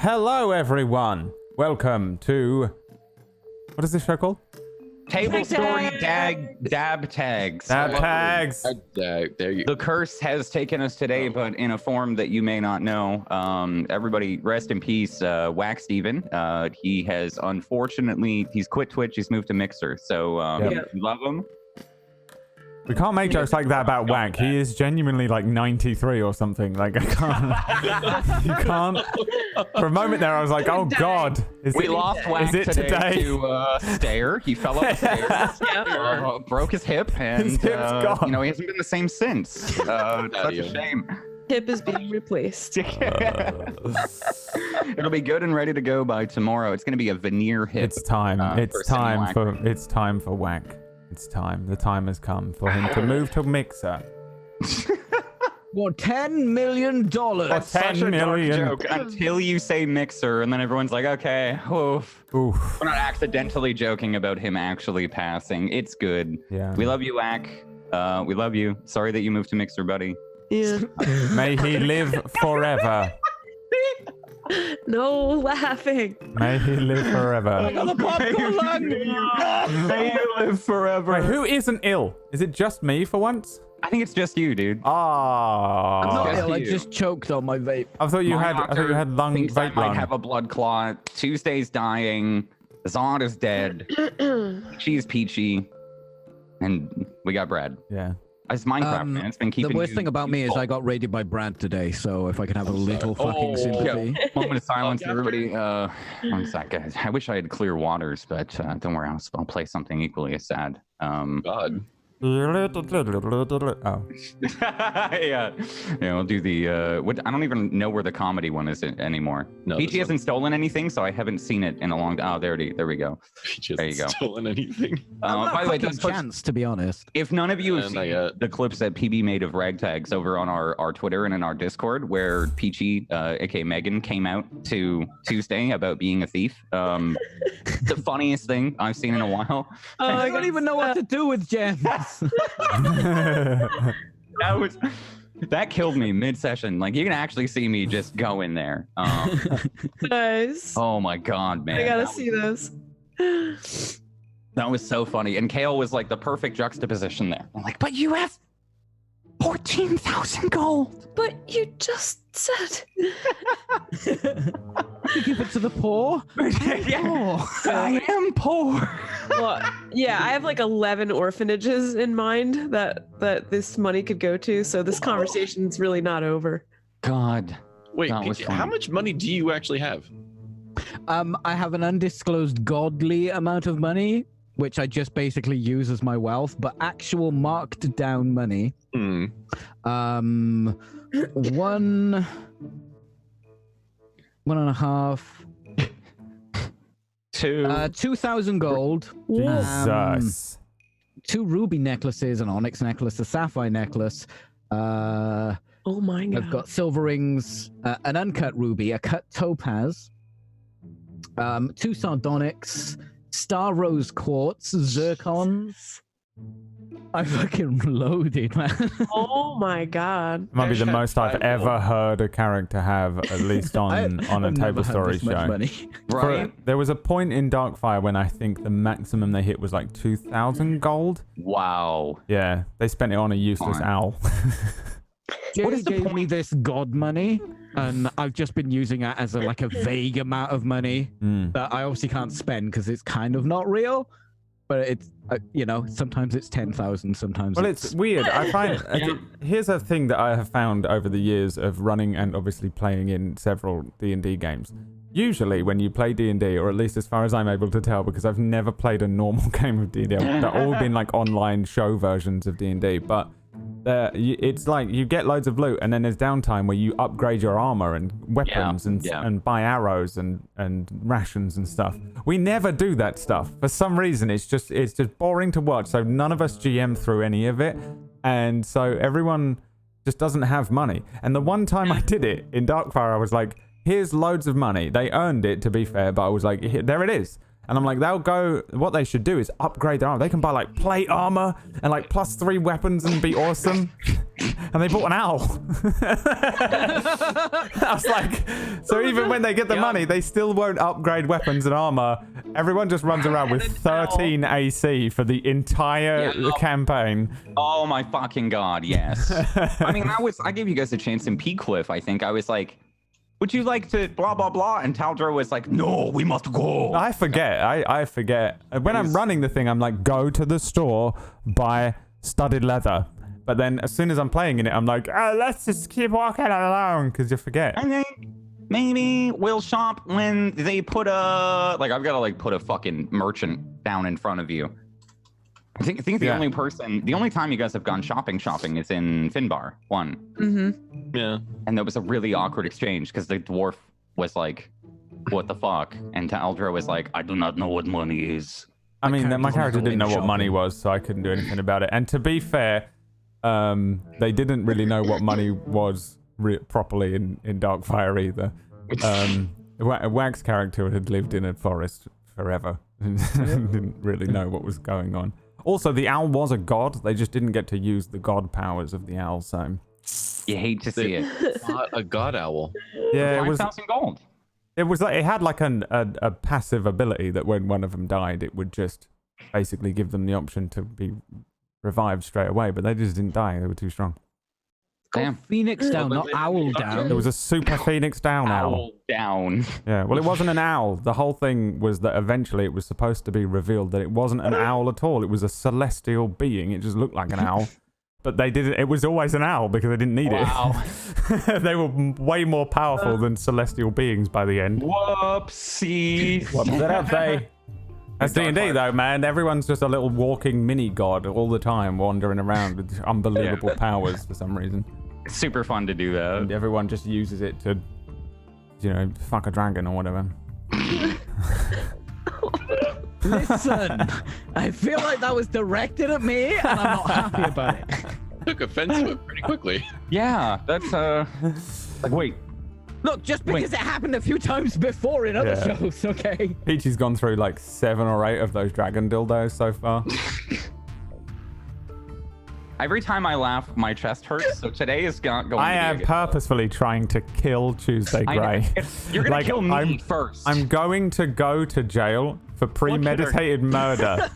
Hello, everyone. Welcome to... What is this show called? Table Story Dab Tags. Dab Tags. There you The curse has taken us today, but in a form that you may not know. Everybody, rest in peace, Whack Steven. He has unfortunately, he's quit Twitch. He's moved to Mixer. So we love him. We can't make jokes like that about Whack. He is genuinely like 93 or something. Like, I can't. You can't. For a moment there, I was like, oh God. We lost Whack today to Stair. He fell up the stairs, broke his hip, and His hip's gone. you know, he hasn't been the same since. Such a shame. Hip is being replaced. It'll be good and ready to go by tomorrow. It's going to be a veneer hip. It's time. It's time for Whack. It's time. The time has come for him to move to Mixer. Well, $10 million. That's such a dark joke until you say Mixer, and then everyone's like, okay, oof. We're not accidentally joking about him actually passing. It's good. Yeah. We love you, Whack. We love you. Sorry that you moved to Mixer, buddy. Yeah. May he live forever. No laughing. May he live forever. May you live forever. Wait, who isn't ill? Is it just me for once? I think it's just you, dude. Ah. I'm not Just ill. I you. just choked on my vape. I thought you My had. I thought you had lung thinks I vape might lung. have a blood clot. Tuesday's dying. Zod is dead. She's peachy. And we got Brad. Yeah. It's Minecraft, man. It's been keeping The worst you thing about me is peaceful. I got raided by Brad today, so if I could have a little fucking sympathy. Moment of silence, everybody. 1 second. I wish I had clear waters, but don't worry. I'll play something equally as sad. God. Oh. yeah, we'll do the. What? I don't even know where the comedy one is anymore. No, PG hasn't stolen anything, so I haven't seen it in a long. Oh, there we go. He There you go. hasn't stolen anything. By the way, those clips, chance, to be honest. if none of you have Not seen yet. the clips that PB made of Ragtags over on our Twitter and in our Discord, where Peachy, aka Megan, came out to Tuesday about being a thief. The funniest thing I've seen in a while. I don't even know what to do with gems. That killed me mid-session. Like, you can actually see me just go in there. Nice. Oh my God, man. I gotta see this. That was so funny. And Kale was like the perfect juxtaposition there. I'm like, but you have 14,000 gold. But you just said. You give it to the poor? Yeah. I am poor. Well, yeah, I have like 11 orphanages in mind that this money could go to. So this conversation's really not over. God. Wait, That was PG, funny. how much money do you actually have? I have an undisclosed godly amount of money, which I just basically use as my wealth, but actual marked down money. Hmm. One and a half. 2,000 gold. Jesus. 2 ruby necklaces, an onyx necklace, a sapphire necklace. Oh my God. I've got silver rings, an uncut ruby, a cut topaz, 2 sardonyx, star rose quartz, zircons. I fucking loaded, man. Oh my God. Might be the most I've Five ever gold. heard a character have, at least on a I've never table had story this much show. money. Right? There was a point in Darkfire when I think the maximum they hit was like 2,000 gold. Wow. Yeah, they spent it on a useless Fine. owl. What is the gave point? me this god money, and I've just been using it as a vague amount of money that I obviously can't spend because it's kind of not real. But it's sometimes it's 10,000, sometimes. Well, it's weird. I find here's a thing that I have found over the years of running and obviously playing in several D&D games. Usually, when you play D&D, or at least as far as I'm able to tell, because I've never played a normal game of D&D, they've all been like online show versions of D&D. But it's like you get loads of loot, and then there's downtime where you upgrade your armor and weapons and buy arrows and rations and stuff. We never do that stuff for some reason. It's just boring to watch. So none of us GM through any of it, and so everyone just doesn't have money. And the one time I did it in Darkfire, I was like, "Here's loads of money." They earned it, to be fair, but I was like, "There it is." And I'm like, they'll go. What they should do is upgrade their armor. They can buy like plate armor and like +3 weapons and be awesome. And they bought an owl. I was like, so even when they get the money, they still won't upgrade weapons and armor. Everyone just runs around with 13 AC for the entire campaign. Oh my fucking god, yes. I mean, I gave you guys a chance in Peakcliff, I think. I was like, would you like to blah, blah, blah? And Taldro was like, no, we must go. I forget. I forget. When I'm running the thing, I'm like, go to the store, buy studded leather. But then as soon as I'm playing in it, I'm like, let's just keep walking along, because you forget. And then maybe we'll shop when they put a... Like, I've got to, like, put a fucking merchant down in front of you. I think the only time you guys have gone shopping is in Finbar 1. Mm-hmm. Yeah. And that was a really awkward exchange, because the dwarf was like, what the fuck? And Taldro was like, I do not know what money is. I mean, my character didn't know what money was, so I couldn't do anything about it. And to be fair... they didn't really know what money was properly in Darkfire either. Wag's character had lived in a forest forever and didn't really know what was going on. Also, the owl was a god. They just didn't get to use the god powers of the owl, so... You hate to see it. A god owl. Yeah, it was... 5,000 gold. It was like, it had like a passive ability that when one of them died, it would just basically give them the option to be revived straight away, but they just didn't die. They were too strong. Damn. Phoenix down, not owl down. It was a super Phoenix down owl. Owl down. Yeah, well, it wasn't an owl. The whole thing was that eventually it was supposed to be revealed that it wasn't an owl at all. It was a celestial being. It just looked like an owl. But they didn't. It was always an owl because they didn't need it. They were way more powerful than celestial beings by the end. Whoopsies. What did I say? That's D&D though, man. Everyone's just a little walking mini god all the time, wandering around with unbelievable powers for some reason. It's super fun to do that. And everyone just uses it to, you know, fuck a dragon or whatever. Listen, I feel like that was directed at me, and I'm not happy about it. Took offense to it pretty quickly. Yeah, that's like wait. Look, just because it happened a few times before in other shows, okay? Peachy's gone through like 7 or 8 of those dragon dildos so far. Every time I laugh, my chest hurts. So today is going to be I am purposefully trying to kill Tuesday Grey. You're going to kill me first. I'm going to go to jail for premeditated murder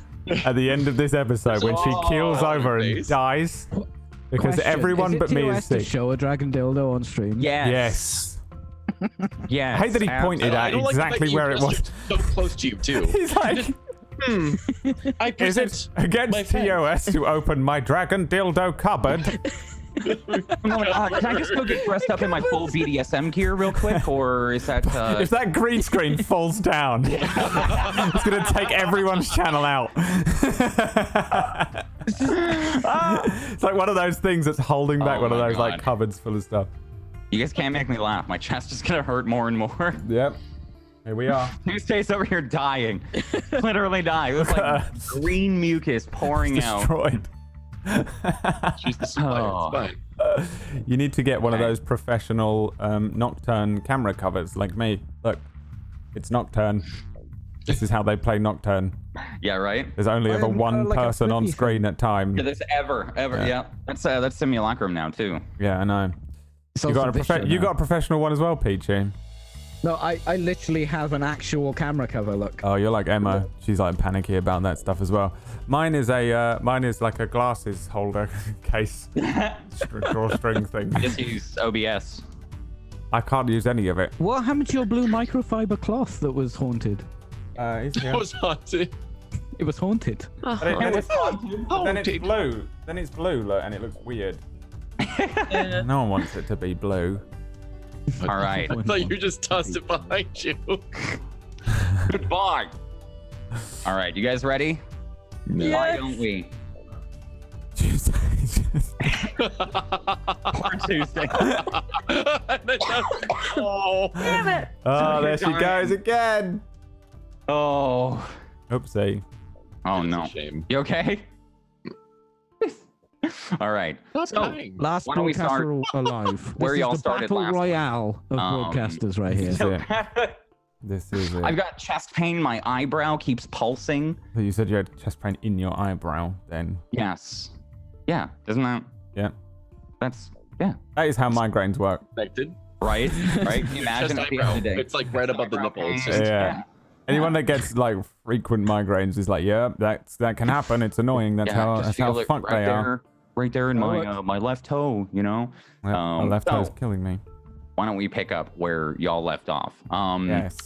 at the end of this episode when she keels over and dies. Because everyone but me is sick. To show a dragon dildo on stream? Yes. Yeah. I hate that he pointed at exactly where it was. So close to you too. He's like, is it against TOS to open my dragon dildo cupboard? Can I just go get dressed up in my full BDSM gear real quick, or is that? If that green screen falls down, it's gonna take everyone's channel out. It's like one of those things that's holding back one of those like cupboards full of stuff. You guys can't make me laugh. My chest is gonna hurt more and more. Yep. Here we are. Tuesday's over here dying. Literally dying. It was like green mucus pouring out. Destroyed. She's the supplier. It's fine. You need to get one of those professional Nocturne camera covers like me. Look, it's Nocturne. This is how they play Nocturne. Yeah, right? There's only ever one like person on screen at time. Yeah, there's ever. Yeah. That's Simulacrum now too. Yeah, I know. You got a professional one as well, Peachy. No, I literally have an actual camera cover. Look. Oh, you're like Emma. She's like panicky about that stuff as well. Mine is like a glasses holder case, drawstring thing. Just use OBS. I can't use any of it. What happened to your blue microfiber cloth that was haunted? It's here. That was haunted. It was haunted. Then it's blue. Then it's blue, look, and it looks weird. No one wants it to be blue. All right. I thought you just tossed it behind you. Goodbye. All right, you guys ready? Yes. Why don't we? Poor Tuesday. Oh, Damn it! Oh, there she goes again. Oh. Oopsie. Oh no. Shame. You okay? All right. Last why don't we broadcaster alive. where This y'all is the started battle last royale of broadcasters right here. This is it. I've got chest pain. My eyebrow keeps pulsing. So you said you had chest pain in your eyebrow, then? Yes. Yeah. Doesn't that? Yeah. That's yeah. That is how migraines work. Connected. Right. Right. Can you imagine Chest at the end eyebrow. of the day? It's like right above the nipple. It's just Yeah. Anyone that gets like frequent migraines is like, yeah, that can happen. It's annoying. That's how fucked they are. Right there in my left toe. You know. Yep, my left toe's so, killing me. why don't we pick up where y'all left off? Yes.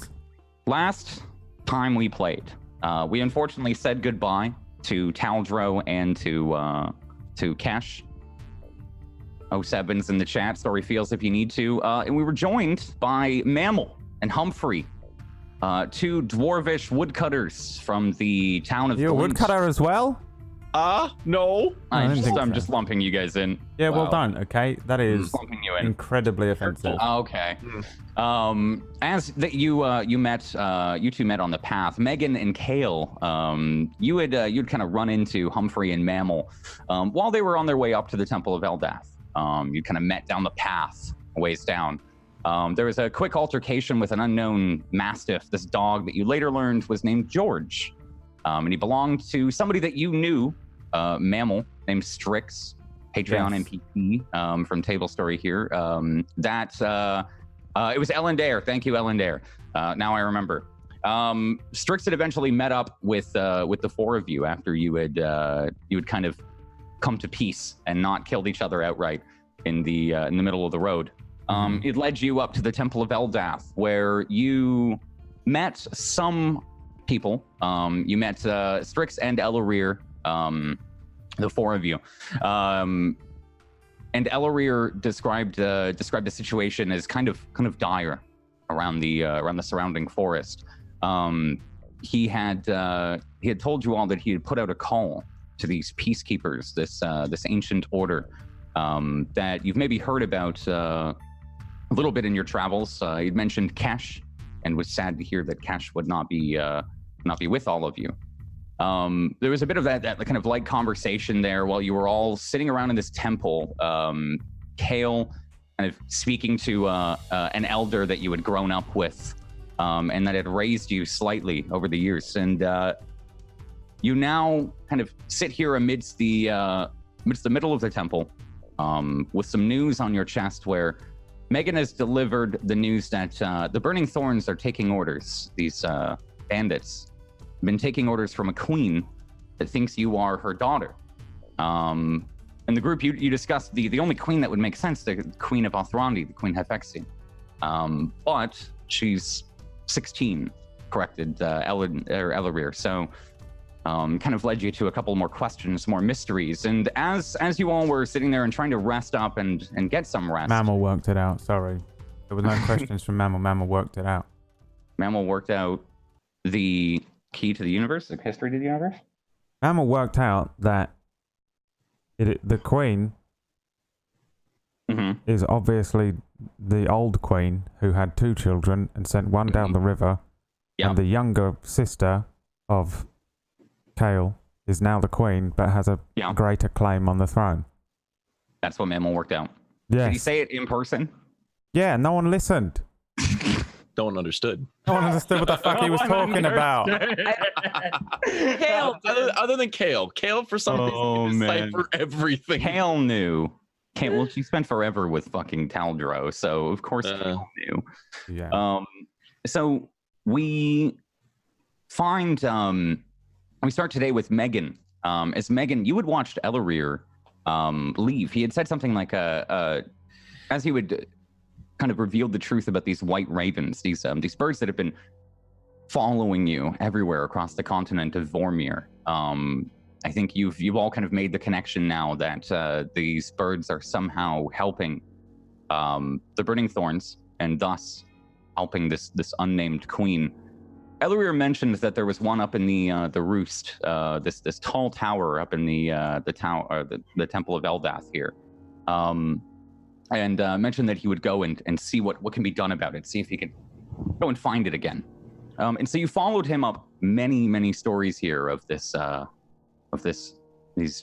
Last time we played, we unfortunately said goodbye to Taldro and to Kesh. 07's in the chat. Story feels if you need to. And we were joined by Mammal and Humphrey, two dwarvish woodcutters from the town of. You a woodcutter as well? No. I'm just lumping you guys in. Yeah, well done. Okay, that is lumping you in. incredibly offensive. Okay. As that you two met on the path, Megan and Kale. You'd kind of run into Humphrey and Mammal while they were on their way up to the Temple of Eldath. You kind of met down the path, a ways down. There was a quick altercation with an unknown mastiff, this dog that you later learned was named George. And he belonged to somebody that you knew, Mammal, named Strix, Patreon NPC from Table Story here. It was Ellen Dare. Thank you, Ellen Dare. Now I remember. Strix had eventually met up with the four of you after you had kind of come to peace and not killed each other outright in the middle of the road. It led you up to the Temple of Eldath, where you met some people. You met Strix and Elorir, the four of you. And Elorir described the situation as kind of dire around the surrounding forest. He had told you all that he had put out a call to these peacekeepers, this ancient order that you've maybe heard about a little bit in your travels. He'd mentioned Kesh, and was sad to hear that Kesh would not be with all of you. There was a bit of that kind of light conversation there while you were all sitting around in this temple. Kale kind of speaking to an elder that you had grown up with, and that had raised you slightly over the years. And you now kind of sit here amidst the middle of the temple, with some news on your chest where Megan has delivered the news that the Burning Thorns are taking orders. These bandits have been taking orders from a queen that thinks you are her daughter. In the group, you discussed the only queen that would make sense, the Queen of Othrandi, the Queen Hefexi. But she's 16, corrected Elorir. So kind of led you to a couple more questions, more mysteries. And as you all were sitting there and trying to rest up and get some rest. Mammal worked it out, sorry. There were no questions from Mammal. Mammal worked it out. Mammal worked out the key to the universe, the history to the universe? Mammal worked out that the queen is obviously the old queen who had 2 children and sent one down the river. And the younger sister of Kale is now the queen, but has a greater claim on the throne. That's what Mammal worked out. Yes. Did he say it in person? Yeah, no one listened. No one understood. No one understood what the fuck he was talking about. Kale. Other than Kale. Kale, for some reason, can decipher everything. Kale knew. Well, she spent forever with fucking Taldro, so of course Kale knew. Yeah. So we find... we start today with Megan. As Megan, you had watched Elorir leave. He had said something like, as he would kind of revealed the truth about these white ravens, these birds that have been following you everywhere across the continent of Vormir. I think you've all kind of made the connection now that these birds are somehow helping the Burning Thorns, and thus helping this unnamed queen. Elorir mentioned that there was one up in the roost, this tall tower up in the Temple of Eldath here, and mentioned that he would go and see what can be done about it, see if he could go and find it again. And so you followed him up many stories here of these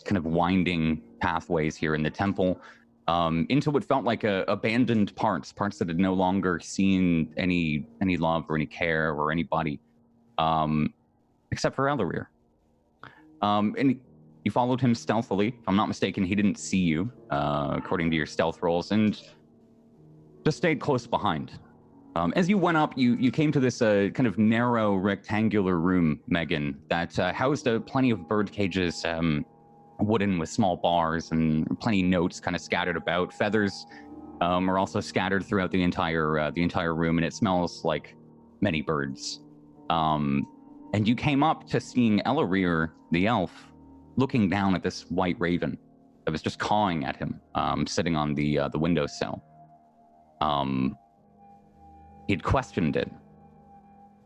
kind of winding pathways here in the temple. into what felt like abandoned parts that had no longer seen any love or any care or anybody, except for Ellerir. And you followed him stealthily. If I'm not mistaken, he didn't see you, according to your stealth rolls, and just stayed close behind. As you went up, you came to this kind of narrow rectangular room, Megan, that housed plenty of bird cages, wooden with small bars, and plenty of notes kind of scattered about. Feathers are also scattered throughout the entire room, and it smells like many birds. And you came up to seeing Ellerir, the elf, looking down at this white raven that was just cawing at him, sitting on the windowsill. He'd questioned it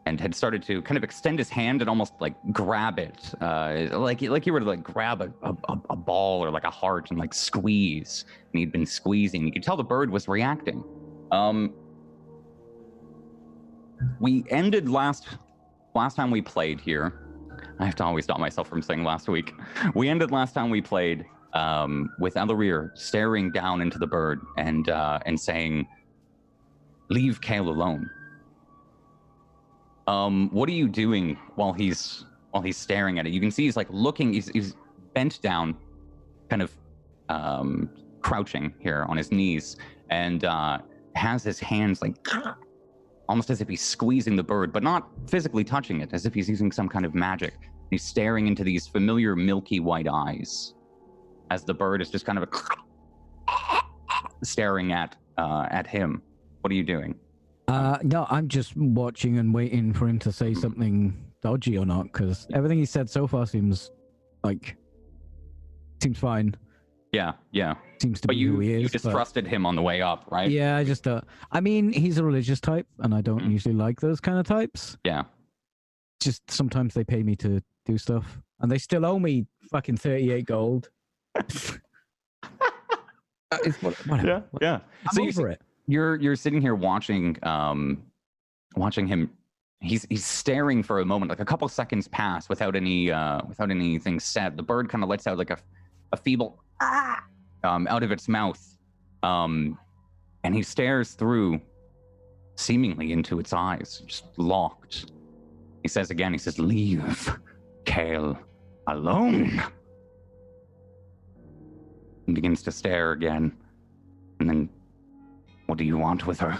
and had started to kind of extend his hand and almost like grab it, like you were to like grab a ball or like a heart and like squeeze. And he'd been squeezing. You could tell the bird was reacting. We ended last time we played here. I have to always stop myself from saying last week. We ended last time we played with Ellerir staring down into the bird and saying, "Leave Kale alone." What are you doing while he's staring at it? You can see he's like looking. He's bent down, kind of crouching here on his knees, and has his hands like almost as if he's squeezing the bird, but not physically touching it, as if he's using some kind of magic. He's staring into these familiar milky white eyes, as the bird is just kind of staring at him. What are you doing? No, I'm just watching and waiting for him to say something dodgy or not, because everything he said so far seems fine. Yeah. Seems to But be who he is. you distrusted him on the way up, right? Yeah, I just I mean, he's a religious type, and I don't usually like those kind of types. Yeah. Just sometimes they pay me to do stuff, and they still owe me fucking 38 gold. Whatever. Yeah. I'm over it. You're sitting here watching him. He's staring for a moment, like a couple seconds pass without anything said. The bird kind of lets out like a feeble out of its mouth, and he stares through, seemingly into its eyes, just locked. He says again, "Leave Kale alone." And begins to stare again, and then, "What do you want with her?"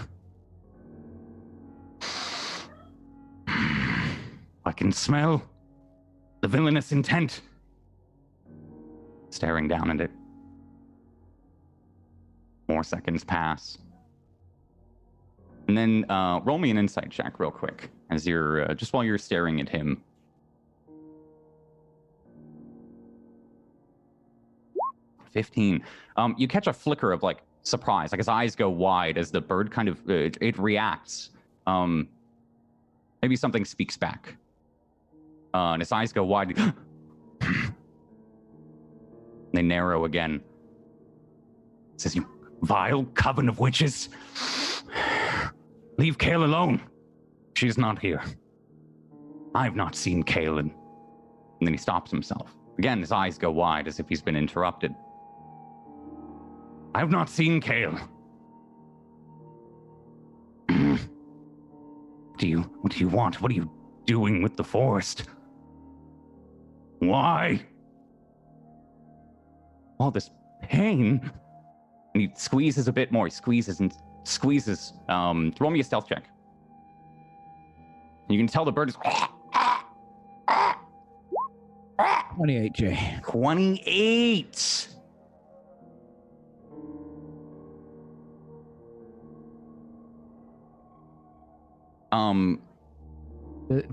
"I can smell the villainous intent." Staring down at it. More seconds pass. And then roll me an insight check real quick, as you're just while you're staring at him. 15. You catch a flicker of like surprise, like his eyes go wide as the bird kind of it reacts. Maybe something speaks back, and his eyes go wide. They narrow again. It says, "You vile coven of witches, leave Kale alone. She's not here. I've not seen Kale." And then he stops himself. Again, his eyes go wide as if he's been interrupted. "I've not seen Kale. What do you want? What are you doing with the forest? Why? All this pain." And he squeezes a bit more. He squeezes and squeezes. Roll me a stealth check. You can tell the bird is 28, Jay. 28.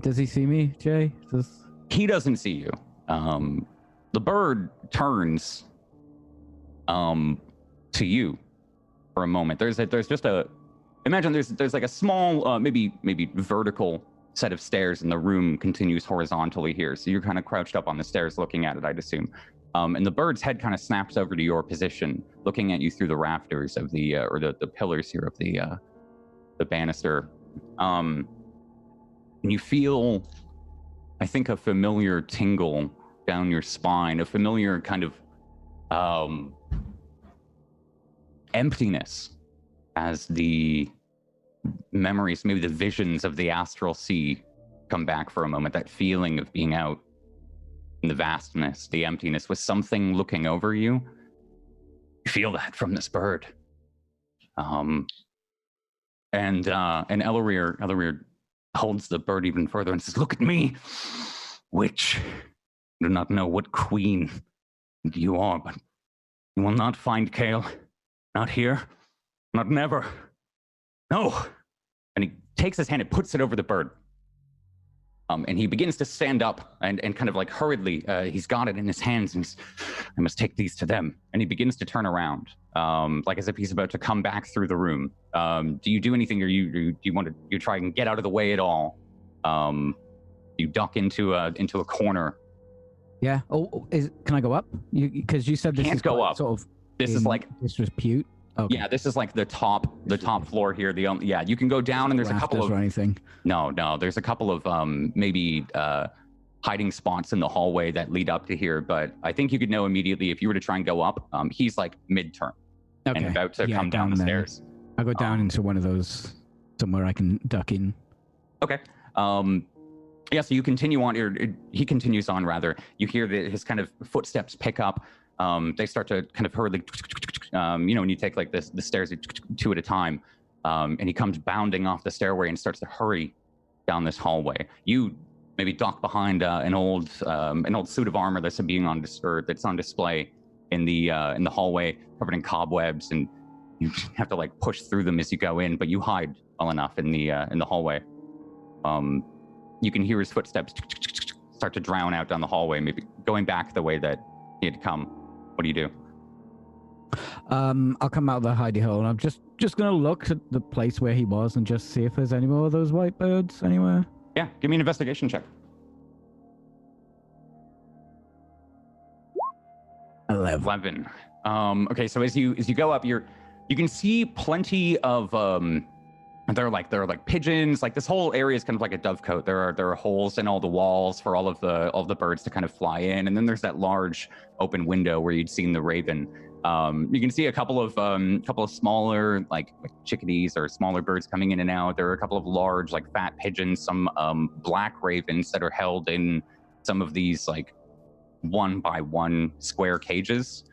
Does he see me, Jay? He doesn't see you. The bird turns to you for a moment. There's just imagine there's like a small maybe vertical set of stairs, and the room continues horizontally here. So you're kind of crouched up on the stairs looking at it, I'd assume. And the bird's head kind of snaps over to your position, looking at you through the rafters of the or the pillars here of the banister. And you feel, I think, a familiar tingle down your spine, a familiar kind of emptiness as the memories, maybe the visions of the astral sea come back for a moment. That feeling of being out in the vastness, the emptiness, with something looking over you. You feel that from this bird. And Ellerir holds the bird even further and says, "Look at me, witch. I do not know what queen you are, but you will not find Kale. Not here. Not never. No." And he takes his hand and puts it over the bird. And he begins to stand up and kind of like hurriedly, he's got it in his hands and I must take these to them. And he begins to turn around, like as if he's about to come back through the room. Do you do anything, or do you want to, you try and get out of the way at all? You duck into a corner. Yeah. Oh, can I go up? Because you said this can't is go up. Sort of. This is like disrepute. Okay. Yeah, this is like the top floor here. Yeah, you can go down and there's a couple of or anything. No, there's a couple of maybe hiding spots in the hallway that lead up to here. But I think you could know immediately if you were to try and go up. He's like mid-turn and about to come down the stairs. I'll go down into one of those somewhere I can duck in. Okay. Yeah, so you continue on. He continues on, rather. You hear his kind of footsteps pick up. They start to kind of hurriedly, when you take like the stairs two at a time, and he comes bounding off the stairway and starts to hurry down this hallway. You maybe duck behind an old suit of armor that's on display in the hallway, covered in cobwebs, and you have to like push through them as you go in, but you hide well enough in the hallway. You can hear his footsteps start to drown out down the hallway, maybe going back the way that he had come. What do you do? I'll come out of the hidey hole and I'm just gonna look at the place where he was and just see if there's any more of those white birds anywhere. Yeah, give me an investigation check. 11. Okay, so as you go up, you can see plenty of there are like pigeons. Like this whole area is kind of like a dovecote. There are holes in all the walls for all of the birds to kind of fly in, and then there's that large open window where you'd seen the raven. You can see a couple of smaller like chickadees or smaller birds coming in and out. There are a couple of large like fat pigeons, some black ravens that are held in some of these like 1x1 square cages.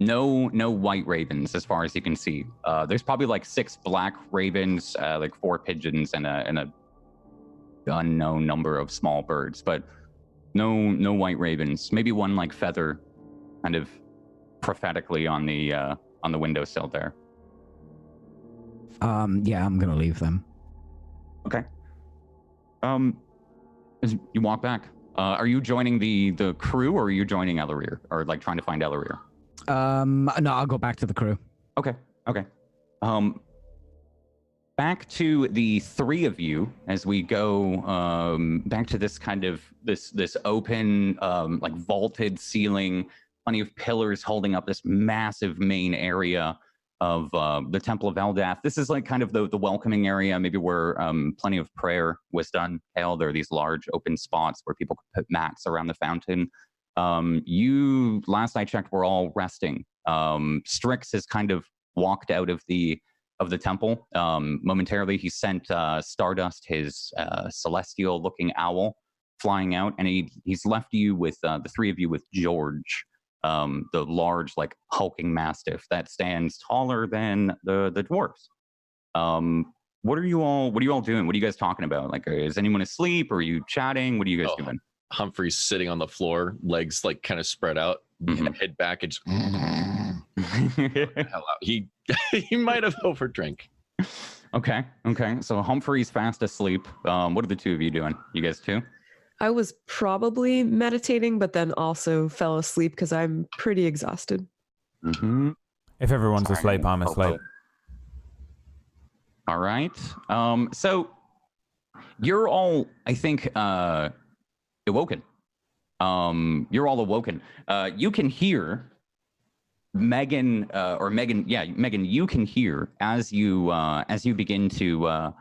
No white ravens as far as you can see. There's probably like 6 black ravens, like 4 pigeons, and a unknown number of small birds, but no white ravens. Maybe one like feather, kind of prophetically on the windowsill there. Yeah, I'm gonna leave them. Okay. As you walk back, are you joining the crew, or are you joining Ellerir, or like trying to find Ellerir? No, I'll go back to the crew. Okay. Back to the 3 of you as we go back to this kind of this open like vaulted ceiling, plenty of pillars holding up this massive main area of the Temple of Eldath. This is like kind of the welcoming area, maybe where plenty of prayer was done. Hell, there are these large open spots where people could put mats around the fountain. You, last I checked, were all resting. Strix has kind of walked out of the temple. Momentarily, he sent Stardust, his celestial-looking owl, flying out, and he's left you with the 3 of you with George, the large, like hulking mastiff that stands taller than the dwarves. What are you all doing? What are you guys talking about? Like, is anyone asleep? Or are you chatting? What are you guys doing? Humphrey's sitting on the floor, legs like kind of spread out, head back, and just hell out. He might have overdrank. Okay. So Humphrey's fast asleep. What are the 2 of you doing? You guys too? I was probably meditating, but then also fell asleep because I'm pretty exhausted. Mm-hmm. If everyone's asleep, I'm asleep. All right. So you're all, I think, awoken. You're all awoken. You can hear Megan, Megan, you can hear as you begin to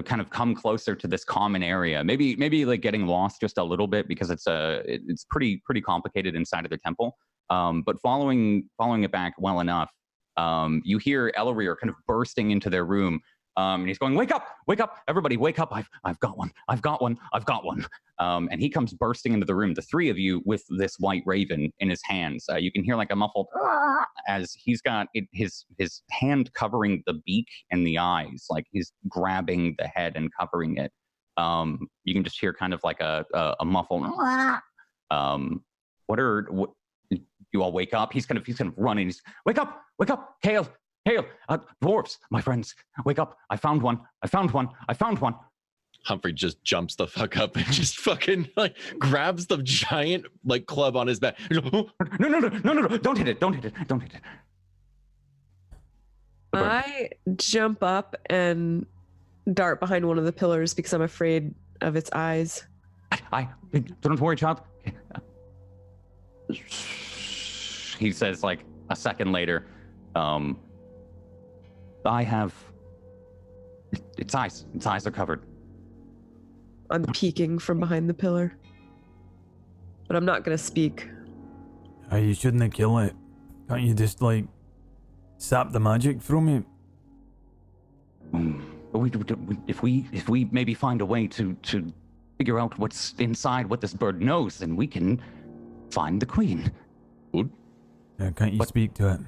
kind of come closer to this common area. Maybe like getting lost just a little bit because it's pretty complicated inside of the temple. But following it back well enough, You hear Ellery kind of bursting into their room. And he's going, wake up, everybody, wake up. I've got one. And he comes bursting into the room, the three of you with this white raven in his hands. You can hear like a muffled as he's got his hand covering the beak and the eyes, like he's grabbing the head and covering it. You can just hear kind of like a muffled what you all wake up. He's kind of running. He's wake up, Kale, dwarves, my friends, wake up. I found one. Humphrey just jumps the fuck up and just fucking like grabs the giant like club on his back. No, don't hit it. I jump up and dart behind one of the pillars because I'm afraid of its eyes. Don't worry, child. He says like a second later, I have its eyes. Its eyes are covered. I'm peeking from behind the pillar, but I'm not gonna speak. You shouldn't have killed it. Can't you just like sap the magic from it? If we maybe find a way to figure out what's inside what this bird knows, then we can find the queen. Good. Can't you speak to it?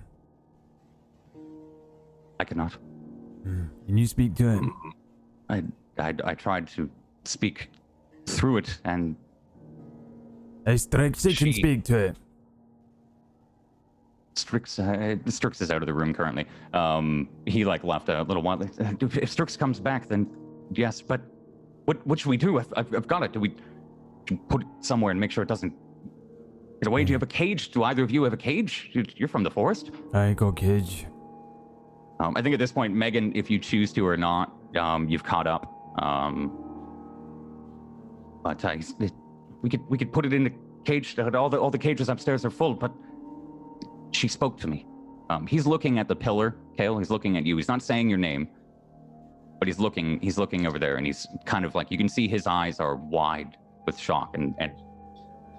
I cannot. Can you speak to it? I tried to speak through it, and Strix can speak to it. Strix is out of the room currently. He like left a little while. If Strix comes back, then yes. But what should we do? I've got it. Do we put it somewhere and make sure it doesn't get away? Do you have a cage? Do either of you have a cage? You're from the forest. I got cage. I think at this point, Megan, if you choose to or not, you've caught up. But we could put it in the cage. All the cages upstairs are full. But she spoke to me. He's looking at the pillar, Kale. He's looking at you. He's not saying your name, but he's looking over there, and he's kind of like, you can see his eyes are wide with shock and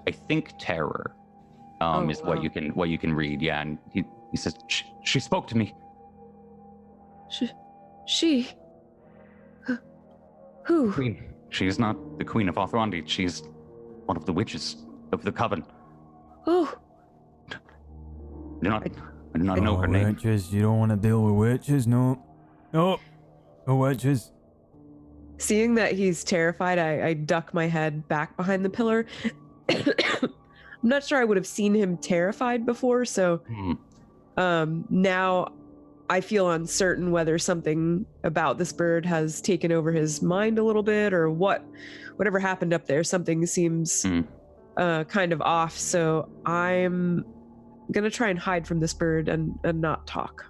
I think terror. Is what you can read. Yeah, and he says she spoke to me. She? Who? Queen. She is not the Queen of Othrandi. She's one of the witches of the Coven. Oh. I do not know her name. Witches, you don't want to deal with witches, no. No witches. Seeing that he's terrified, I duck my head back behind the pillar. I'm not sure I would have seen him terrified before, so now I feel uncertain whether something about this bird has taken over his mind a little bit, or whatever happened up there. Something seems kind of off, so I'm gonna try and hide from this bird and not talk.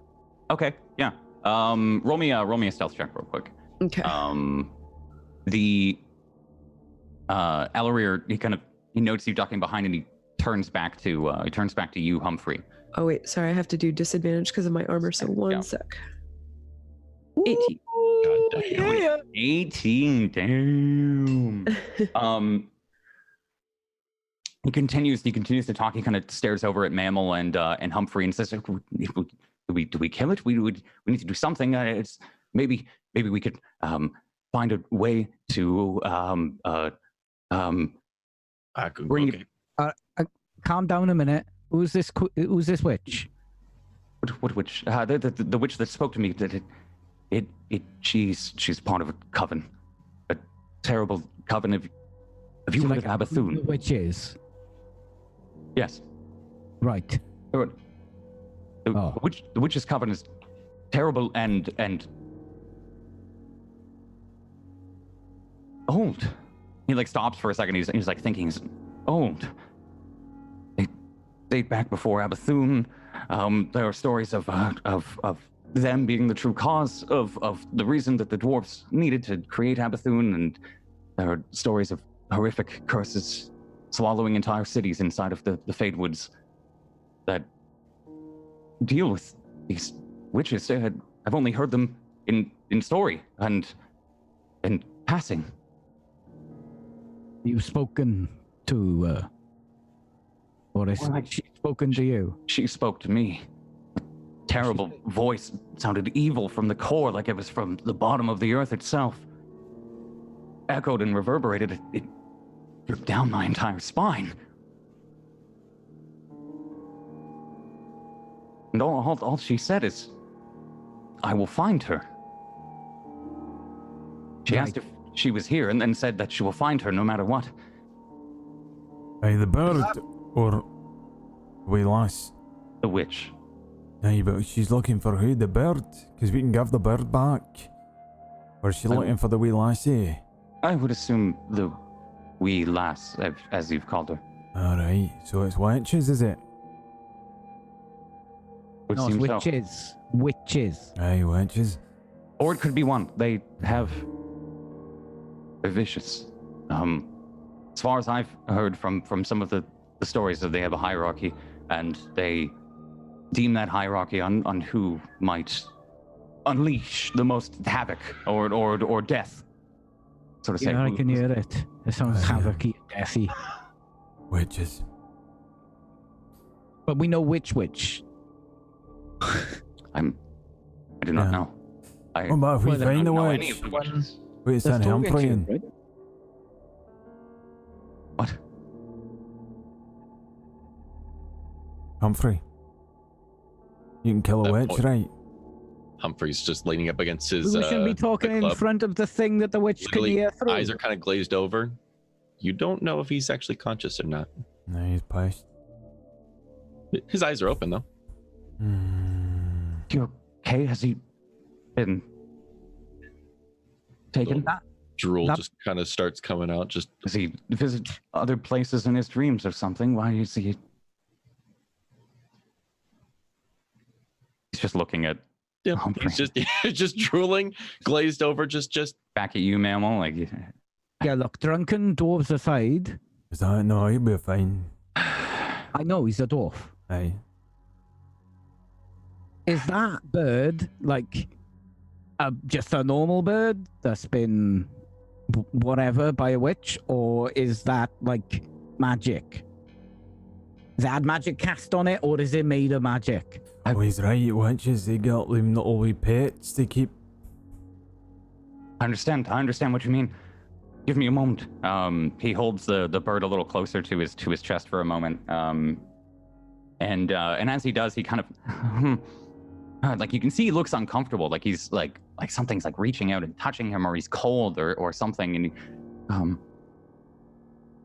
Okay, yeah. Roll me a stealth check real quick. Okay. The Ellery, he notes you ducking behind, and he turns back to you, Humphrey. Oh wait, sorry, I have to do disadvantage because of my armor, so one sec. 18. God damn. Yeah. 18, damn. He continues to talk. He kind of stares over at Mammal and Humphrey and says, "Do we kill it? We need to do something. It's maybe we could find a way to bring it." Calm down a minute. Who's this witch? What witch? The witch that spoke to me. She's part of a coven, a terrible coven. Have you heard of Abathun? The witch is. Yes. Right. The witch's coven is terrible and old. He like stops for a second. He's like thinking. He's old. They date back before Abathun. There are stories of them being the true cause of the reason that the dwarves needed to create Abathun, and there are stories of horrific curses swallowing entire cities inside of the Fade Woods that deal with these witches. I've only heard them in story and in passing. You've spoken to, or has she spoken to you? She spoke to me. A terrible voice sounded evil from the core, like it was from the bottom of the earth itself. Echoed and reverberated. It ripped down my entire spine. And all she said is, I will find her. She asked if she was here and then said that she will find her no matter what. Aye, the bird or we lass? The witch. Aye, but she's looking for who? The bird? Because we can give the bird back. Or is she looking for the wee lassie? I would assume the wee lass, as you've called her. Alright, so it's witches, is it? Would No, it's seem so. witches. Witches. Aye, witches. Or it could be one. They're vicious. As far as I've heard from some of the stories, that they have a hierarchy, and they deem that hierarchy on who might unleash the most havoc or death. Sort of say. Yeah, I can hear it. It sounds havocy and deathy. Witches. But we know which witch. I do not Yeah. know. What about if we Well, then find the know any witch? of the witches. Wait, it's in Humphrey. right? What? Humphrey. You can kill a That witch, point. right? Humphrey's just leaning up against his. We shouldn't be the talking in club. front of the thing that the witch can Literally, hear through. eyes are kind of glazed over. You don't know if he's actually conscious or not. No, he's pissed. His eyes are open though. You okay? Has he been taken? Drool That- just kind of starts coming out. Just Does he visit other places in his dreams or something? Why is he? He's just looking at yeah, Humphrey. he's just drooling, glazed over. Just back at you, mammal. Like, Yeah, look, drunken dwarves aside, Is that? No, he'll be fine. I know he's a dwarf. Aye. Is that bird like just a normal bird that's been whatever by a witch, or is that like magic? Is that magic cast on it, or is it made of magic? Oh, he's right. Witches, they got them little wee pets to keep. I understand what you mean. Give me a moment. He holds the bird a little closer to his chest for a moment. And as he does, he kind of like, you can see he looks uncomfortable, like he's like something's like reaching out and touching him, or he's cold or something. And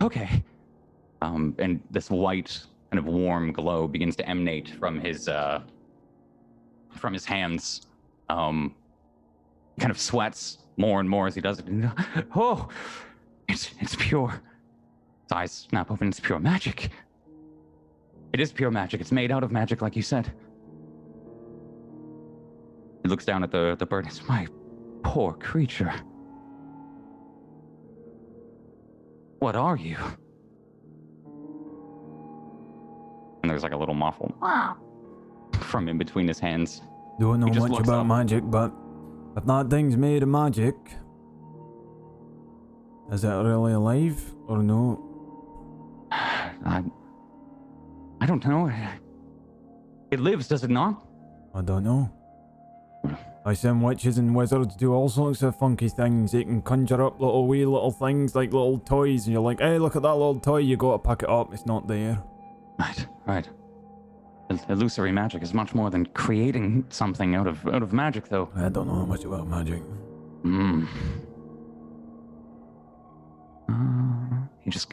okay. And this white kind of warm glow begins to emanate from his hands. Kind of sweats more and more as he does it. Oh, it's pure. His eyes snap open. It's pure magic. It is pure magic. It's made out of magic, like you said. He looks down at the bird. It's my poor creature. What are you? And there's like a little muffle from in between his hands. Don't know He just much looks about up. magic, but if that thing's made of magic, is it really alive or no? I don't know. It lives, does it not? I don't know. I some witches and wizards do all sorts of funky things. They can conjure up little things like little toys, and you're like, hey, look at that little toy. You go to pick it up, it's not there. Right. Illusory magic is much more than creating something out of magic, though. I don't know much about magic.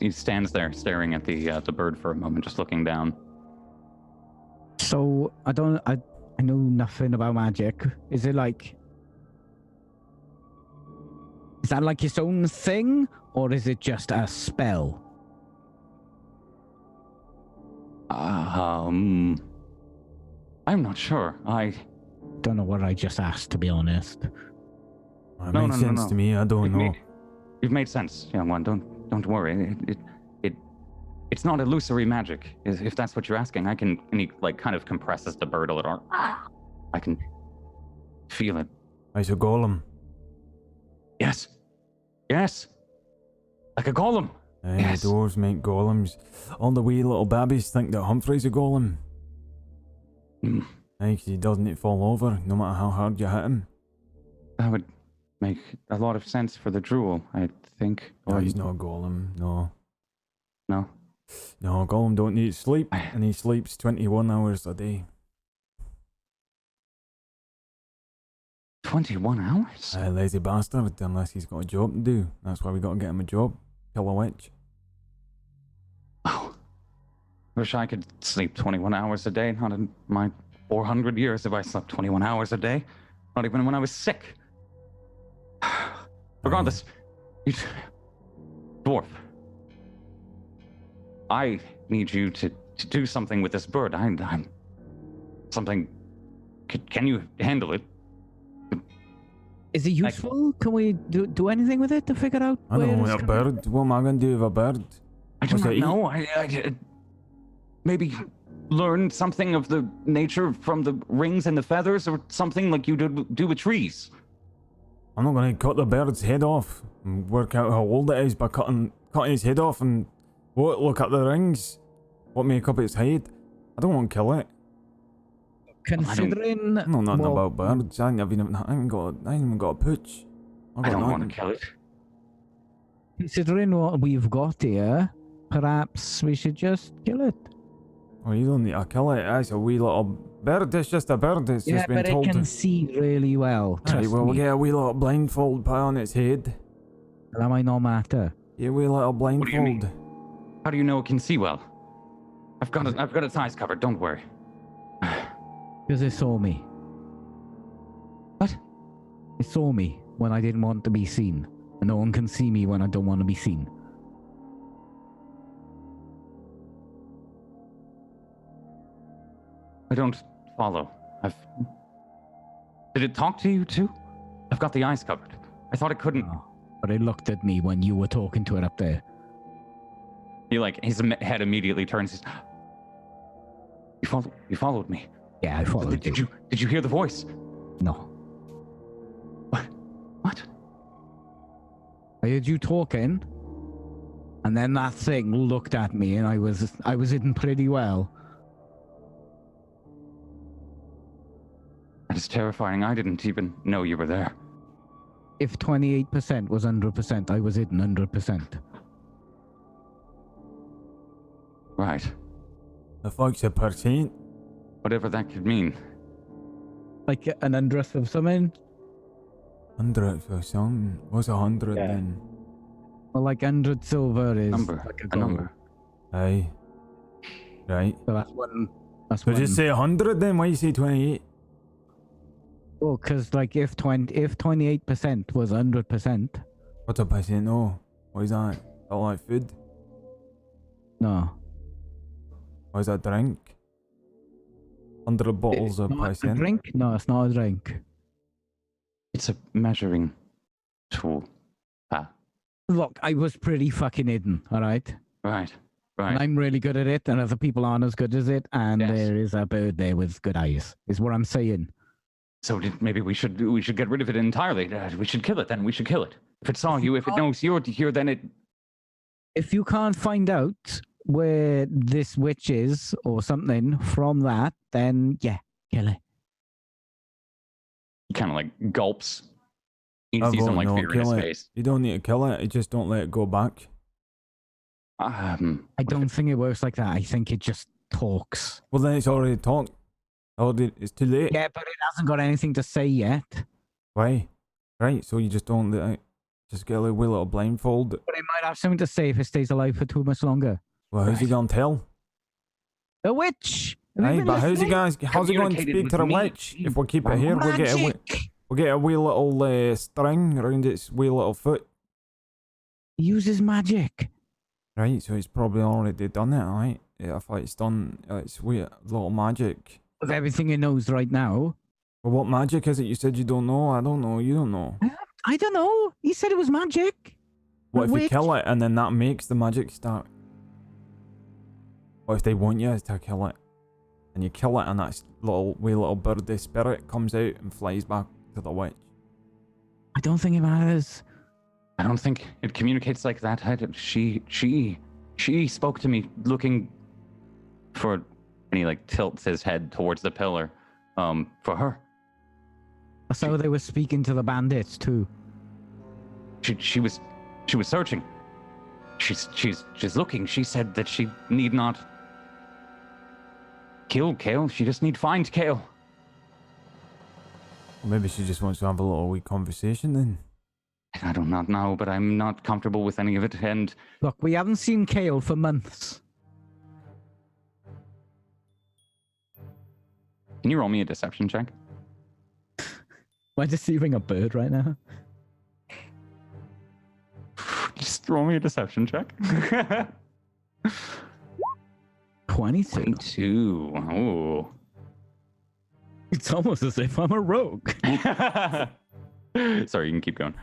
He stands there staring at the bird for a moment, just looking down. So I know nothing about magic. Is that like its own thing, or is it just a spell? I'm not sure. I Don't know what I just asked, to be honest. It No, makes no, sense no. to me. I don't know. You've made sense, young one. Don't worry. It's not illusory magic. If that's what you're asking, I can. And he like kind of compresses the bird a little. I can feel it. It's a golem. Yes, like a golem. Aye, Yes. the dwarves make golems. All the wee little babbies think that Humphrey's a golem. Mm. Hey, 'cause he doesn't fall over, no matter how hard you hit him. That would make a lot of sense for the drool, I think. No, he's not a golem, no. No. No, golem don't need sleep, and he sleeps 21 hours a day. 21 hours? Lazy bastard, unless he's got a job to do. That's why we gotta get him a job. Kill a witch. Oh. Wish I could sleep 21 hours a day. Not in my 400 years have I slept 21 hours a day. Not even when I was sick. Regardless, Dwarf, I need you to do something with this bird. I'm something. Can you handle it? Is it useful? Can we do anything with it to figure out? I don't know, a bird. What am I gonna do with a bird? I do not know. I maybe learn something of the nature from the rings and the feathers, or something like you do with trees. I'm not gonna cut the bird's head off and work out how old it is by cutting his head off and look at the rings. What make up its head? I don't want to kill it. Considering I know nothing about birds. I ain't even got a pooch. I don't want to kill it. Considering what we've got here, perhaps we should just kill it. Well, you don't need to kill it. It's a wee little bird. It's just a bird. It's just been told. Yeah, but it can see really well. Right, well, we'll get a wee little blindfold put on its head. That might not matter. Yeah, a wee little blindfold. What do you mean? How do you know it can see well? I've got its eyes covered. Don't worry. Because it saw me. What? It saw me when I didn't want to be seen. And no one can see me when I don't want to be seen. I don't follow. Did it talk to you too? I've got the eyes covered. I thought it couldn't. No, but it looked at me when you were talking to it up there. His head immediately turns. You followed me. Yeah, I followed you. Did you hear the voice? No. What? I heard you talking, and then that thing looked at me, and I was hidden pretty well. That is terrifying. I didn't even know you were there. If 28% was 100%, I was hidden 100%. Right. The fuck's a percent? Whatever that could mean. Like an hundredth of something? 100 or something? What's 100 then? Well, like 100 silver is like a number. Aye. Right. So that's one. That's So one. just say 100 then. Why you say 28? Well, because like if 28% was 100%. What's a percent? No. What is that? Not like food? No. What is that, drink? 100 bottles of Not a percent? drink? No, it's not a drink. It's a measuring tool. Look, I was pretty fucking hidden, alright? Right. And I'm really good at it, and other people aren't as good as it, and Yes. there is a bird there with good eyes, is what I'm saying. So maybe we should get rid of it entirely. We should kill it then. We should kill it. If it saw you, if it knows you're here, then it. If you can't find out where this witch is or something from that, then yeah, kill it. He kind of like gulps. You see some like fear in his face. You don't need to kill it. You just don't let it go back. I don't think it works like that. I think it just talks. Well, then it's already talked. It's too late. Yeah, but it hasn't got anything to say yet. Why? Right, so you just don't let it. Just get a wee little blindfold. But it might have something to say if it stays alive for too much longer. Well, who's he going to tell? The witch! Hey, but how's he going to speak to the witch? If we keep it here, we'll get a wee little string around its wee little foot. He uses magic. Right, so it's probably already done it, right? Yeah, if it's done, it's weird little magic. With everything he knows right now. Well, what magic is it? You said you don't know. I don't know. You don't know. I don't know. He said it was magic. What if you kill it and then that makes the magic start? What if they want you to kill it? And you kill it and that wee little birdie spirit comes out and flies back to the witch? I don't think it matters. I don't think it communicates like that. She spoke to me looking for, and he like tilts his head towards the pillar. for her. So they were speaking to the bandits too. She was searching. She's looking. She said that she need not kill Kale. She just need find Kale. Well, maybe she just wants to have a little wee conversation then. I do not know, but I'm not comfortable with any of it. And Look, we haven't seen Kale for months. can you roll me a deception check? Am I deceiving a bird right now? Just roll me a deception check. 22. 22. Oh. It's almost as if I'm a rogue. Sorry, you can keep going.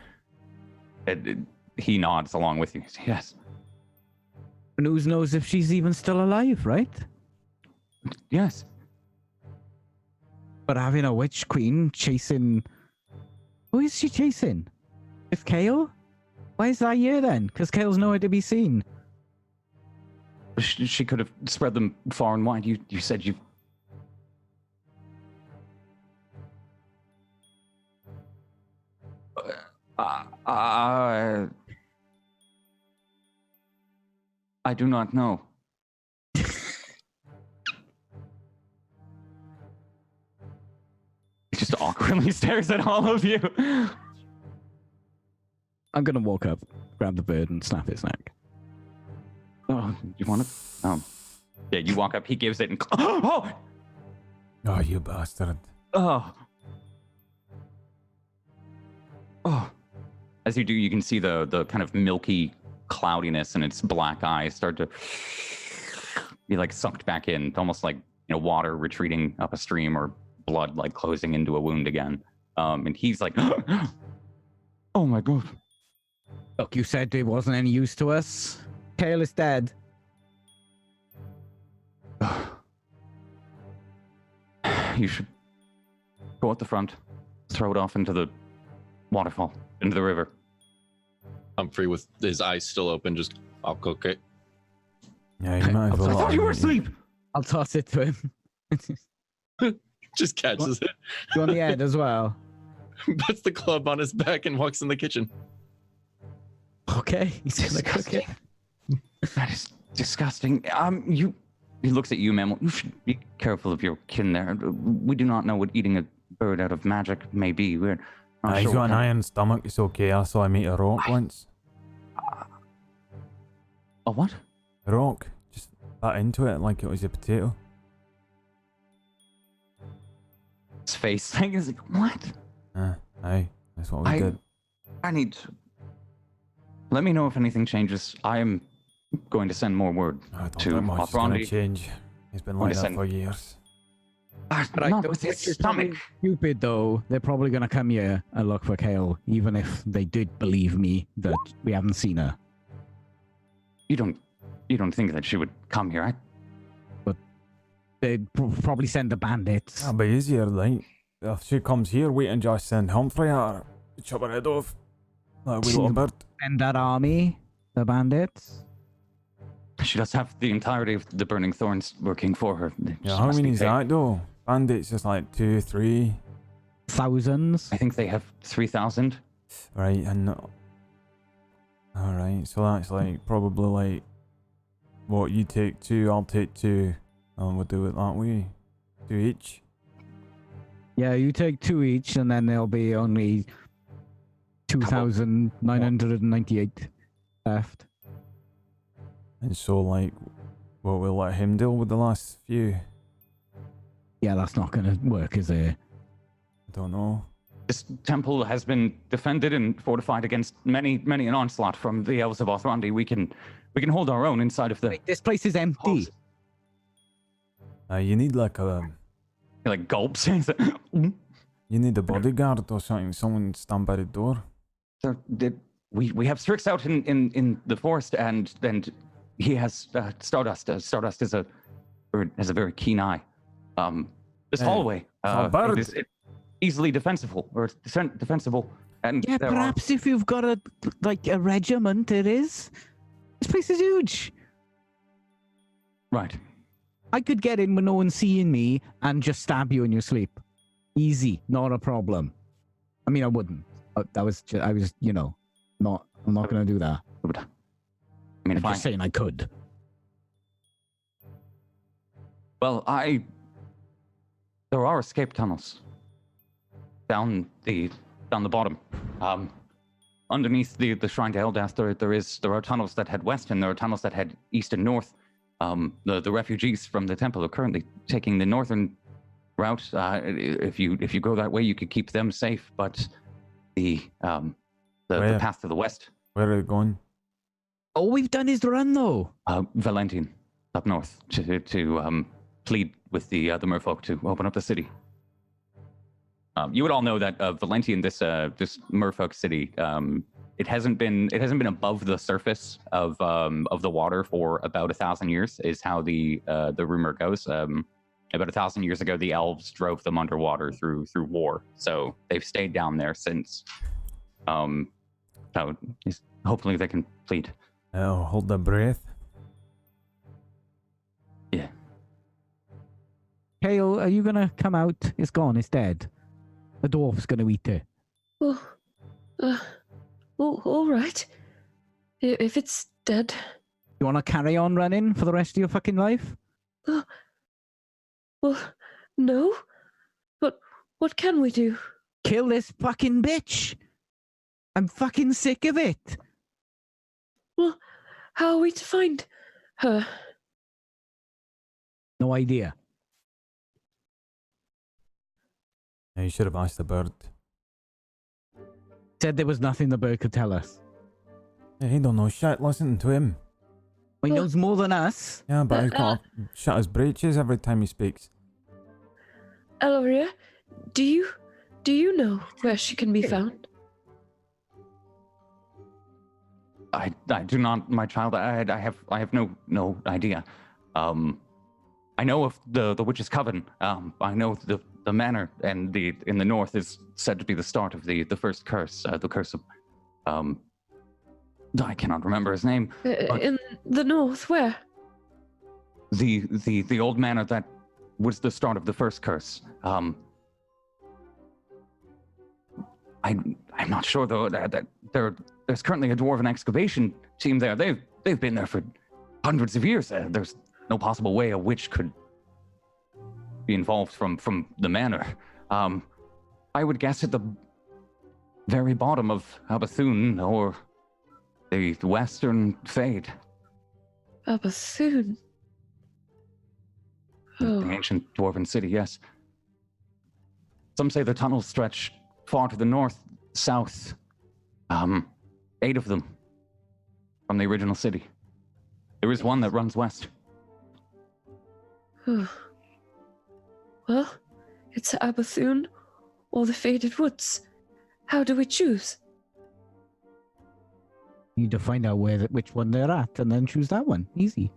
He nods along with you. Yes. And who knows if she's even still alive, right? Yes. But having a witch queen chasing... Who is she chasing? Is Kale? Why is that here then? Because Kale's nowhere to be seen. She could have spread them far and wide. You said you... I do not know. He just awkwardly stares at all of you. I'm going to walk up, grab the bird, and snap its neck. Oh, you want to? Yeah, you walk up. He gives it and... Oh! Oh, you bastard. Oh. Oh. As you do, you can see the kind of milky cloudiness in its black eyes start to be like sucked back in, almost like, you know, water retreating up a stream or blood like closing into a wound again. And he's like, oh my god. Look, you said it wasn't any use to us. Kale is dead. You should go at the front, throw it off into the waterfall, into the river. Humphrey, with his eyes still open, just, I'll cook it. Yeah, you might have I thought you were asleep. I'll toss it to him. Just catches it, You on the head as well? puts the club on his back, and walks in the kitchen. Okay, he's gonna cook it. That is disgusting. He looks at you, ma'am. You should be careful of your kin there. We do not know what eating a bird out of magic may be. We're not He's sure got an iron stomach, it's okay. I saw him eat a rock once. A what? A rock. Just bit into it like it was a potato. His face thing is like, what? Aye, that's what we did. I need to... Let me know if anything changes. I am going to send more word I don't to think much is going to Othrondi. change. He's been Going like to that send- for years. Not with his stomach. Stupid though. They're probably gonna come here and look for Kale, even if they did believe me that we haven't seen her. You don't think that she would come here? They'd probably send the bandits. That'll be easier, like. If she comes here, wait and just send Humphrey at her. Chop her head off. Like a wee little bird. Send that army, the bandits. She does have the entirety of the Burning Thorns working for her. She Yeah, how must many be is paid. that though? Bandits just like 2, 3. Thousands. I think they have 3,000. Right, and alright, so that's like probably like what you take 2, I'll take 2, and we'll do it that way. 2 each. Yeah, you take 2 each, and then there'll be only 2,998 left. And so like what we'll let him deal with the last few. Yeah, that's not gonna work, is it? I don't know. This temple has been defended and fortified against many an onslaught from the elves of Othrondi. We can hold our own inside of the... Wait, this place is empty. halls. You need like a He like gulps. He's like, you need a bodyguard or something. Someone stand by the door. "Sir, we have Strix out in the forest, and he has Stardust. Stardust is a bird, has a very keen eye. This Hey, hallway bird. is easily defensible, and Yeah, there are- perhaps if you've got a regiment, it is. This place is huge. right. I could get in with no one seeing me and just stab you in your sleep. Easy, not a problem. I mean, I wouldn't. I was, you know, not. I'm not going to do that. I mean, I'm if just saying I could. Well, there are escape tunnels down the bottom. Underneath the shrine to Eldath, there are tunnels that head west, and there are tunnels that head east and north. The refugees from the temple are currently taking the northern route. If you go that way, you could keep them safe. But the path to the west. Where are they going? All we've done is run, though. Valentine, up north, to plead with the merfolk to open up the city. You would all know that Valentine, this merfolk city, it hasn't been above the surface of the water for about 1,000 years, is how the rumor goes. About 1,000 years ago, the elves drove them underwater through war, so they've stayed down there since. So hopefully they can plead. Oh, hold the breath. Yeah. Kale, are you gonna come out? It's gone. It's dead. The dwarf's gonna eat it. All right. If it's dead. You wanna carry on running for the rest of your fucking life? Well, no. But what can we do? Kill this fucking bitch. I'm fucking sick of it. Well, how are we to find her? No idea. Yeah, you should have asked the bird. Said there was nothing the bird could tell us. Yeah, he don't know shit. Listen to him. Well, he knows more than us. Yeah, but he's got to shut his breeches every time he speaks. Eloria, do you know where she can be found? I do not, my child. I have no idea. I know of the witch's coven. I know the manor and in the north is said to be the start of the first curse. The curse of I cannot remember his name. In the north, where? The old manor that was the start of the first curse. I'm not sure though that there's currently a dwarven excavation team there. They've been there for hundreds of years. There's no possible way a witch could be involved from the manor. I would guess at the very bottom of Abathun or the western Fade. Abathun? The ancient dwarven city, yes. Some say the tunnels stretch far to the north, south. 8 of them from the original city. There is one that runs west. Well, it's Abathun or the Faded Woods. How do we choose? You need to find out which one they're at and then choose that one. Easy.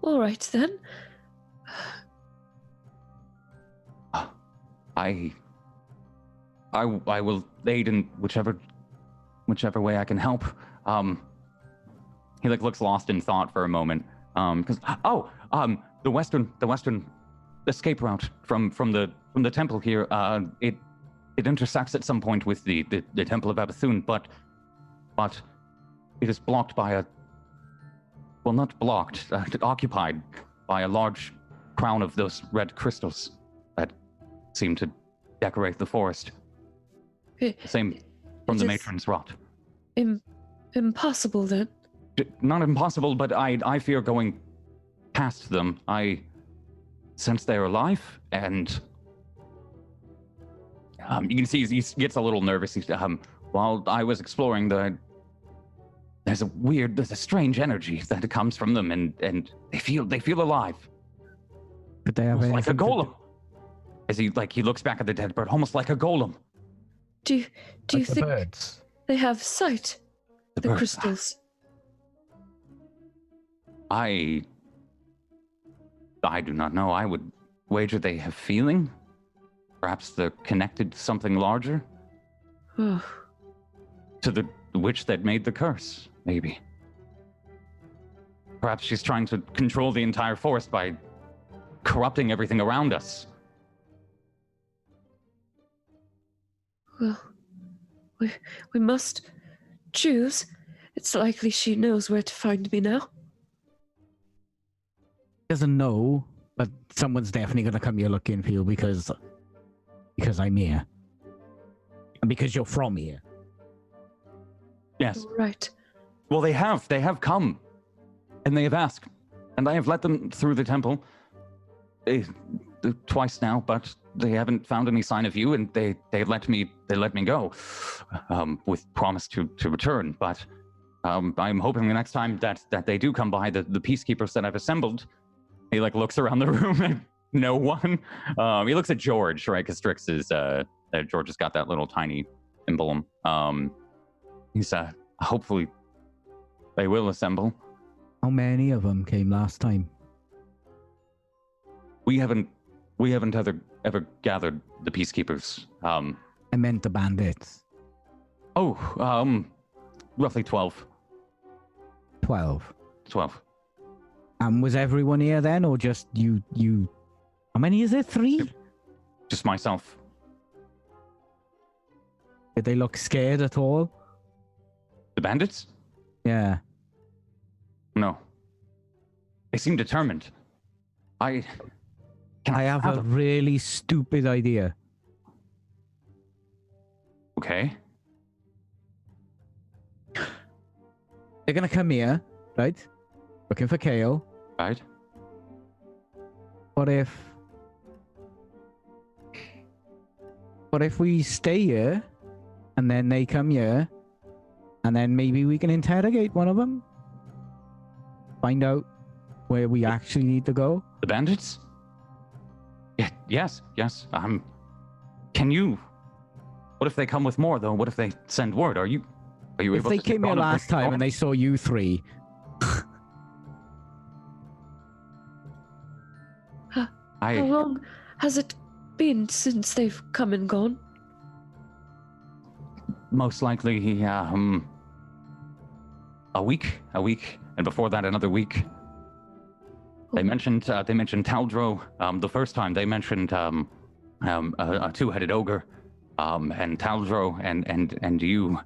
All right then. I will aid in whichever way I can help. He looks lost in thought for a moment. The western escape route from the temple here. It intersects at some point with the temple of Abathun, but it is blocked by not blocked, occupied by a large crown of those red crystals that seem to decorate the forest. Same from the matron's rot. Impossible then. Not impossible, but I fear going past them. I sense they're alive, and you can see he gets a little nervous. While I was exploring there's a strange energy that comes from them, and they feel alive. Could they have almost like a anything golem? As he looks back at the dead bird, almost like a golem. Do you like the think birds? they have sight? The birds. crystals. I do not know. I would wager they have feeling. Perhaps they're connected to something larger. Oh. To the witch that made the curse, maybe. Perhaps she's trying to control the entire forest by corrupting everything around us. Well, we must choose. It's likely she knows where to find me now. Doesn't know, but someone's definitely gonna come here looking for you because I'm here. And because you're from here. Yes. Right. Well, they have come, and they have asked, and I have let them through the temple twice now, but they haven't found any sign of you, and they let me go, with promise to return. But I'm hoping the next time that they do come by, the peacekeepers that I've assembled, he like looks around the room and no one. He looks at George, right? Because Strix is George has got that little tiny emblem. He's hopefully they will assemble. How many of them came last time? We haven't ever gathered the peacekeepers. I meant the bandits. Roughly 12. 12. 12. Was everyone here then, or just you? How many is it? 3? Just myself. Did they look scared at all? The bandits? Yeah. No. They seem determined. I have a really stupid idea. Okay. They're gonna come here, right? Looking for Kale. Right. What if we stay here, and then they come here, and then maybe we can interrogate one of them? Find out where we actually need to go? The bandits? Yeah, yes. Can you? What if they come with more though? What if they send word? Are you able to? If they came here last time and they saw you 3. How long has it been since they've come and gone? Most likely, a week, and before that, another week. They mentioned Taldro. The first time they mentioned a 2-headed ogre, and Taldro, and you,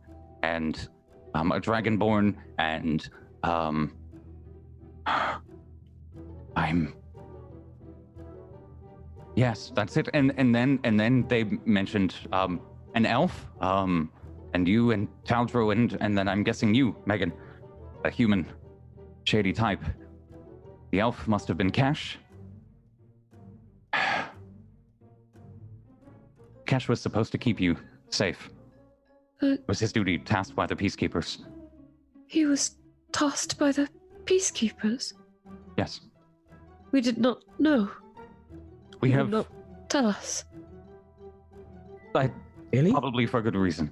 and a dragonborn, and Yes, that's it. And then they mentioned an elf, and you and Taldro, and then I'm guessing you, Megan, a human, shady type. The elf must have been Cash. Cash was supposed to keep you safe. It was his duty, tasked by the peacekeepers. He was tasked by the peacekeepers? Yes. We did not know. We He have... did not tell us. Really? Probably for good reason.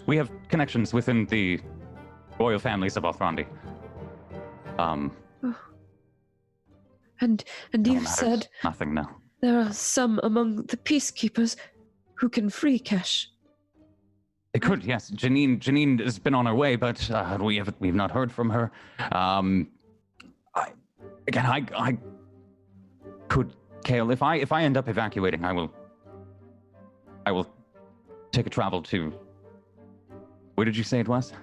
We have connections within the royal families of Alfrandi. And No you've matters. said Nothing now. there are some among the peacekeepers who can free Kesh. It could, yes. Janine has been on her way, but we've not heard from her. I could, Kale, if I end up evacuating, I will take a travel to. Where did you say it was?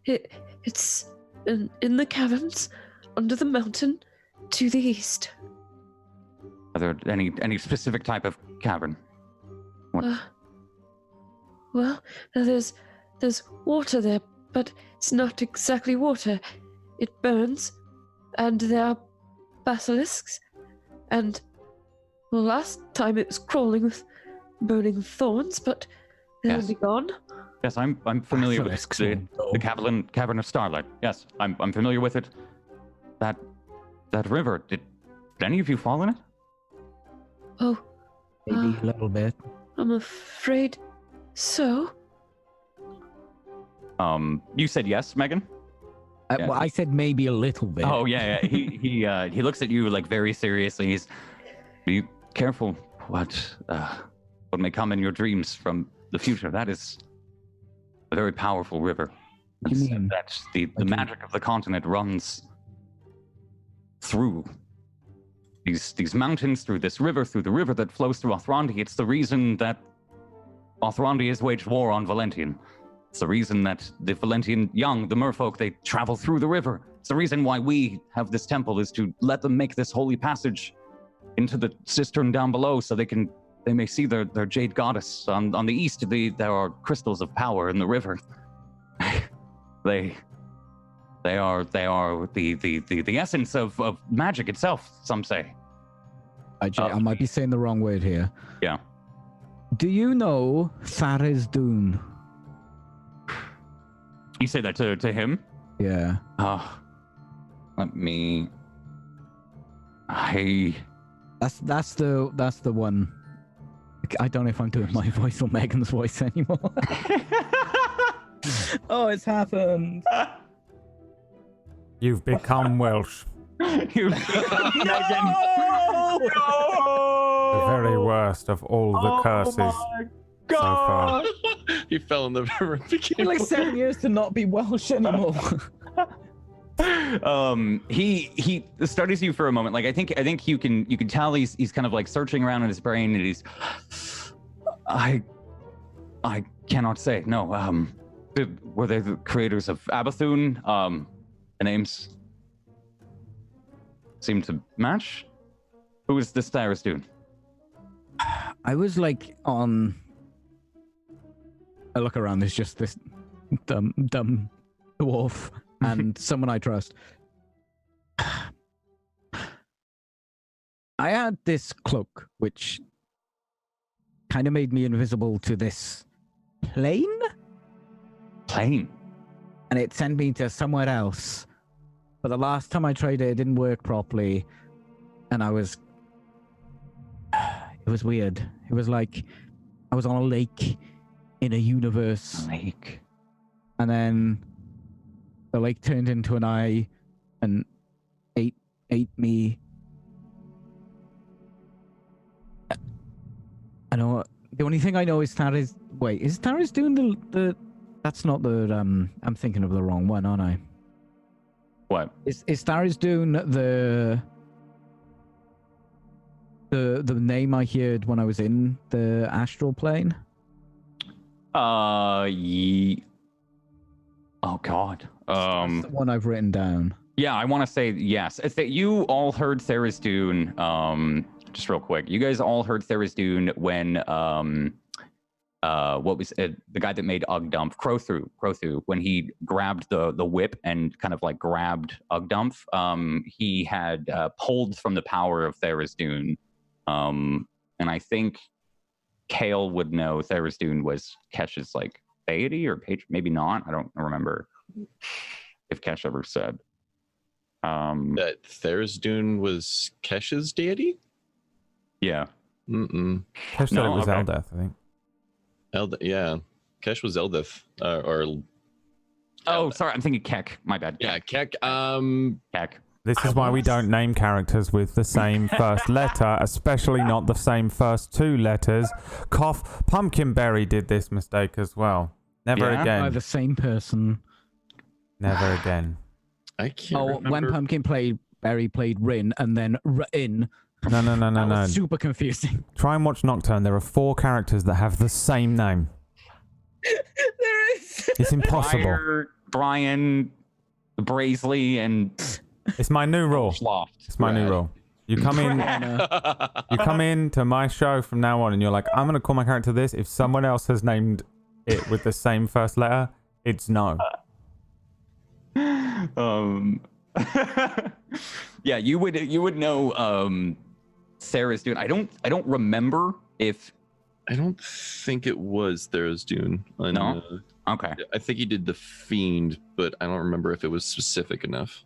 It's in the caverns under the mountain to the east. Are there any specific type of cavern? What? Well, there's water there, but it's not exactly water. It burns, and there are basilisks, and well, last time it was crawling with burning thorns, but they'll be gone. Yes, I'm familiar with the Cavern of Starlight. Yes, I'm familiar with it. That river. Did any of you fall in it? Oh, Maybe a little bit. I'm afraid so. You said yes, Megan? Well, I said maybe a little bit. Oh yeah. He looks at you like very seriously. Be careful what may come in your dreams from the future. That is a very powerful river. You mean That's the magic of the continent runs through these mountains, through this river, through the river that flows through Othrandi. It's the reason that Othrandi has waged war on Valentian. It's the reason that the Valentian young, the merfolk, they travel through the river. It's the reason why we have this temple, is to let them make this holy passage into the cistern down below, so they may see their jade goddess. On the east, there are crystals of power in the river. They are the essence of magic itself, some say. I might be saying the wrong word here. Yeah. Do you know Thariz Dune? You say that to him? Yeah. Let me. That's the one. I don't know if I'm doing my voice or Megan's voice anymore. Oh, it's happened. You've become Welsh. You Megan. The very worst of all the curses so far. He fell in the river. It's like 7 years to not be Welsh anymore. He studies you for a moment. Like I think you can tell he's kind of like searching around in his brain, and he's I cannot say. No. Were they the creators of Abathun? The names seem to match. Who is this Thariz Dune? I was like on. I look around. There's just this dumb dwarf and someone I trust. I had this cloak, which kind of made me invisible to this plane. And it sent me to somewhere else. But the last time I tried it, it didn't work properly. And it was weird. It was like I was on a lake in a universe. A lake. And then the lake turned into an eye and ate me. I know. The only thing I know is Thariz. Wait, is Thariz doing the? That's not the. I'm thinking of the wrong one, aren't I? What? Is Thariz doing the name I heard when I was in the astral plane? Oh God. That's the one I've written down. Yeah, I want to say yes. It's that you all heard Thariz Dune. Just real quick, you guys all heard Thariz Dune when what was it, the guy that made Ugdumph, Crowthu, when he grabbed the whip and kind of like grabbed Ugdumph, he had pulled from the power of Thariz Dune. And I think Kale would know Thariz Dune was Kesh's like deity or patron, maybe not. I don't remember if Kesh ever said. That Thariz Dune was Kesh's deity? Yeah. Kesh said it was Eldeth, I think. Yeah. Kesh was Eldeth. Oh, sorry. I'm thinking Kek. My bad. Yeah, Kek. Kek. This is why we don't name characters with the same first letter, especially not the same first two letters. Cough. Pumpkinberry did this mistake as well. Never again. By the same person. Never again. I can't remember. When Pumpkinberry played Rin and then Rin. No. Super confusing. Try and watch Nocturne. There are 4 characters that have the same name. There is. It's impossible. Brian, Braisley, and It's my new rule. Schloft. It's my new rule. You come in to my show from now on and you're like, I'm going to call my character this. If someone else has named it with the same first letter, it's no. Yeah, you would know Thariz Dune. I don't remember if I don't think it was Thariz Dune. No? Okay. I think he did the Fiend, but I don't remember if it was specific enough.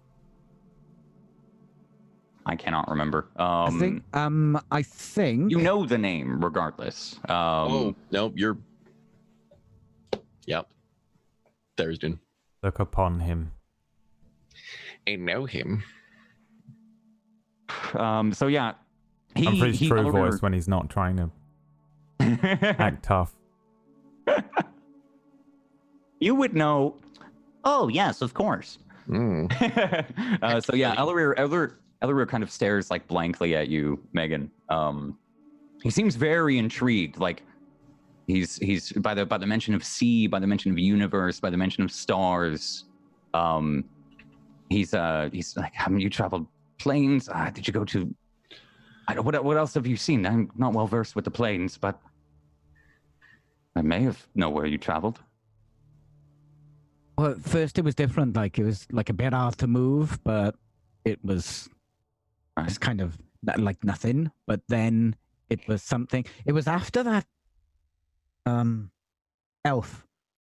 I cannot remember. I think you know the name regardless. Oh no, you're. Yep. Thariz Dune. Look upon him. I know him. So yeah, Humphrey's true voice when he's not trying to act tough. You would know. Oh yes, of course. Mm. So yeah, Ellery kind of stares like blankly at you, Megan. He seems very intrigued. Like he's by the mention of sea, by the mention of universe, by the mention of stars. He's like, haven't you traveled planes? Did you go to? What else have you seen? I'm not well versed with the planes, but I may have know where you traveled. Well, at first it was different. Like it was like a bit hard to move, but it was kind of like nothing. But then it was something. It was after that elf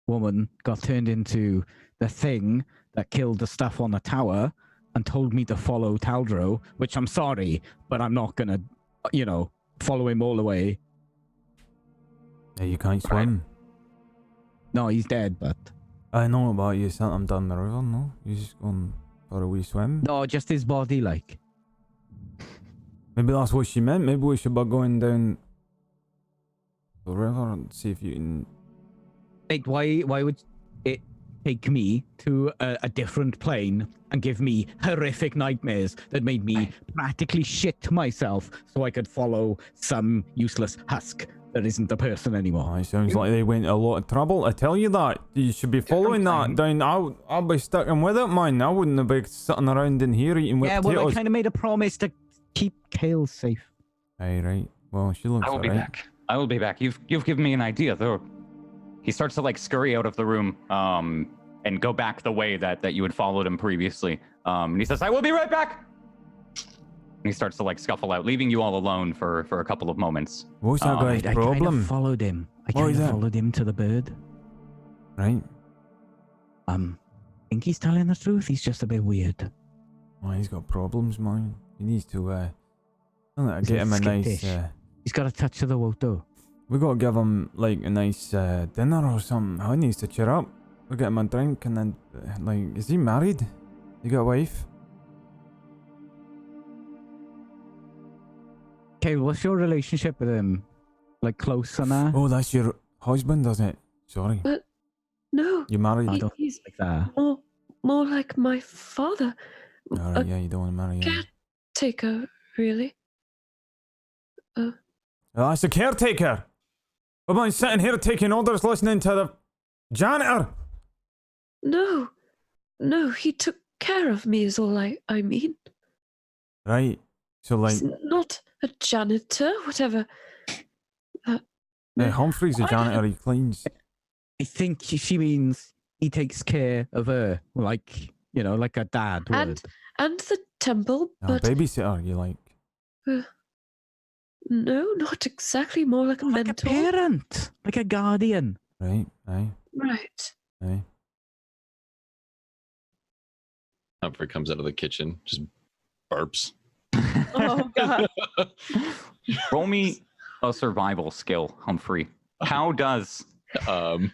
woman got turned into the thing that killed the stuff on the tower and told me to follow Taldro, which I'm sorry, but I'm not gonna, follow him all the way. Yeah, you can't swim. No, he's dead, but... I know, but you sent him down the river, no? You just going for a wee swim? No, just his body, like. Maybe that's what she meant. Maybe we should be going down the river and see if you can... Wait, why would it take me to a different plane and give me horrific nightmares that made me practically shit myself so I could follow some useless husk that isn't a person anymore? Oh, it sounds like they went a lot of trouble. I tell you that. You should be following that down. I'll be sticking with it, man. I wouldn't be sitting around in here eating whipped potatoes. Well, I kind of made a promise to keep Kale safe. Right. Well, she looks I will be alright. back. I will be back. You've given me an idea, though. He starts to like scurry out of the room, and go back the way that you had followed him previously. And he says, "I will be right back." And he starts to like scuffle out, leaving you all alone for a couple of moments. What's that guy's I problem? kind of followed him. I kind of followed him to the bird. Right. I think he's telling the truth. He's just a bit weird. Oh, he's got problems, man. He needs to get him a nice... He's got a touch of the Woto. We gotta give him like a nice dinner or something. He needs to cheer up. We'll get him a drink and then, is he married? You got a wife? Okay, what's your relationship with him? Like close and that? Oh, that's your husband, is it? Sorry. But no. You married? I don't He's like that. more like my father. Alright, yeah, you don't want to marry him. Caretaker, really. Oh, that's the caretaker! What about sitting here taking orders, listening to the janitor? No, he took care of me is all I mean. Right, so like... He's not a janitor, whatever. Humphrey's a janitor, he cleans. I think she means he takes care of her, like, like a dad would. And the temple, but... babysitter, you like? No, not exactly. More like a like mentor. a parent, like a guardian. Right, aye. Right. Aye. Humphrey comes out of the kitchen, just burps. Oh god. Roll me a survival skill, Humphrey. How does? I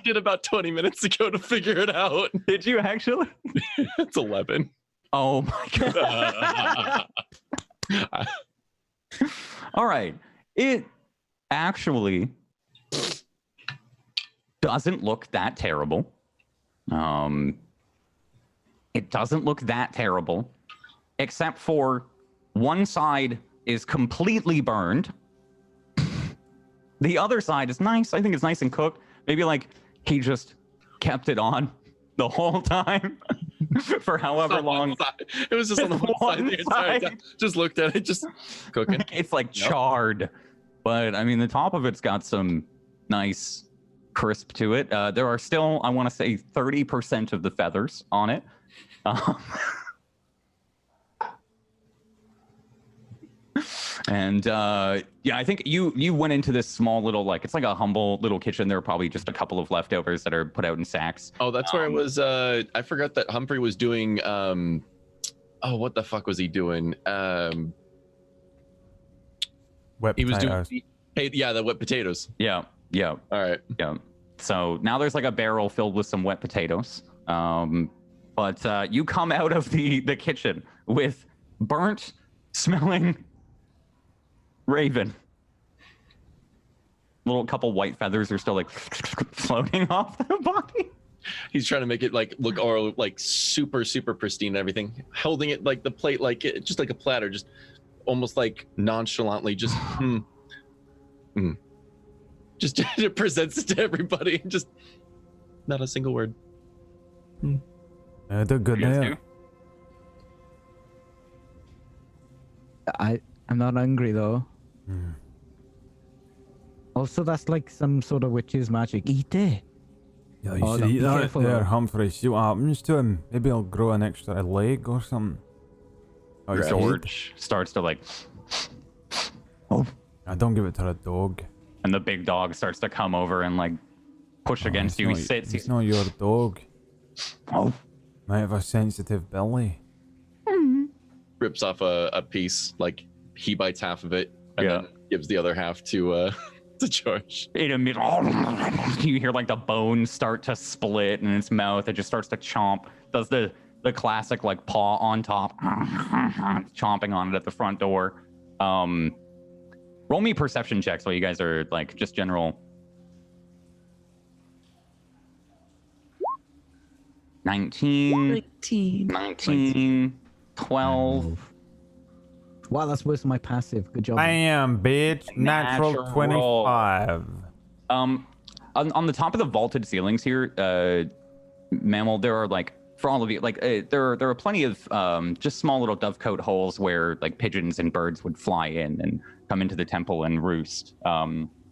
did about 20 minutes ago to figure it out. Did you actually? It's 11. Oh my god. All right. It actually doesn't look that terrible. It doesn't look that terrible, except for one side is completely burned. The other side is nice. I think it's nice and cooked. Maybe like he just kept it on the whole time for however long. It was just on the one side the entire time. Just looked at it, just cooking. It's like charred, but I mean the top of it's got some nice crisp to it. There are still, I want to say, 30% of the feathers on it. And yeah, I think you went into this small little, like, it's like a humble little kitchen. There are probably just a couple of leftovers that are put out in sacks. Oh, that's where it was. I forgot that Humphrey was doing. Oh, what the fuck was he doing? Wet He was potatoes. doing. The wet potatoes. Yeah. All right. Yeah. So now there's like a barrel filled with some wet potatoes. But you come out of the kitchen with burnt smelling raven. Little couple white feathers are still like floating off the body. He's trying to make it like look or like super pristine and everything, holding it like the plate like it, just like a platter, just almost like nonchalantly, just just presents it to everybody, and just not a single word. They're good there. I'm not hungry though. Also, that's like some sort of witch's magic. Eat it. Yeah, you should eat that there, Humphrey. See what happens to him. Maybe he'll grow an extra leg or something. Oh, George starts to like. I don't give it to a dog. And the big dog starts to come over and like push against you. He sits. He's not your dog. Oh. Might have a sensitive belly. Rips off a piece, like he bites half of it, and then gives the other half to George. You hear like the bones start to split in its mouth. It just starts to chomp. Does the classic like paw on top, chomping on it at the front door. Roll me perception checks while you guys are like just general. 19, 12. Wow, that's worse than my passive. Good job. Bam, bitch. Natural 25. On the top of the vaulted ceilings here, Mammal, there are like, for all of you, like there are plenty of just small little dovecote holes where like pigeons and birds would fly in and come into the temple and roost.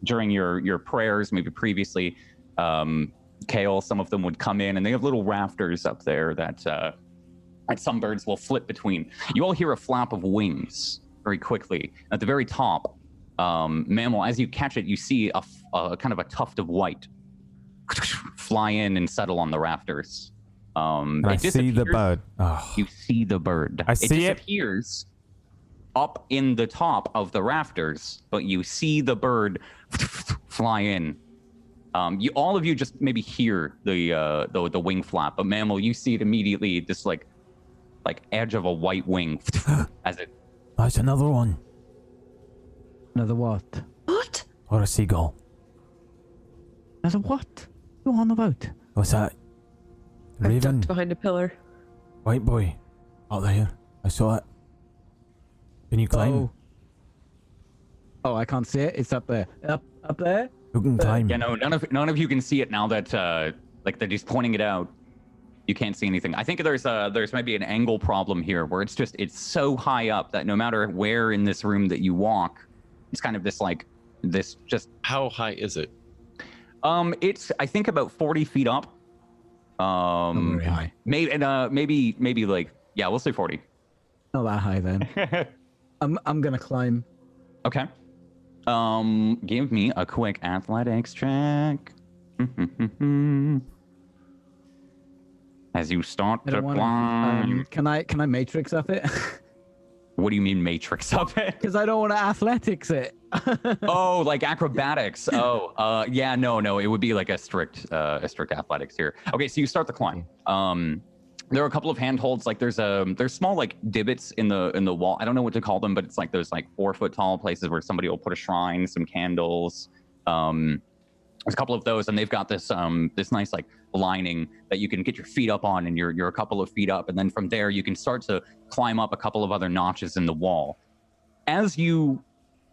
During your prayers, maybe previously, Kale, some of them would come in, and they have little rafters up there that some birds will flip between. You all hear a flap of wings very quickly. At the very top, Mammal, as you catch it, you see a kind of a tuft of white fly in and settle on the rafters. I see the bird. Oh. You see the bird. I see it disappears up in the top of the rafters, but you see the bird fly in. All of you just maybe hear the wing flap, but Mammal, you see it immediately. This like edge of a white wing as it. That's another one. Another what? What? Or a seagull. Another what? What are you on about? What's that? I Raven. ducked behind a pillar. White boy. Out there. I saw it. Can you climb? Oh, I can't see it. It's up there. Up there. Who can climb? Yeah, no, none of you can see it now that like that he's pointing it out. You can't see anything. I think there's maybe an angle problem here where it's so high up that no matter where in this room that you walk, it's kind of this just. How high is it? It's I think about 40 feet up. Very high. Maybe like we'll say 40. Not that high then. I'm gonna climb. Okay. Give me a quick athletics check. As you start to climb. Can I matrix up it? What do you mean matrix up it? Because I don't want to athletics it. Oh, like acrobatics. Oh, yeah, no, it would be like a strict athletics here. Okay, so you start the climb. There are a couple of handholds. Like there's small like divots in the wall. I don't know what to call them, but it's like those like 4 foot tall places where somebody will put a shrine, some candles. There's a couple of those, and they've got this nice like lining that you can get your feet up on, and you're a couple of feet up, and then from there you can start to climb up a couple of other notches in the wall. As you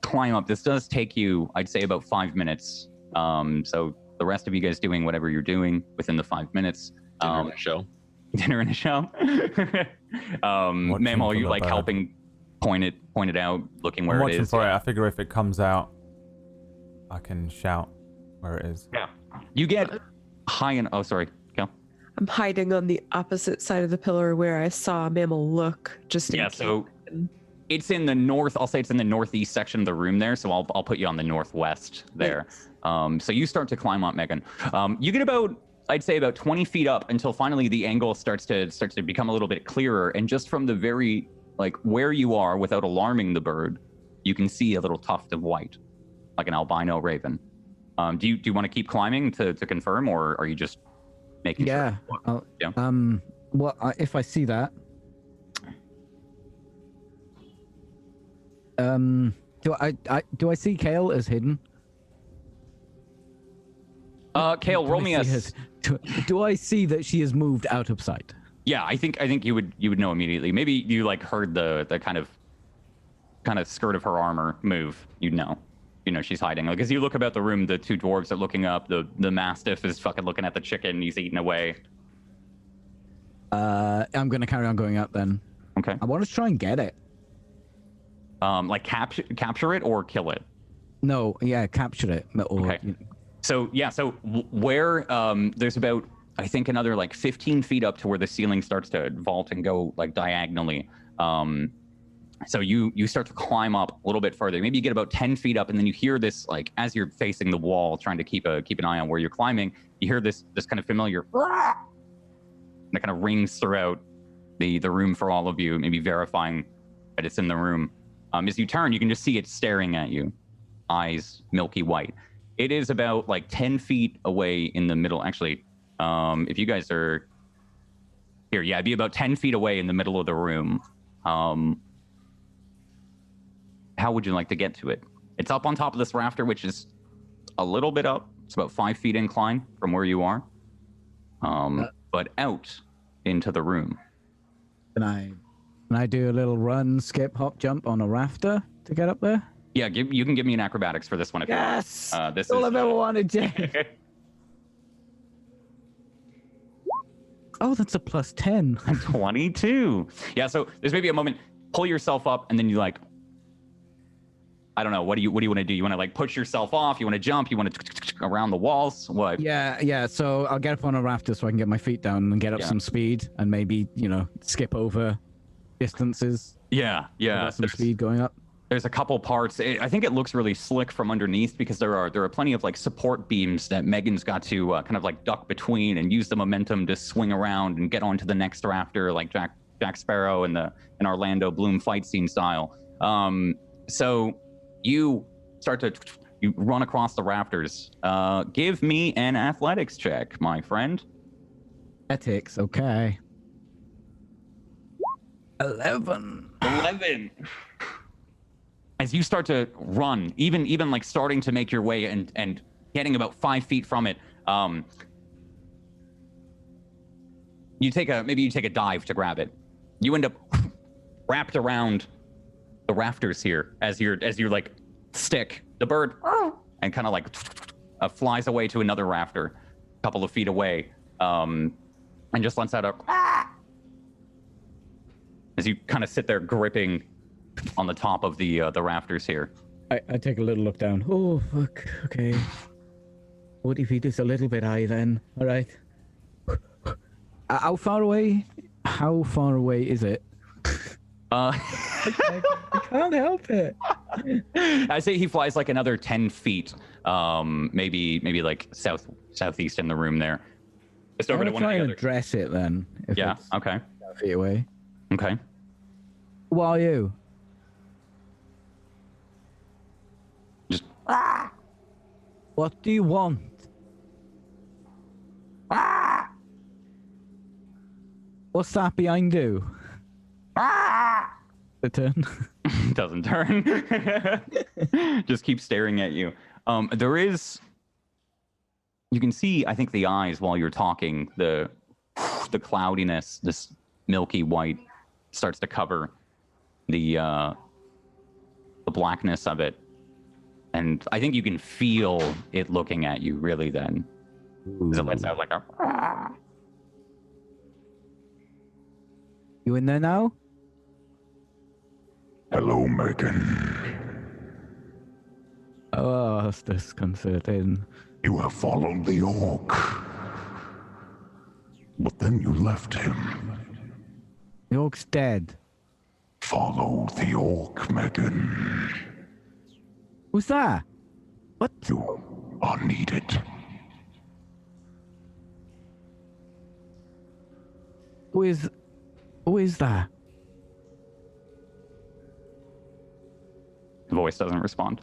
climb up, this does take you, I'd say, about 5 minutes. So the rest of you guys doing whatever you're doing within the 5 minutes. Dinner and a show. Dinner and a show. Mammal, you like helping point it out, looking where it is. I'm watching for it. I figure if it comes out, I can shout where it is. Yeah. You get high and sorry, Kel. I'm hiding on the opposite side of the pillar where I saw Mammal look. So it's in the north. I'll say it's in the northeast section of the room there. So I'll put you on the northwest there. Thanks. So you start to climb up, Megan. You get about, I'd say, about 20 feet up until finally the angle starts to become a little bit clearer. And just from the very like where you are, without alarming the bird, you can see a little tuft of white, like an albino raven. Do you want to keep climbing to confirm, or are you just making sure? Well, if I see that, do I see Kale as hidden? Kale, roll me a. Do I see that she has moved out of sight? Yeah, I think you would know immediately. Maybe you like heard the kind of skirt of her armor move. You'd know. You know she's hiding. Like as you look about the room, the two dwarves are looking up. The mastiff is fucking looking at the chicken. He's eating away. I'm gonna carry on going up then. Okay. I want to try and get it. Like capture it or kill it. No, yeah, capture it. Or, okay. So yeah, so where there's about I think another like 15 feet up to where the ceiling starts to vault and go like diagonally. So you start to climb up a little bit further. Maybe you get about 10 feet up, and then you hear this like as you're facing the wall, trying to keep an eye on where you're climbing. You hear this kind of familiar that kind of rings throughout the room for all of you, maybe verifying that it's in the room. As you turn, you can just see it staring at you, eyes milky white. It is about like 10 feet away in the middle. Actually, if you guys are here, yeah, it'd be about 10 feet away in the middle of the room. How would you like to get to it? It's up on top of this rafter, which is a little bit up. It's about 5 feet incline from where you are. But out into the room. Can I do a little run, skip, hop, jump on a rafter to get up there? Yeah, you can give me an acrobatics for this one if you want. This all I've ever wanted, Jay. Oh, that's a plus 10. 22. Yeah, so there's maybe a moment, pull yourself up, and then you like, I don't know, what do you want to do? You want to like push yourself off? You want to jump? You want to around the walls? What? Yeah. So I'll get up on a rafter so I can get my feet down and get up some speed and maybe, skip over distances. Yeah. Some speed going up. There's a couple parts. I think it looks really slick from underneath because there are plenty of like support beams that Megan's got to kind of like duck between and use the momentum to swing around and get onto the next rafter, like Jack Sparrow in Orlando Bloom fight scene style. So you start to run across the rafters. Give me an athletics check, my friend. Athletics, okay. 11. As you start to run, even like starting to make your way and getting about 5 feet from it, you take a dive to grab it. You end up wrapped around the rafters here as you're like stick the bird and kind of like flies away to another rafter a couple of feet away, and just lets out a as you kind of sit there gripping on the top of the rafters here. I take a little look down. Oh fuck. Okay. What if he does a little bit high then? All right. How far away is it? I can't help it. I say he flies like another 10 feet, maybe like southeast in the room there. Just over to one of the other. Try and address it then. Yeah. Okay. 5 feet away. Okay. Who are you? Just. What do you want? What's that behind you? The turn. Doesn't turn. Just keep staring at you. There is. You can see, I think, the eyes while you're talking. The cloudiness, this milky white, starts to cover the blackness of it, and I think you can feel it looking at you. Really, then, because it lets out like a. You in there now? Hello, Megan. Oh, that's disconcerting. You have followed the orc. But then you left him. The orc's dead. Follow the orc, Megan. Who's that? What? You are needed. Who is that? The voice doesn't respond.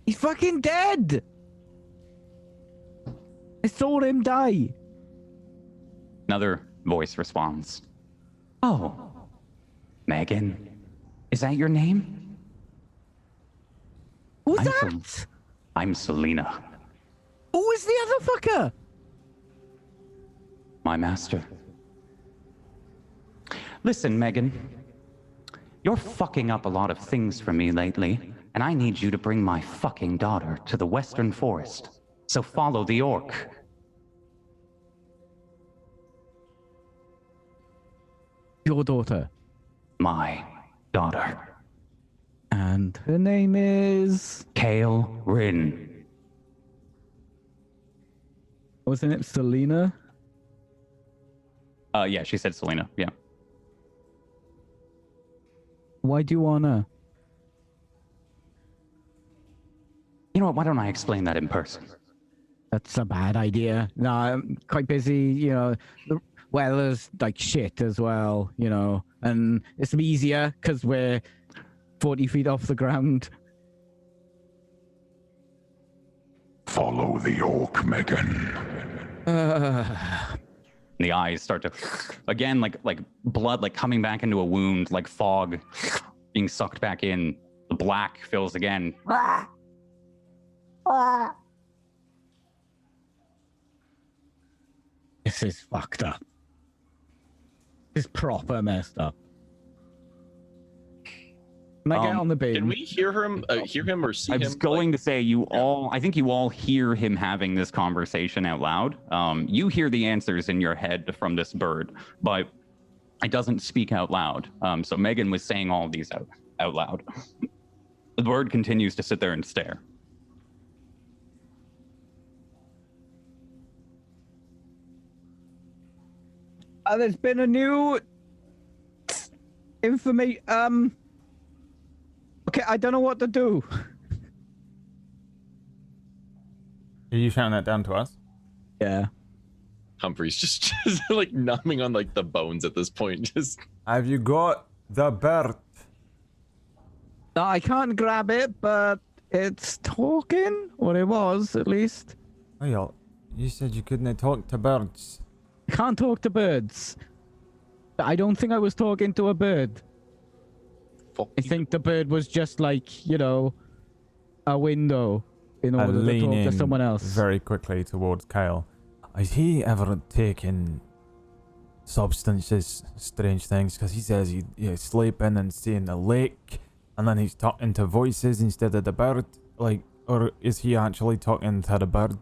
He's fucking dead! I saw him die. Another voice responds. Oh, Megan, is that your name? Who's that? I'm Selena, Who is the other fucker? my master. Listen, Megan. You're fucking up a lot of things for me lately, and I need you to bring my fucking daughter to the Western Forest. So follow the orc. Your daughter. My daughter. And her name is... Kale Rin. Wasn't it Selena? Yeah, she said Selena, yeah. Why do you wanna? You know what, why don't I explain that in person? That's a bad idea. No, I'm quite busy, you know. The weather's like shit as well, you know. And it's easier because we're 40 feet off the ground. Follow the orc, Megan. The eyes start to, again, like blood, like coming back into a wound, like fog being sucked back in. The black fills again. This is fucked up. This is proper messed up. Can I get on the bin? Can we hear him or see him? I was going to say, I think you all hear him having this conversation out loud. You hear the answers in your head from this bird, but it doesn't speak out loud. So Megan was saying all of these out loud. The bird continues to sit there and stare. There's been a new information. Okay, I don't know what to do. Are you shouting that down to us? Yeah. Humphrey's just like numbing on like the bones at this point. Just Have you got the bird? No, I can't grab it, but it's talking, or it was at least. Oh, you said you couldn't talk to birds. I can't talk to birds. I don't think I was talking to a bird. I think the bird was just like, you know, a window in order to talk to someone else. Very quickly towards Kale. Has he ever taken substances, strange things? Because he says he's sleeping and seeing the lake, and then he's talking to voices instead of the bird. Like, or is he actually talking to the bird?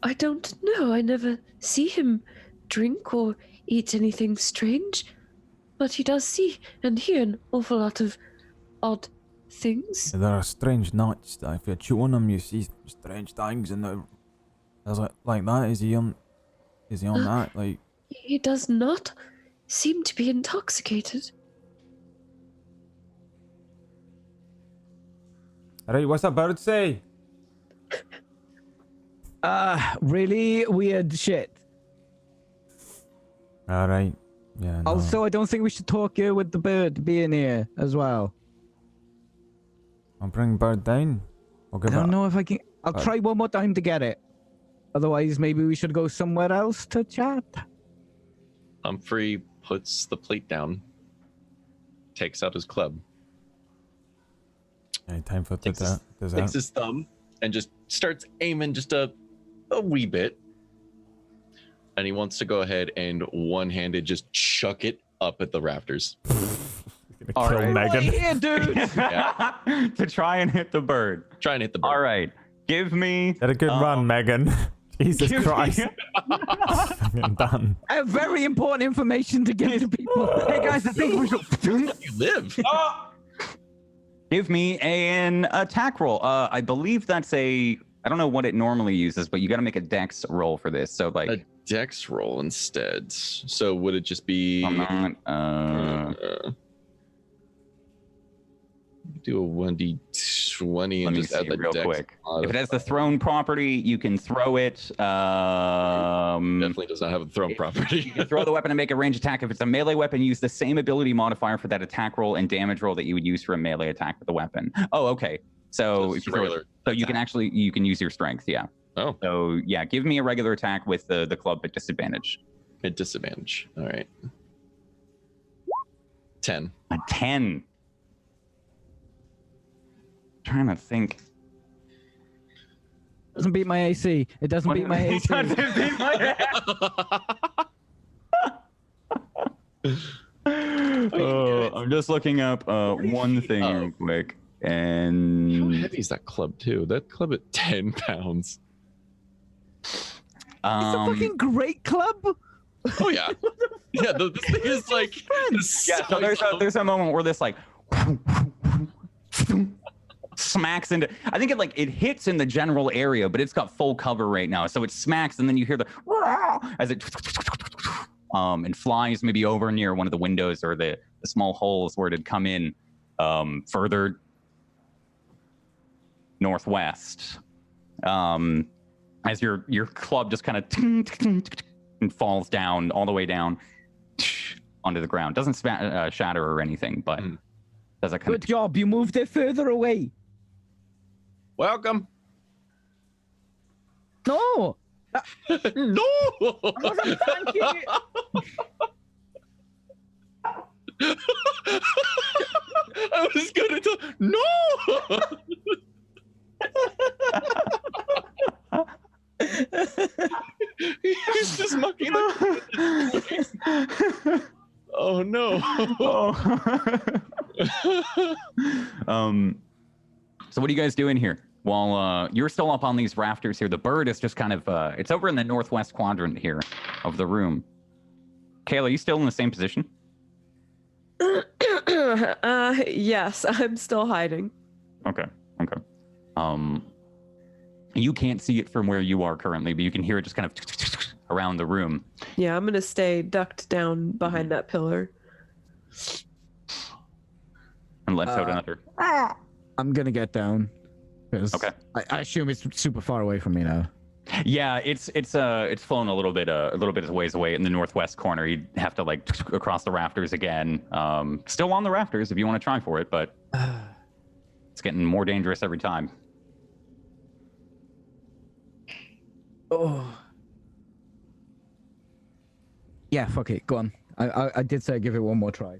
I don't know. I never see him drink or eat anything strange. But he does see and hear an awful lot of odd things. There are strange nuts that if you chew on them, you see strange things, and there's like that. Is he on that? Like, He does not seem to be intoxicated. alright, what's that bird say? Really weird shit. Alright. Yeah. No. Also, I don't think we should talk here with the bird being here as well. I'll bring bird down. I don't know if I can. I'll try one more time to get it. Otherwise, maybe we should go somewhere else to chat. Humphrey puts the plate down, takes out his club, Any time for takes his thumb, and just starts aiming just a wee bit. And he wants to go ahead and one-handed just chuck it up at the rafters. All right, Megan. Yeah, dude. Yeah. To try and hit the bird. Try and hit the bird. All right. Give me... Had a good run, Megan. Jesus Christ. I'm done. I have very important information to give to people. Hey guys, I think we should. You live. Give me an attack roll. I believe that's a... I don't know what it normally uses, but you got to make a dex roll for this. So, like... A dex roll instead. So would it just be... do a 1d20 and just add the real dex quick. If it has the thrown property, you can throw it. Definitely does not have a thrown property. You can throw the weapon and make a range attack. If it's a melee weapon, use the same ability modifier for that attack roll and damage roll that you would use for a melee attack with the weapon. Oh, okay. So if you throw it, you can use your strength. Yeah. Oh. So yeah, give me a regular attack with the club at disadvantage. At disadvantage. All right. 10. A 10. trying to think. Doesn't beat my AC. It doesn't beat my AC. I'm just looking up one thing real quick. And how heavy is that club too? That club at 10 pounds. It's a fucking great club. Oh yeah, yeah. This thing is like yeah. So there's a moment where this like smacks into. I think it hits in the general area, but it's got full cover right now. So it smacks, and then you hear the as it and flies maybe over near one of the windows or the small holes where it had come in further northwest. As your club just kind of and falls down all the way down onto the ground. Doesn't shatter or anything, but does a kind Good job. You moved it further away. welcome. No. No. I wasn't thanking you. I was gonna tell. No. He's just mucking the. Oh no. So what are you guys doing here? While you're still up on these rafters here, the bird is just kind of it's over in the northwest quadrant here of the room. Kayla, you still in the same position? Yes, I'm still hiding. Okay. You can't see it from where you are currently, but you can hear it just kind of around the room. Yeah, I'm gonna stay ducked down behind that pillar. And lets out another. I'm gonna get down. Okay. I assume it's super far away from me now. Yeah, it's flown a little bit of ways away in the northwest corner. You'd have to across the rafters again. Still on the rafters if you want to try for it, but it's getting more dangerous every time. Oh. Yeah, fuck it. Go on. I did say give it one more try.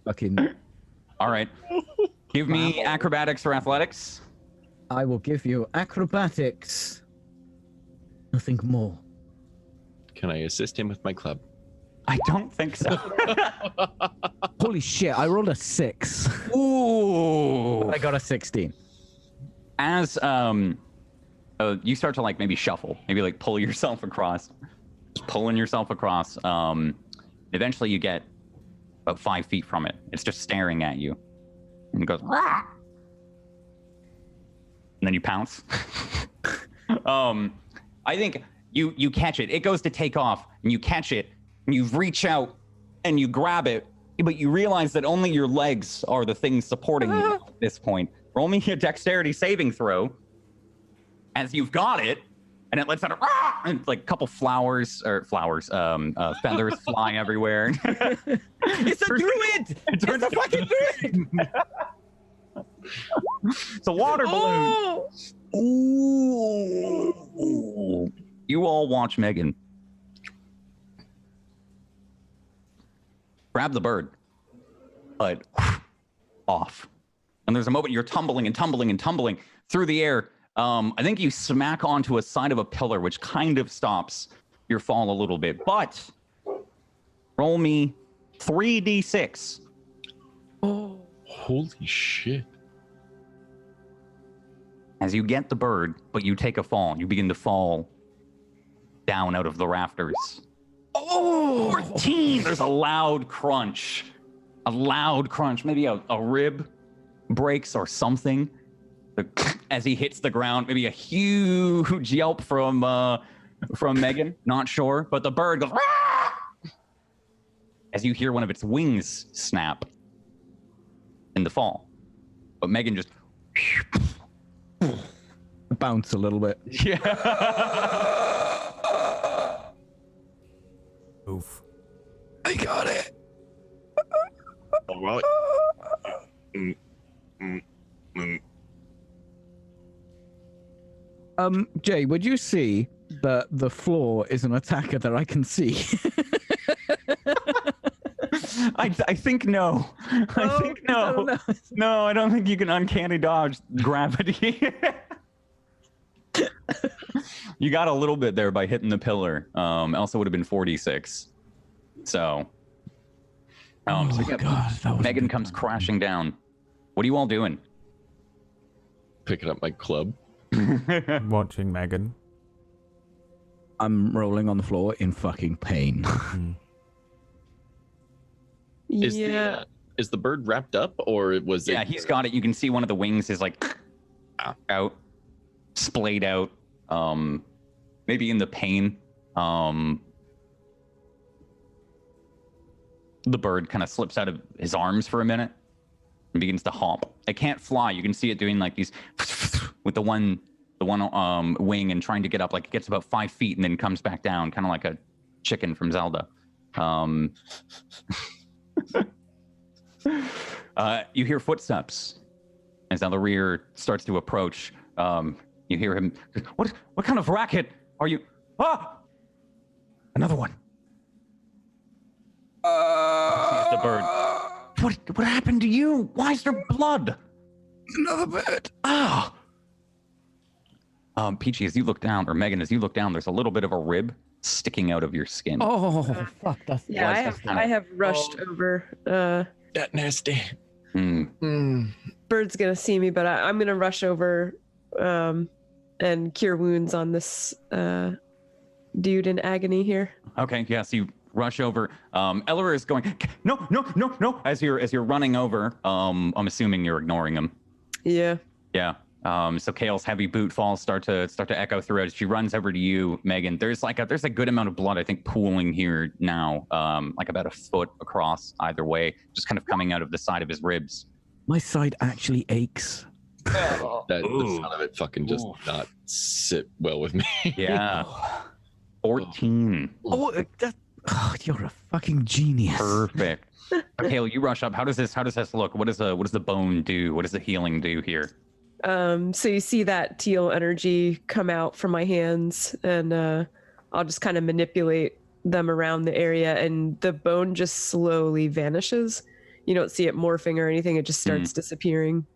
Fucking. All right. Give me acrobatics or athletics. I will give you acrobatics. Nothing more. Can I assist him with my club? I don't think so. Holy shit! I rolled a 6. Ooh. I got a 16. As you start to maybe shuffle, maybe pull yourself across, just pulling yourself across. Eventually you get about 5 feet from it. It's just staring at you, and it goes. Rah! And then you pounce. I think you catch it. It goes to take off, and you catch it, and you reach out, and you grab it, but you realize that only your legs are the things supporting you at this point. Roll me a dexterity saving throw. As you've got it, and it lets out and a couple feathers fly everywhere. It's a druid! It's a fucking druid! It's a water balloon. Ooh. You all watch Megan grab the bird, but off. And there's a moment you're tumbling through the air. I think you smack onto a side of a pillar, which kind of stops your fall a little bit. But roll me 3d6. Oh, holy shit. As you get the bird, but you take a fall. You begin to fall down out of the rafters. Oh! 14! There's a loud crunch. Maybe a rib breaks or something. As he hits the ground, maybe a huge yelp from Megan. Not sure, but the bird goes... Rah! As you hear one of its wings snap in the fall. But Megan just... Bounce a little bit. Yeah. Oof. I got it. All right. Jay, would you see that the floor is an attacker that I can see? I think no. I think no. No, I don't think you can uncanny dodge gravity. You got a little bit there by hitting the pillar. Also would have been 46. So Megan comes crashing down. What are you all doing? Picking up my club. Watching Megan. I'm rolling on the floor in fucking pain. Is the bird wrapped up, or was it? Yeah, he's got it. You can see one of the wings is like out, splayed out. Maybe in the pain. The bird kind of slips out of his arms for a minute and begins to hop. It can't fly. You can see it doing like these with the one wing and trying to get up. Like it gets about 5 feet and then comes back down, kind of like a chicken from Zelda. You hear footsteps as Ellerir starts to approach. You hear him. What kind of racket are you? Ah! Another one. Sees the bird. What happened to you? Why is there blood? Another bird. Ah. Peachy, as you look down, or Megan, as you look down, there's a little bit of a rib sticking out of your skin. Oh, fuck. Yeah, I have rushed over. That nasty. Bird's gonna see me, but I'm gonna rush over and cure wounds on this dude in agony here. Okay, yeah, so you rush over. Ellerir is going, no. As you're running over, I'm assuming you're ignoring him. Yeah. Yeah. So Kale's heavy boot falls start to echo throughout. She runs over to you, Megan. There's a good amount of blood, I think, pooling here now, like about a foot across either way, just kind of coming out of the side of his ribs. My side actually aches. The sound of it fucking just not sit well with me. Yeah. 14. You're a fucking genius. Perfect. Kale, you rush up. How does this look? What does the bone do? What does the healing do here? So you see that teal energy come out from my hands, and I'll just kind of manipulate them around the area, and the bone just slowly vanishes. You don't see it morphing or anything. It just starts disappearing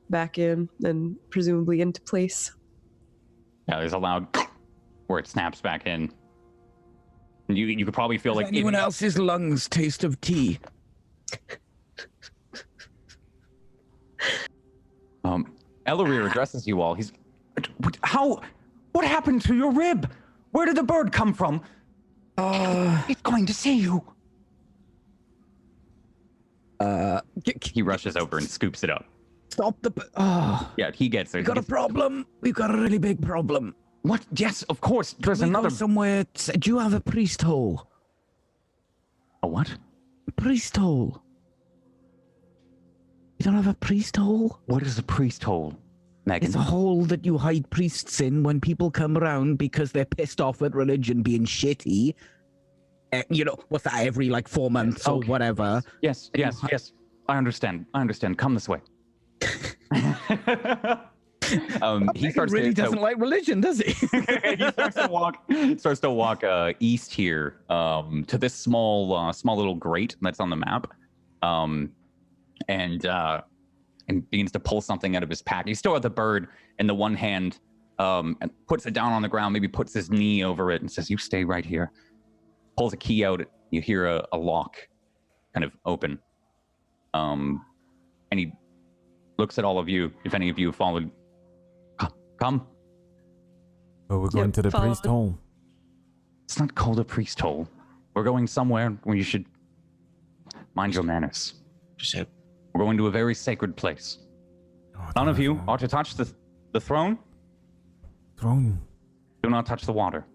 back in and presumably into place. Yeah, there's a loud where it snaps back in. And you could probably feel like anyone else's lungs taste of tea. Ellerir addresses you all. He's, what happened to your rib? Where did the bird come from? It's going to see you. He rushes over and scoops it up. Stop the... Yeah, he gets it. We've got a problem. We've got a really big problem. What? Yes, of course. There's another... somewhere... Do you have a priest hole? A what? A priest hole. You don't have a priest hole? What is a priest hole, Megan? It's a hole that you hide priests in when people come around because they're pissed off at religion being shitty. What's that, every 4 months or whatever? Yes. I understand. Come this way. He doesn't like religion, does he? He starts to walk east here to this small little grate that's on the map, and begins to pull something out of his pack. He's still got the bird in the one hand, and puts it down on the ground. Maybe puts his knee over it and says, "You stay right here." Pulls a key out. You hear a lock kind of open, and he looks at all of you. If any of you followed. Come. Oh, we're going to the priest hole. It's not called a priest hole. We're going somewhere where you should mind your manners. We're going to a very sacred place. None of you are to touch the throne. Throne? Do not touch the water.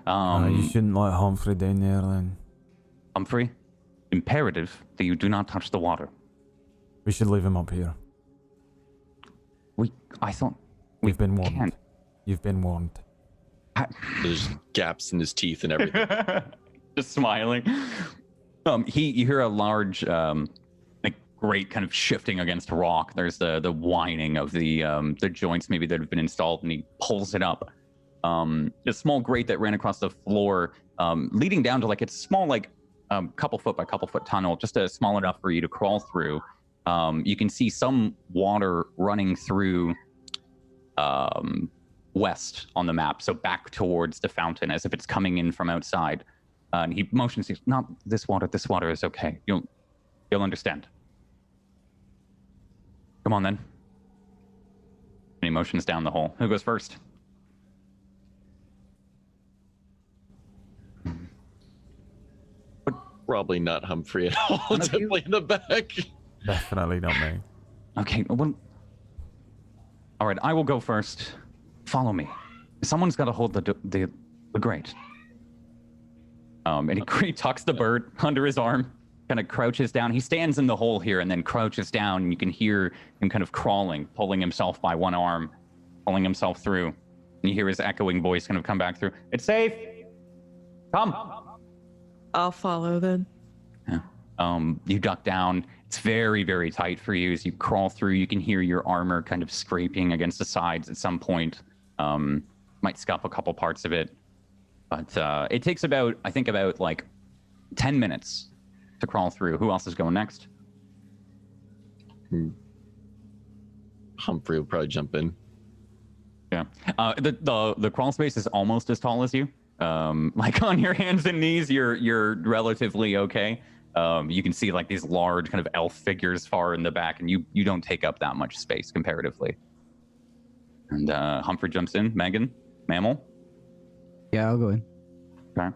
You shouldn't let Humphrey down there then. Humphrey, imperative that you do not touch the water. We should leave him up here. I thought we've been warned. Can't. You've been warned. There's gaps in his teeth and everything. Just smiling. You hear a large, grate kind of shifting against rock. There's the whining of the joints maybe that have been installed, and he pulls it up. A small grate that ran across the floor, leading down to it's small couple foot by couple foot tunnel, just small enough for you to crawl through. You can see some water running through west on the map, so back towards the fountain, as if it's coming in from outside. And he motions, not this water. This water is okay. You'll understand. Come on then. And he motions down the hole. Who goes first? Probably not Humphrey at all. Definitely in the back. Definitely not me. Okay, well, all right, I will go first. Follow me. Someone's got to hold the grate. And he tucks the bird under his arm, kind of crouches down. He stands in the hole here and then crouches down, and you can hear him kind of crawling, pulling himself by one arm, pulling himself through. And you hear his echoing voice kind of come back through. It's safe. Come. I'll follow then. Yeah. You duck down. It's very, very tight for you as you crawl through. You can hear your armor kind of scraping against the sides at some point. Might scuff a couple parts of it. But it takes about like 10 minutes to crawl through. Who else is going next? Humphrey will probably jump in. Yeah. The crawl space is almost as tall as you. Like on your hands and knees, you're relatively okay. You can see like these large kind of elf figures far in the back, and you don't take up that much space comparatively. And Humphrey jumps in. Megan, Mammal. Yeah, I'll go in. Okay.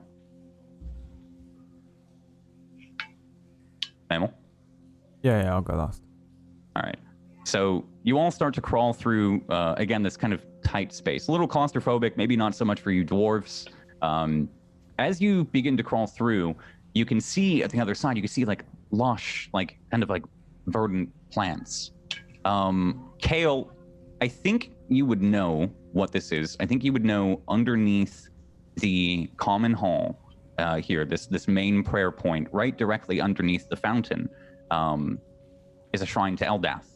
Mammal. Yeah, I'll go last. All right. So you all start to crawl through, again, this kind of tight space. A little claustrophobic, maybe not so much for you dwarves. As you begin to crawl through, you can see at the other side, you can see like lush, like kind of like verdant plants. Kale, I think you would know what this is. I think you would know underneath the common hall here, this main prayer point, right directly underneath the fountain, is a shrine to Eldath.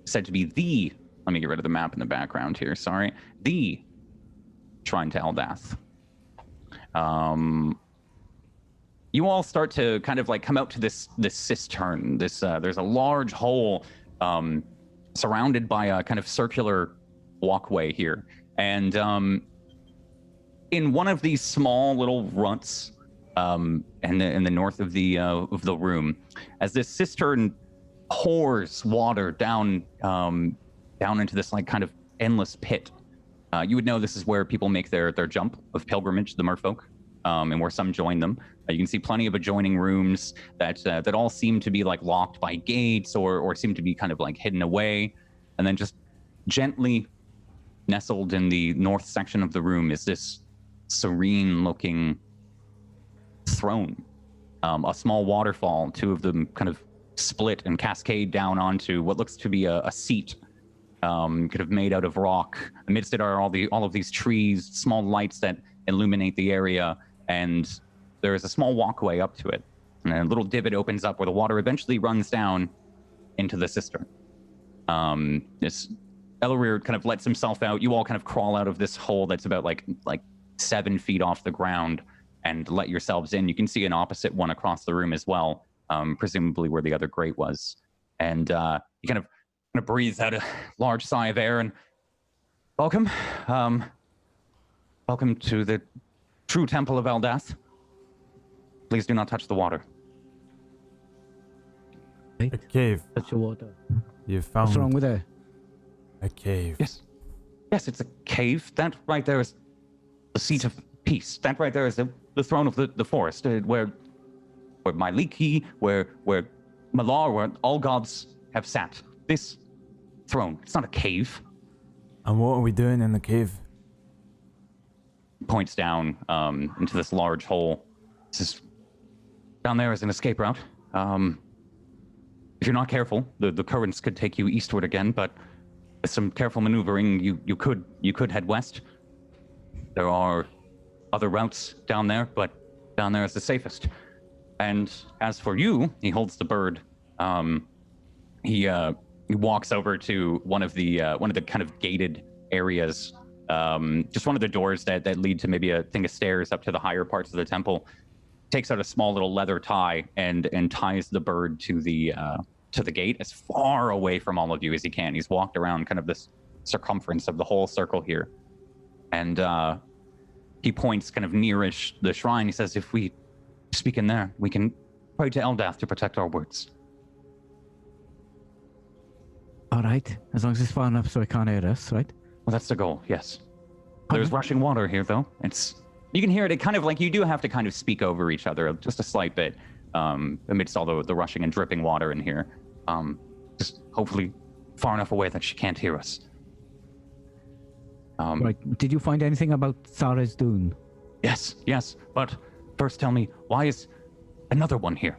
Said to be the, let me get rid of the map in the background here, sorry, the shrine to Eldath. You all start to kind of like come out to this cistern. There's a large hole surrounded by a kind of circular walkway here. And in one of these small little ruts in the north of the room, as this cistern pours water down into this like kind of endless pit. You would know this is where people make their jump of pilgrimage, the merfolk, and where some join them. You can see plenty of adjoining rooms that all seem to be like locked by gates or seem to be kind of like hidden away. And then just gently nestled in the north section of the room is this serene-looking throne. A small waterfall, two of them kind of split and cascade down onto what looks to be a seat, kind of made out of rock. Amidst it are all of these trees, small lights that illuminate the area, and there is a small walkway up to it. And a little divot opens up where the water eventually runs down into the cistern. This Ellerir kind of lets himself out. You all kind of crawl out of this hole that's about like 7 feet off the ground and let yourselves in. You can see an opposite one across the room as well, presumably where the other grate was. And you kind of breathe out a large sigh of air and welcome. Welcome to the true temple of Eldath. Please do not touch the water. A cave. Touch the water. You found What's wrong with it? a cave. Yes, it's a cave. That right there is the seat of peace. That right there is the throne of the forest, where Myliki, where Malar, where all gods have sat. This throne, it's not a cave. And what are we doing in the cave? Points down into this large hole. This is, down there is an escape route. If you're not careful, the currents could take you eastward again, but with some careful maneuvering, you could head west. There are other routes down there, but down there is the safest. And as for you, he holds the bird. He walks over to one of the kind of gated areas just one of the doors that lead to maybe a thing of stairs up to the higher parts of the temple. Takes out a small little leather tie and ties the bird to the gate as far away from all of you as he can. He's walked around kind of this circumference of the whole circle here, and he points kind of nearish the shrine. He says, "If we speak in there, we can pray to Eldath to protect our words." All right, as long as it's far enough so it can't hear us, right? Well, that's the goal. Yes. There's rushing water here, though. You can hear it. It kind of like you do have to kind of speak over each other just a slight bit amidst all the rushing and dripping water in here. Just hopefully far enough away that she can't hear us. Right. Did you find anything about Thara's Dune? Yes. But first tell me, why is another one here?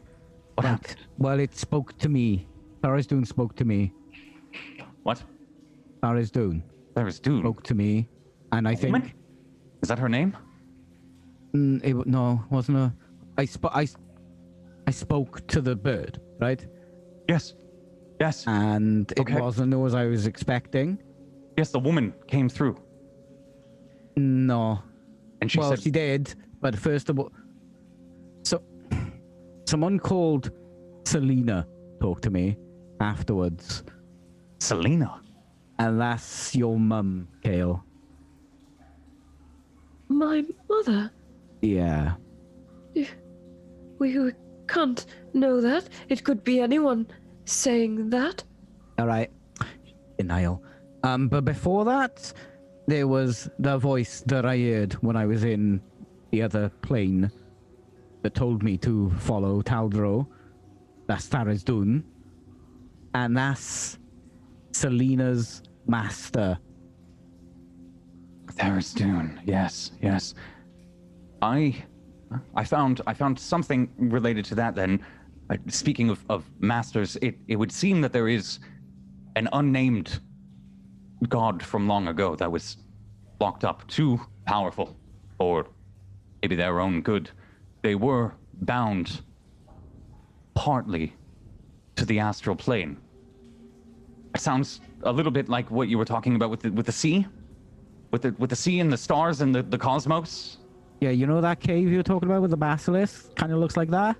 What happened? Well, it spoke to me. Thara's Dune spoke to me. What? Thara's Dune. Thara's Dune? Spoke to me. And I think... Woman? Is that her name? No, wasn't a... I spoke to the bird, right? Yes. And it wasn't as I was expecting. Yes, the woman came through. No. And she said... she did, but first of all... So, someone called Selena talked to me afterwards. Selena? And that's your mum, Kale. My mother? Yeah. We can't know that. It could be anyone saying that. All right. Denial. But before that, there was the voice that I heard when I was in the other plane that told me to follow Taldro. That's Thara's Dune. And that's Selena's master. Thara's Dune. Yes. I found something related to that then. Speaking of masters, it would seem that there is an unnamed god from long ago that was locked up, too powerful, or maybe their own good. They were bound partly to the astral plane. It sounds a little bit like what you were talking about with the sea, with the sea and the stars and the cosmos. Yeah, you know that cave you were talking about with the basilisk? Kind of looks like that.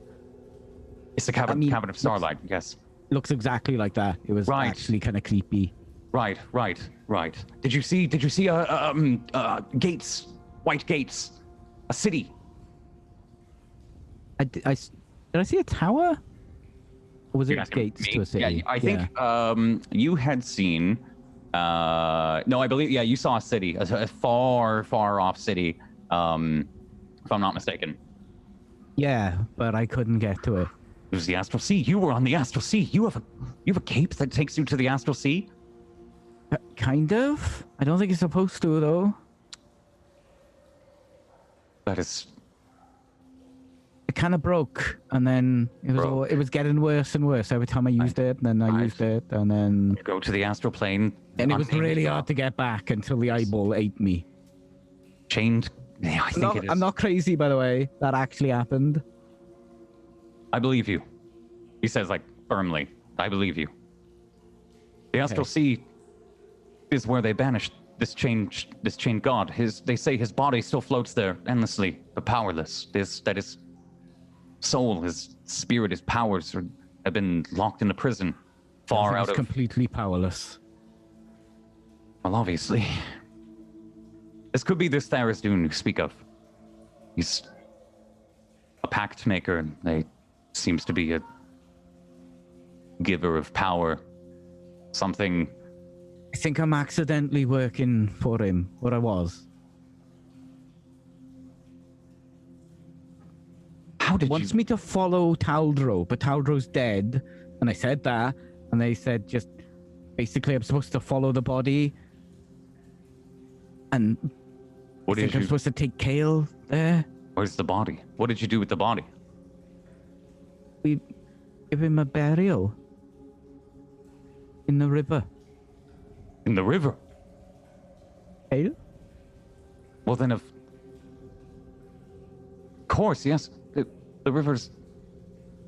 It's the cabin of starlight. Yes. Looks exactly like that. It was actually kind of creepy. Right. Did you see gates, white gates, a city? Did I see a tower? Or was it gates to a city? Yeah, I think you had seen. No, I believe. Yeah, you saw a city, a far off city. If I'm not mistaken. Yeah, but I couldn't get to it. It was the astral sea. You were on the astral sea. You have a cape that takes you to the astral sea. Kind of. I don't think you're supposed to, though. That is. It kind of broke, and then it was getting worse and worse every time I used it. And then I used it, and then go to the astral plane. And it was really hard to get back until the eyeball ate me. Chained. Yeah, I think it is. I'm not crazy, by the way. That actually happened. I believe you. He says, like, firmly. I believe you. The astral sea is where they banished this chained god. They say his body still floats there endlessly, but powerless. That his soul, his spirit, his powers have been locked in a prison, far out of. Completely powerless. Well, obviously, this could be this Thara's Dune you speak of. He's a pact maker. They seems to be a giver of power. Something. I think I'm accidentally working for him, or I was. How did he wants me to follow Taldro, but Taldro's dead. And I said that, and they said just basically I'm supposed to follow the body. And I'm supposed to take Kale there. Where's the body? What did you do with the body? We give him a burial. In the river. In the river? Kale? Well then of course, yes. The river's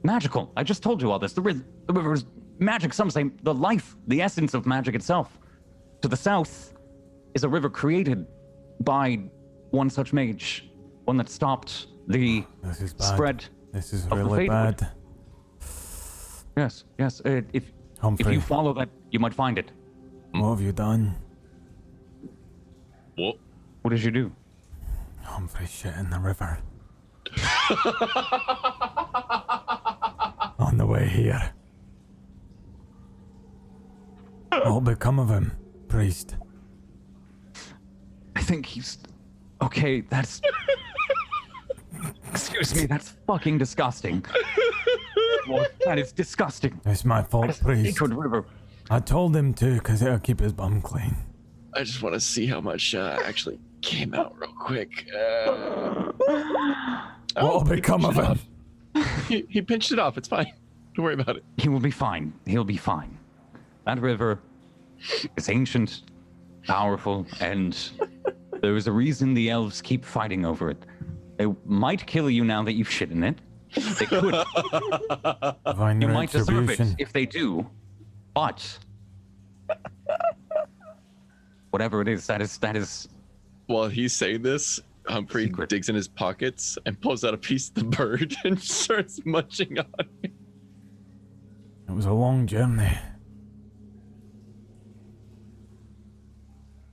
magical. I just told you all this. The river's magic. Some say the life, the essence of magic itself. To the south, is a river created by one such mage, one that stopped the This is bad. spread. This is of the really Fatewood. bad. Yes. If Humphrey, you follow that, you might find it. what have you done? What? What did you do? Humphrey shit in the river. On the way here. What'll become of him, priest? I think he's okay. That's excuse me. That's fucking disgusting. That is disgusting. It's my fault, priest. Sacred river. I told him to, because it'll keep his bum clean. I just want to see how much actually came out real quick. What'll he become of pinched it him? off. He pinched it off. It's fine. Don't worry about it. He will be fine. He'll be fine. That river is ancient, powerful, and there is a reason the elves keep fighting over it. They might kill you now that you've shit in it. They could. Divine You might deserve it retribution. if they do, but whatever it is, that is. While he's saying this, Humphrey Secret. digs in his pockets and pulls out a piece of the bird and starts munching on it. It was a long journey.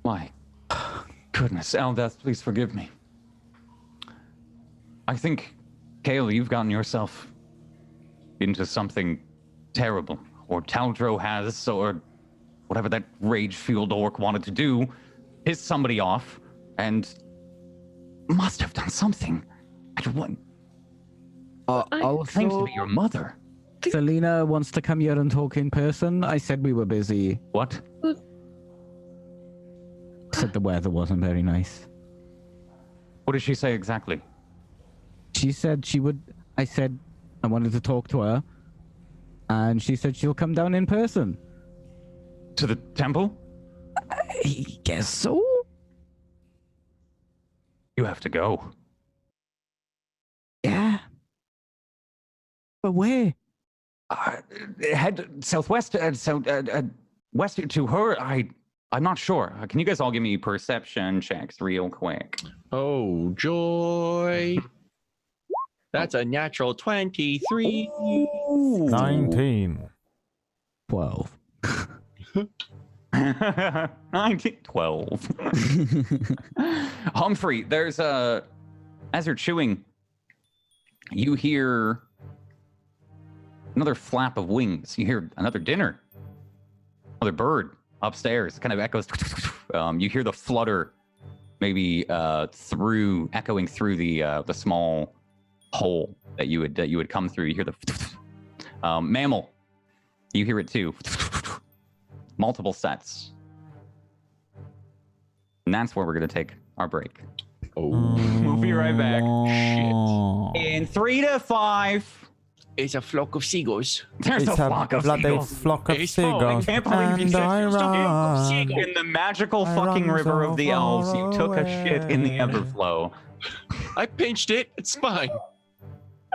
My goodness, Eldath, please forgive me. I think, Kale, you've gotten yourself into something terrible, or Taldro has, or whatever that rage-fueled orc wanted to do, pissed somebody off, and must have done something. What claims to Also, be your mother? Selena wants to come here and talk in person. I said we were busy. What? Said the weather wasn't very nice. What did she say exactly? She said she would. I said I wanted to talk to her, and she said she'll come down in person. To the temple? I guess so. You have to go. Yeah. But where? Head southwest, west to her. I'm not sure. Can you guys all give me perception checks real quick? Oh, joy. That's a natural 23. 19. 12. 19, 12. Humphrey, there's as you're chewing, you hear another flap of wings. You hear another dinner, another bird upstairs. It kind of echoes. You hear the flutter, maybe echoing through the small hole that you would come through. You hear the mammal. You hear it too. Multiple sets. And that's where we're going to take our break. Oh, We'll be right back. In 3 to 5. it's a flock of seagulls. There's It's a flock of bloody seagulls. flock of It's full. I seagulls. can't believe you And said I you're stuck run. In the magical I fucking run river of the so elves, you took a far shit in the away. Everflow. I pinched it. It's fine.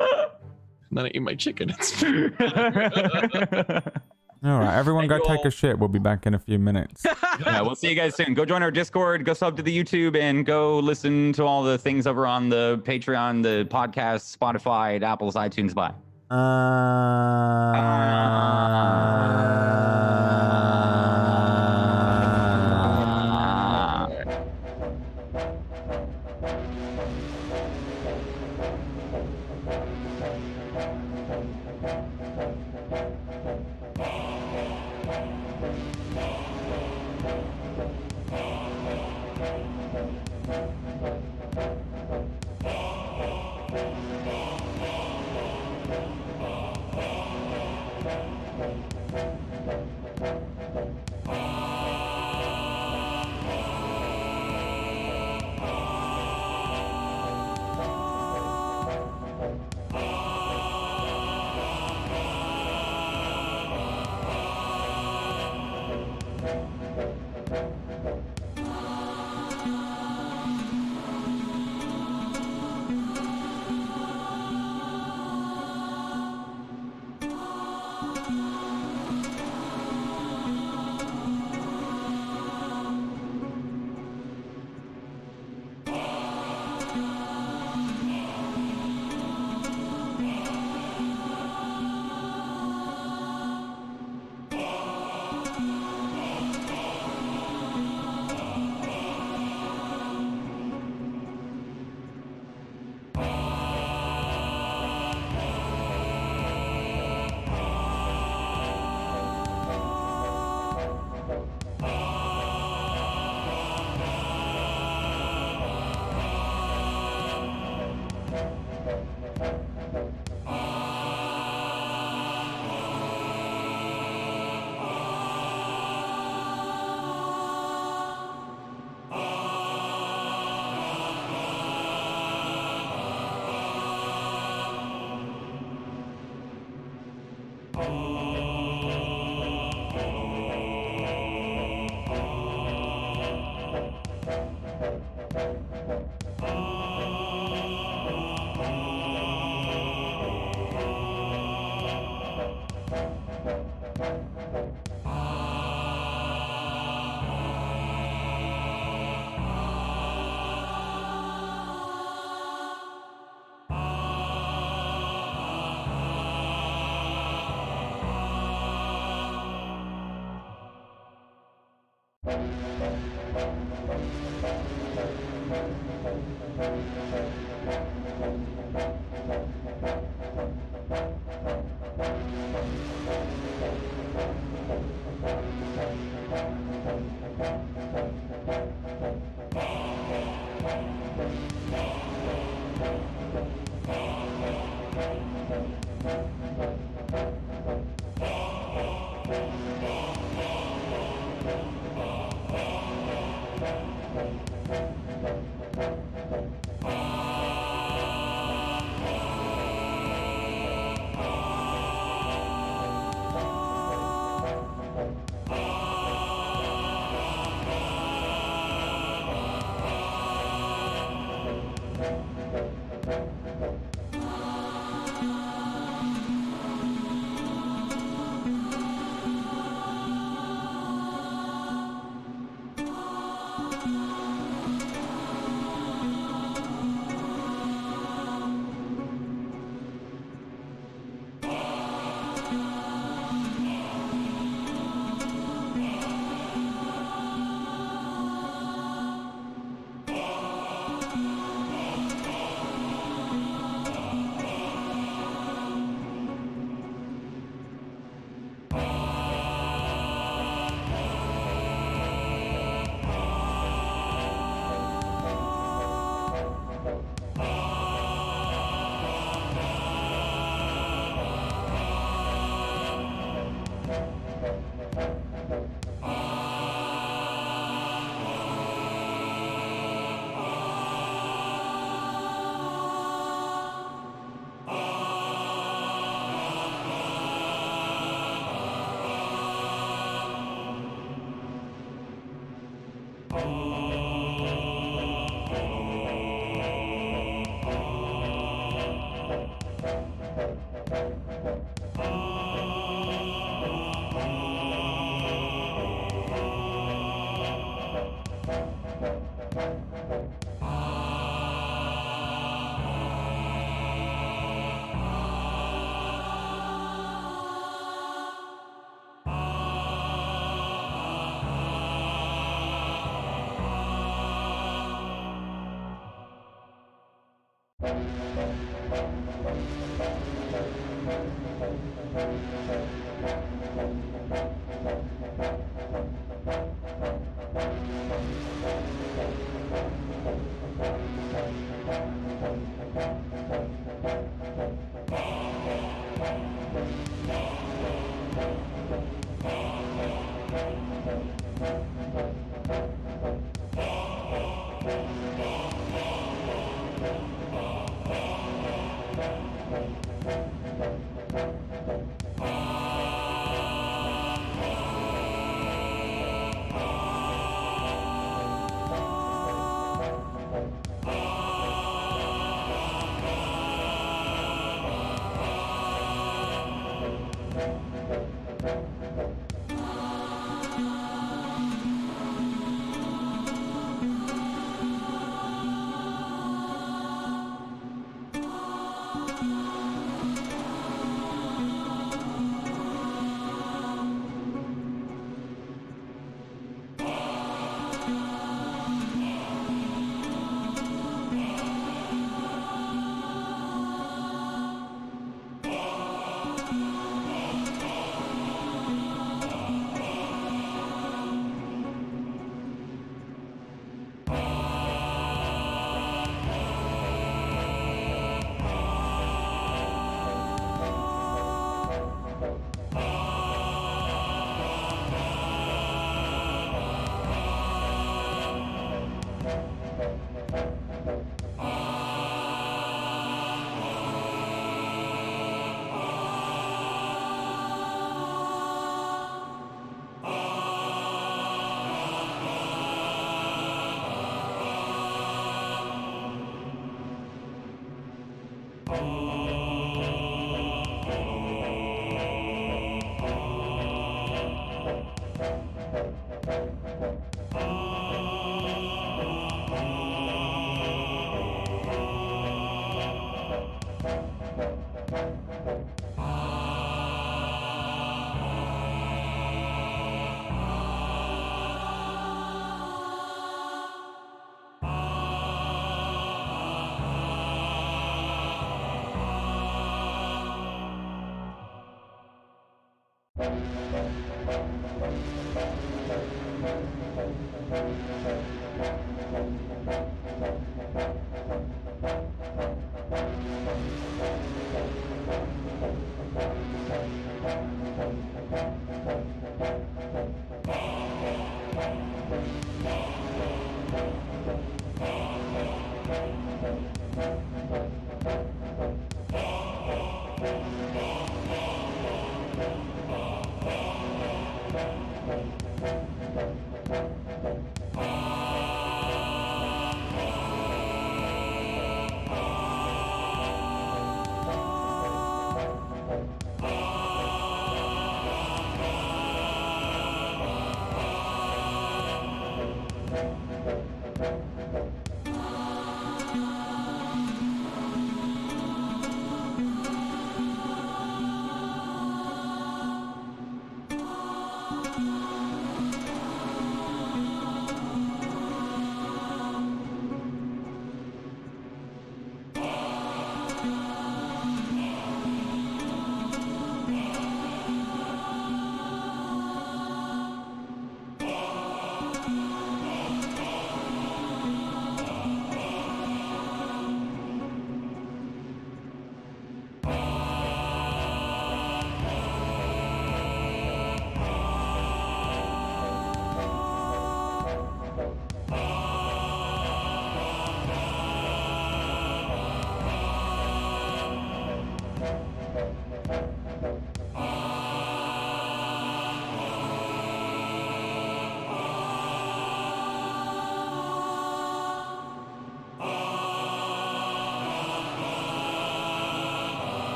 And then I ate my chicken. It's fine. All right, everyone And go you take all- a shit. We'll be back in a few minutes. Yeah, we'll see you guys soon. Go join our Discord, go sub to the YouTube, and go listen to all the things over on the Patreon, the podcast, Spotify, Apple's, iTunes. Bye.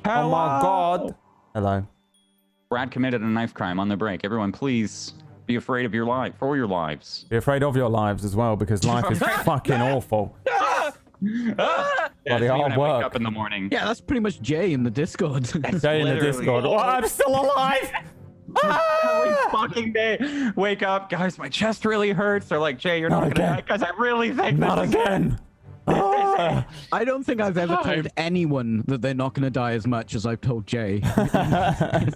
Oh my god. Hello. Brad committed a knife crime on the break. Everyone, please be afraid of your life, for your lives. Be afraid of your lives as well, because life is fucking awful. Bloody hard Wake work. up in the morning. Yeah, that's pretty much Jay in the Discord. Jay in the Discord. Oh, I'm still alive! Every fucking day. Wake up, guys, my chest really hurts. They're like, Jay, you're not gonna die, because I really think Not this is again! Ah. I don't think I've ever told anyone that they're not going to die as much as I've told Jay.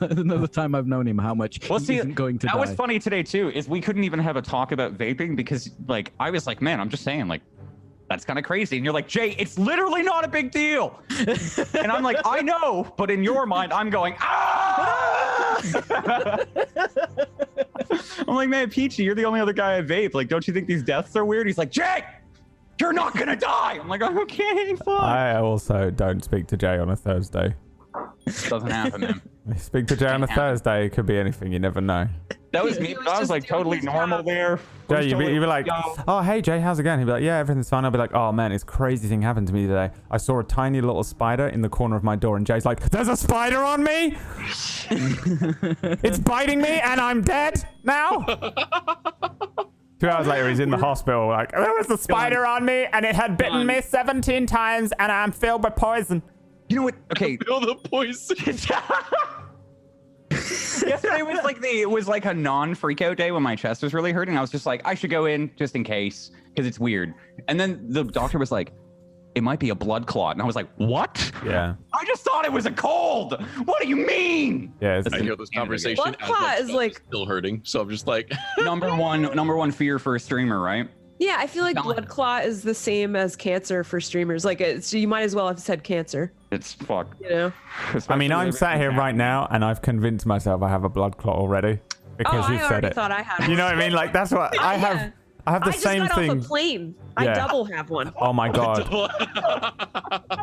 Another time I've known him how much he isn't going to die. That was funny today too, is we couldn't even have a talk about vaping because like I was like, man, I'm just saying like that's kind of crazy. And you're like, Jay, it's literally not a big deal. And I'm like, I know, but in your mind, I'm going, ah! I'm like, man, Peachy, you're the only other guy I vape. Like, don't you think these deaths are weird? He's like, Jay, you're not gonna die. I'm like, okay, fine. I also don't speak to Jay on a Thursday. Doesn't happen, man. Speak to Jay on a Thursday. It could be anything. You never know. That was me. I was like totally normal there. Jay, you'd be like, oh, hey, Jay, how's it going? He'd be like, yeah, everything's fine. I'll be like, oh, man, it's crazy thing happened to me today. I saw a tiny little spider in the corner of my door. And Jay's like, there's a spider on me? It's biting me and I'm dead now? 2 hours later, he's in the hospital. Like, there was a spider on me and it had bitten me 17 times and I'm filled with poison. You know what? Okay. Feel the poison. Yesterday was like a non-freak out day when my chest was really hurting. I was just like, I should go in just in case because it's weird. And then the doctor was like, it might be a blood clot. And I was like, what? Yeah. I just thought it was a cold. What do you mean? Yeah. I hear this conversation. Blood clot is like still hurting, so I'm just like number one fear for a streamer, right? yeah, I feel like blood clot is the same as cancer for streamers. Like it's you might as well have said cancer. It's fuck. You know. I mean, I'm sat here right now and I've convinced myself I have a blood clot already because you've said it. Thought I had You know what I mean? Like, that's what I have. I have the I just same got thing. off a plane. I Yeah. double have one. Oh my god.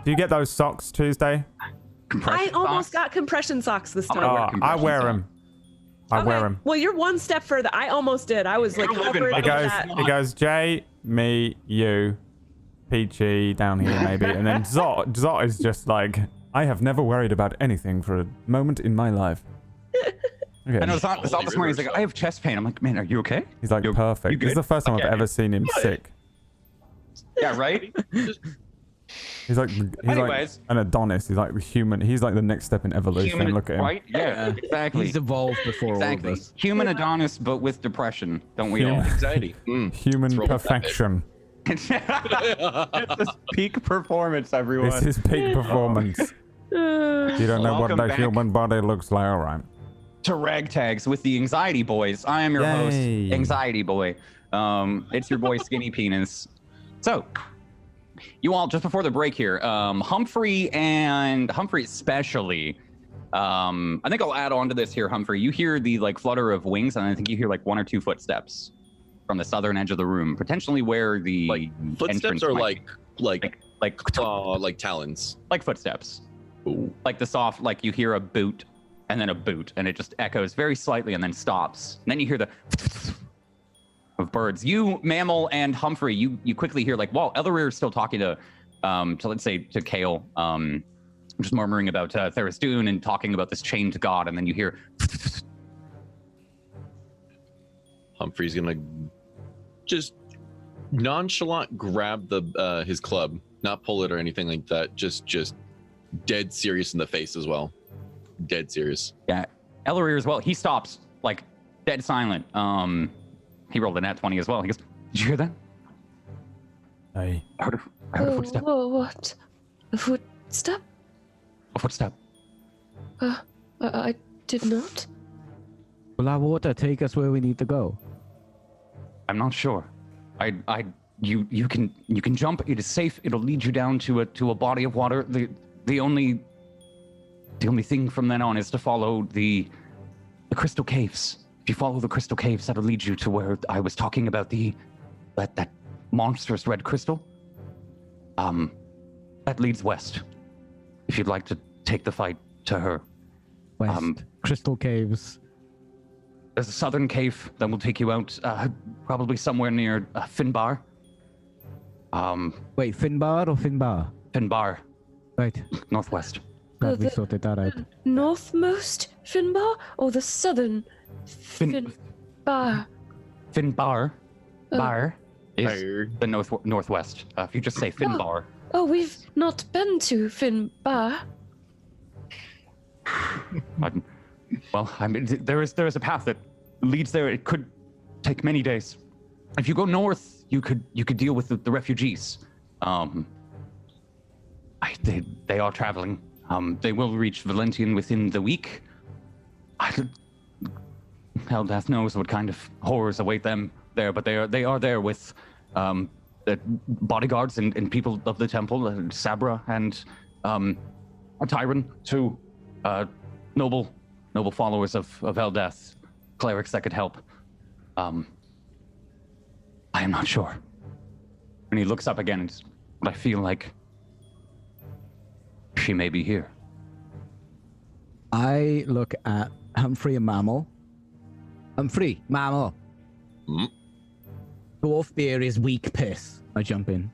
Do you get those socks Tuesday? I almost got compression socks this time. I wear them. I wear them. Well, you're one step further. I almost did. I was like covered in that. It goes Jay, me, you, Peachy down here maybe, and then Zot. Zot is just like, I have never worried about anything for a moment in my life. Okay. I know Zot this morning. He's like, I have chest pain. I'm like, man, are you okay? He's like, perfect. This is the first time I've ever seen him sick. Yeah, right? He's like an Adonis. He's like the human. He's like the next step in evolution. Look at him. Right? Yeah, exactly. He's evolved before all of us. Human Adonis, but with depression. Don't we all? Anxiety. Human perfection. This is peak performance, everyone. This is peak performance. You don't know what the human body looks like, all right? To Ragtags with the Anxiety Boys. I am your host, Anxiety Boy. It's your boy Skinny Penis. So, you all, just before the break here, Humphrey especially, I think I'll add on to this here, Humphrey. You hear the like flutter of wings, and I think you hear like 1 or 2 footsteps from the southern edge of the room, potentially where the like footsteps or like talons, like footsteps. Ooh. Like the soft, like you hear a boot and then a boot, and it just echoes very slightly and then stops. And then you hear the of birds. You, Mammal, and Humphrey, you quickly hear like, wow, Ellerir's still talking to let's say to Kale, just murmuring about Tharistoon and talking about this chained god, and then you hear Humphrey's gonna just nonchalant grab the his club, not pull it or anything like that, just dead serious in the face as well. Dead serious. Yeah, Ellerir as well. He stops, like dead silent. He rolled a nat 20 as well. He goes, "Did you hear that? Hey. I heard a footstep. What? A footstep? A footstep. I did not. Will our water take us where we need to go? I'm not sure. You can jump. It is safe. It'll lead you down to a body of water. The only thing from then on is to follow the crystal caves. If you follow the crystal caves, that'll lead you to where I was talking about that monstrous red crystal. That leads west. If you'd like to take the fight to her. West. Crystal caves. There's a southern cave that will take you out, probably somewhere near Finbar. Wait, Finbar or Finbar? Finbar, Right. northwest. Glad we sorted that out. Northmost Finbar or the southern Finbar? Finbar, bar is the northwest. If you just say Finbar. Oh, we've not been to Finbar. Well, I mean, there is a path that leads there. It could take many days. If you go north, you could deal with the refugees. They are traveling. They will reach Valentian within the week. Eldath knows what kind of horrors await them there, but they are there with the bodyguards and people of the temple, Sabra and Tyron, two noble followers of Eldath, clerics that could help. I am not sure. And he looks up again, but I feel like she may be here. I look at Humphrey and Mammal. Humphrey, Mammal. Dwarf beer is weak piss. I jump in.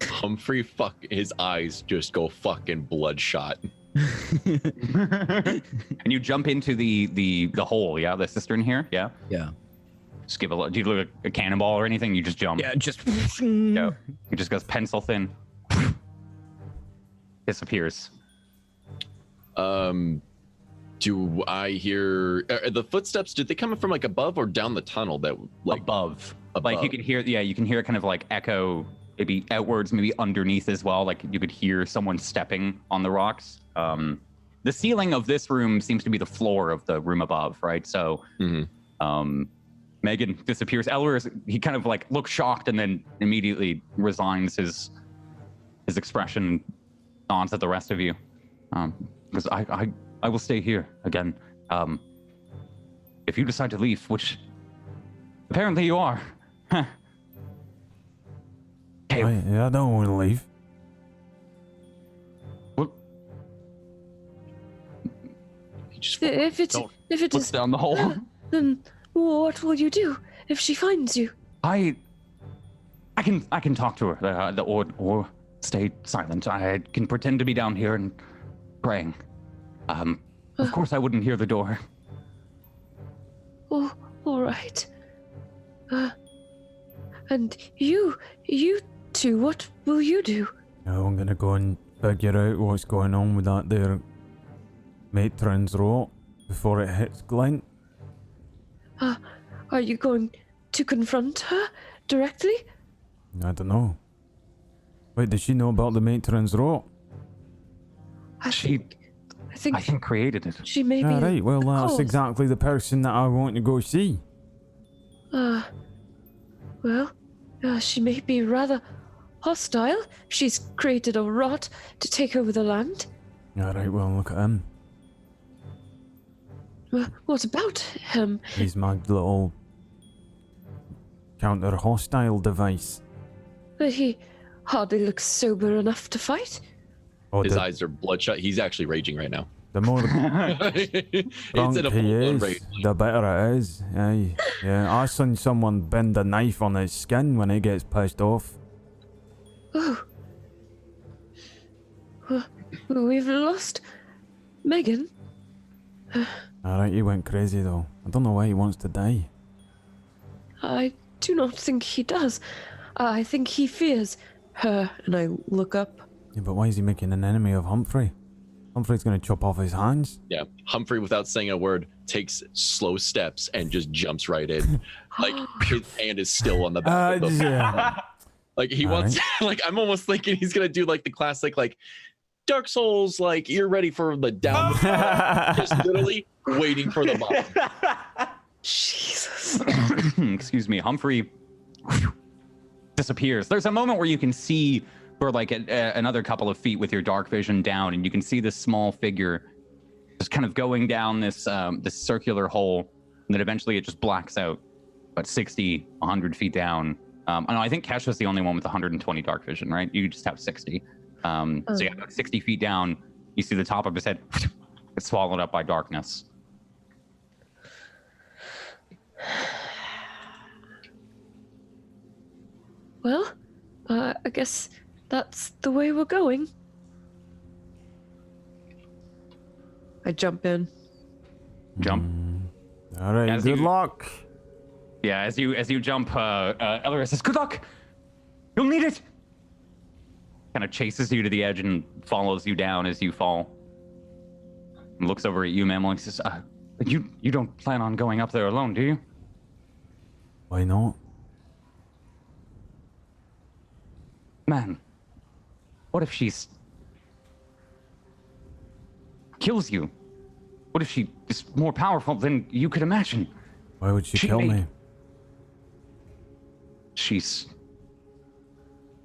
Humphrey, his eyes just go fucking bloodshot. And you jump into the hole, yeah, the cistern here, yeah. Yeah. Just give do you look like a cannonball or anything? You just jump. Yeah, just. No, it just goes pencil thin. Disappears. Do I hear the footsteps? Did they come from like above or down the tunnel? That like above. Like you can hear, you can hear kind of like echo, maybe outwards, maybe underneath as well. Like you could hear someone stepping on the rocks. The ceiling of this room seems to be the floor of the room above, right? So, Megan disappears. Ellerir, he kind of like looks shocked and then immediately resigns his expression, nods at the rest of you. Because I will stay here again. If you decide to leave, which Apparently you are. Huh. Okay. I don't want to leave. Well, He just If it looks is, down the hole. then what will you do if she finds you? I can talk to her, or stay silent. I can pretend to be down here and praying. Of course I wouldn't hear the door. Oh, all right. And you two, what will you do? Now I'm gonna go and figure out what's going on with that there matron's rot before it hits Glint. Are you going to confront her directly? I don't know. Wait, does she know about the matron's rot? I think I think created it. she may be. Ah, right, well, the that's cause. exactly the person that I want to go see. Well, she may be rather hostile. She's created a rot to take over the land. Alright, well, look at him. What about him? He's my little counter-hostile device. He hardly looks sober enough to fight. Oh, His eyes are bloodshot. He's actually raging right now. the more It's drunk in a he full-blown is, rage. the better it is. Aye. Yeah, I seen someone bend a knife on his skin when he gets pissed off. Oh. We've lost Megan. Alright, he went crazy though. I don't know why he wants to die. I do not think he does. I think he fears her. And I look up. Yeah, but why is he making an enemy of Humphrey? Humphrey's gonna chop off his hands. Yeah, Humphrey, without saying a word, takes slow steps and just jumps right in. Like his hand is still on the back. Of the Yeah. Like he wants. Like I'm almost thinking he's gonna do like the classic like Dark Souls. Like you're ready for the down. Just literally waiting for the bottom. Jesus. Excuse me, Humphrey disappears. There's a moment where you can see for like another couple of feet with your dark vision down, and you can see this small figure just kind of going down this this circular hole, and then eventually it just blacks out about 60, 100 feet down. I think Kesha's the only one with 120 dark vision, right? You just have 60. So yeah, about 60 feet down, you see the top of his head get swallowed up by darkness. Well, I guess that's the way we're going. I jump in. Jump. Alright, As good you- luck. Yeah, as you jump, Ellery says, "Good luck. You'll need it." Kind of chases you to the edge and follows you down as you fall. And looks over at you, Mammal, and says, "You don't plan on going up there alone, do you?" Why not? Man, what if she's kills you? What if she is more powerful than you could imagine? Why would she She kill made- me? She's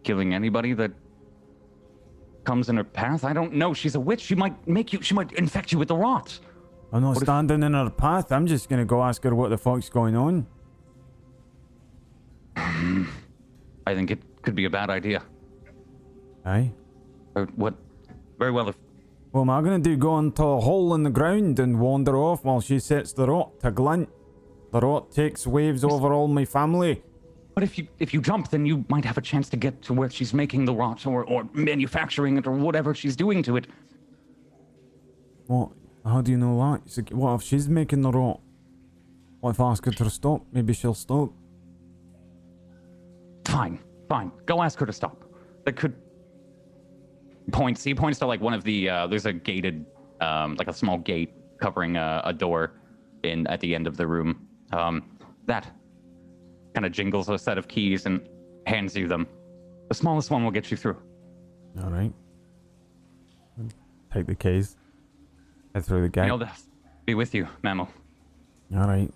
killing anybody that comes in her path. I don't know. She's a witch. She might infect you with the rot. I'm not What if- standing in her path. I'm just gonna go ask her what the fuck's going on. I think it could be a bad idea. Aye. Or what? Very well. If What am I gonna do? Go into a hole in the ground and wander off while she sets the rot to glint? The rot takes waves over all my family. But if you jump, then you might have a chance to get to where she's making the rot or manufacturing it or whatever she's doing to it. What? How do you know that? It's like, what if she's making the rot? What if I ask her to stop? Maybe she'll stop. Fine. Go ask her to stop. That could He points to like one of the there's a gated like a small gate covering a door at the end of the room. That kind of jingles a set of keys and hands you them. The smallest one will get you through. Alright. Take the keys. Head through the gate. I'll be with you, Mammal. Alright.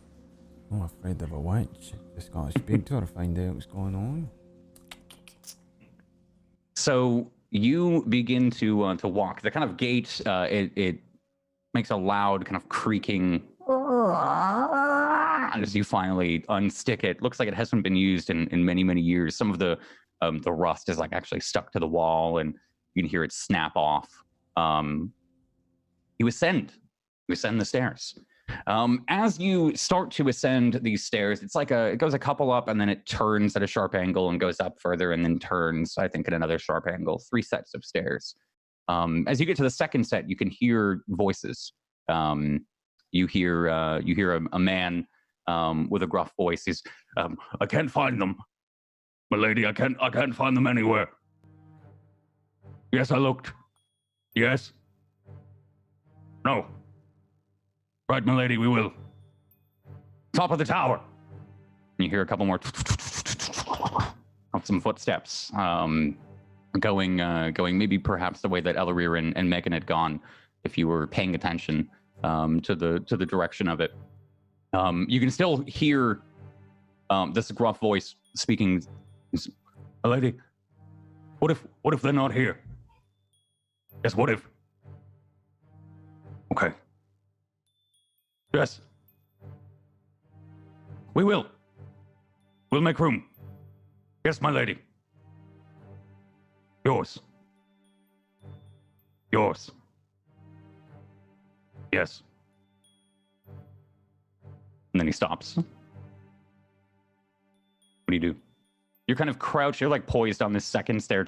I'm afraid of a witch. Just gotta speak to her, find out what's going on. So you begin to walk. The kind of gate, it makes a loud kind of creaking as you finally unstick it. Looks like it hasn't been used in many, many years. Some of the rust is like actually stuck to the wall, and you can hear it snap off. You ascend the stairs. As you start to ascend these stairs, it's like it goes a couple up and then it turns at a sharp angle and goes up further and then turns, I think, at another sharp angle. 3 sets of stairs. As you get to the second set, you can hear voices. You hear a man with a gruff voice. He's, I can't find them, my lady. I can't find them anywhere. Yes, I looked. Yes. No. Right, my lady, we will. Top of the tower. You hear a couple more of some footsteps going maybe perhaps the way that Elarir and Megan had gone, if you were paying attention to the direction of it. You can still hear this gruff voice speaking. My lady, what if they're not here? Yes, what if? Okay. Yes. We will. We'll make room. Yes, my lady. Yours. Yours. Yes. And then he stops. What do you do? You're kind of crouched. You're like poised on this second stair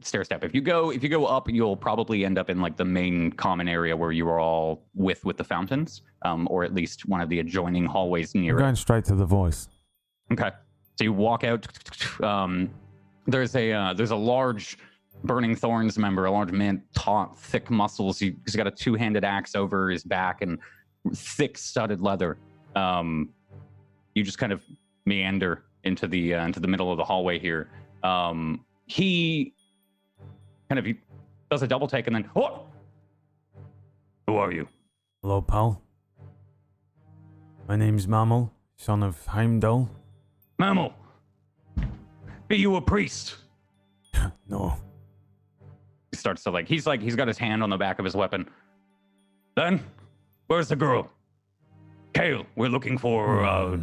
step. If you go up, you'll probably end up in like the main common area where you are all with the fountains, or at least one of the adjoining hallways near. We're going straight to the voice. Okay, so you walk out. There's a large Burning Thorns member, a large man, taut, thick muscles. He's got a 2-handed axe over his back and thick studded leather. You just kind of meander into the middle of the hallway here. He does a double take and then, oh! Who are you? Hello, pal. My name's Mammal, son of Heimdall. Mammal! Be you a priest? No. He starts to he's got his hand on the back of his weapon. Then, where's the girl? Kale, we're looking for,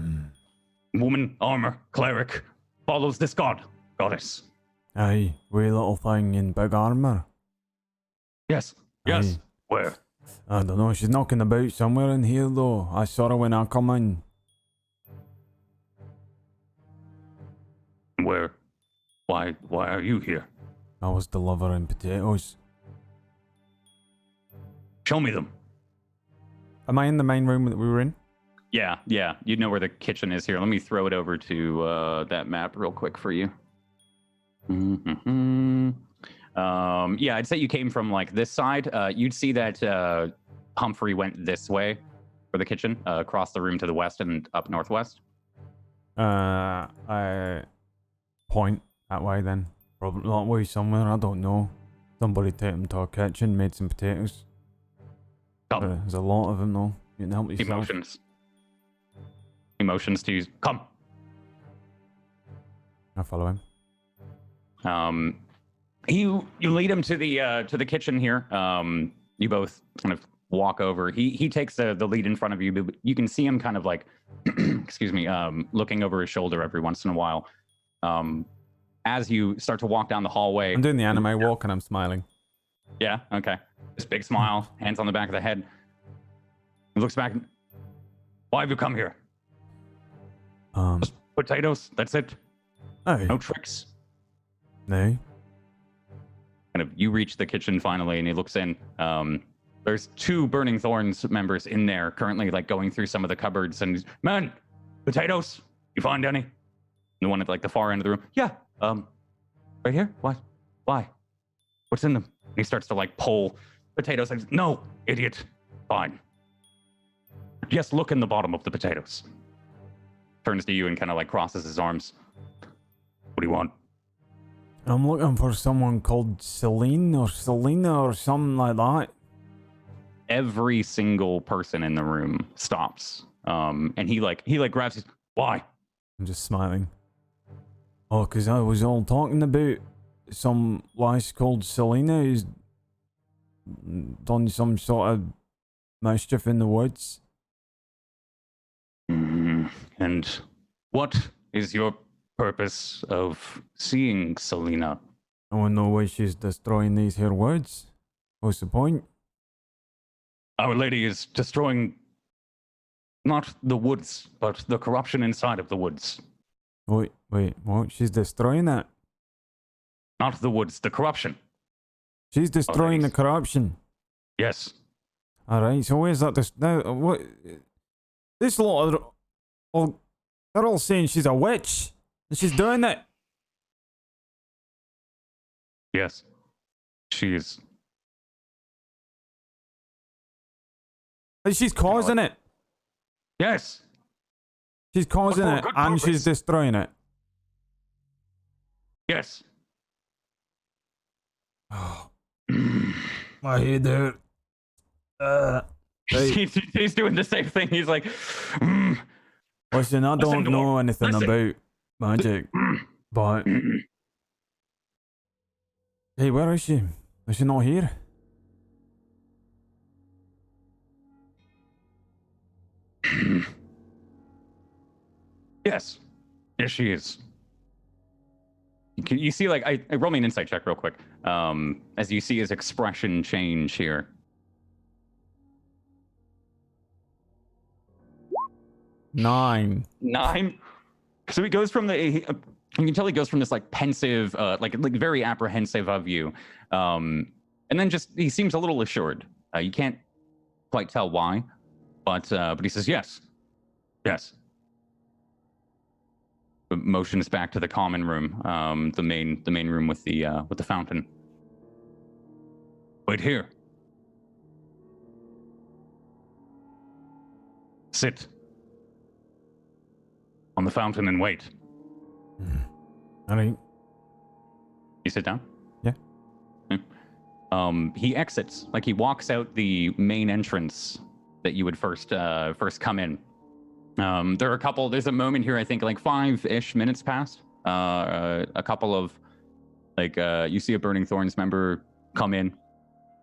woman, armor, cleric, follows this goddess. Aye, wee little thing in big armor. Yes. Aye. Where? I don't know, she's knocking about somewhere in here though. I saw her when I come in. Where? Why are you here? I was delivering potatoes. Show me them. Am I in the main room that we were in? Yeah. You know where the kitchen is here. Let me throw it over to that map real quick for you. Yeah, I'd say you came from like this side. You'd see that Humphrey went this way for the kitchen, across the room to the west and up northwest. I point that way then. Probably that way somewhere, I don't know. Somebody take him to our kitchen, made some potatoes. There's a lot of them though. You can help yourself. Emotions to use. Come. I follow him. You lead him to the kitchen here. You both kind of walk over. He takes the lead in front of you, but you can see him kind of like, excuse me, looking over his shoulder every once in a while. As you start to walk down the hallway. I'm doing the anime walk and I'm smiling. Yeah, okay. This big smile, hands on the back of the head. He looks back. Why have you come here? Just potatoes, that's it? Aye. No tricks? No. Kind of, you reach the kitchen finally and he looks in. There's 2 Burning Thorns members in there currently like going through some of the cupboards and, man, potatoes, you find any? The one at like the far end of the room. Yeah, right here? What? Why? What's in them? And he starts to like pull potatoes. And no, idiot. Fine. Yes, look in the bottom of the potatoes. Turns to you and kind of like crosses his arms. What do you want? I'm looking for someone called Selena or something like that. Every single person in the room stops. And he grabs his, why? I'm just smiling. Oh, because I was all talking about some lass called Selena who's done some sort of mischief in the woods. Mm-hmm. And what is your purpose of seeing Selena? I want to know why she's destroying these here woods. What's the point? Our Lady is destroying not the woods, but the corruption inside of the woods. Wait, what? She's destroying it? Not the woods, the corruption. She's destroying the corruption. Yes. Alright, so where's that now? What? This lot are all, they're all saying she's a witch. And she's doing it. Yes. She is. And she's causing it. Yes. She's causing For a it good and she's purpose. destroying it. Yes. Oh. My head hurt. Right. He's doing the same thing. He's like, Listen, I don't know anything Listen. about magic, but hey, where is she? Is she not here? yes. Yes, she is. You see, like, I roll me an insight check real quick. As you see his expression change here. 9. 9. So he goes from you can tell he goes from this like pensive, like very apprehensive of you, and then just he seems a little assured. You can't quite tell why, but he says yes, yes. Motions back to the common room, the main room with the fountain. Wait here. Sit on the fountain and wait. Alright. You sit down? Yeah. He exits, like he walks out the main entrance that you would first come in. There's a moment here, I think like 5-ish minutes passed. A couple of like you see a Burning Thorns member come in,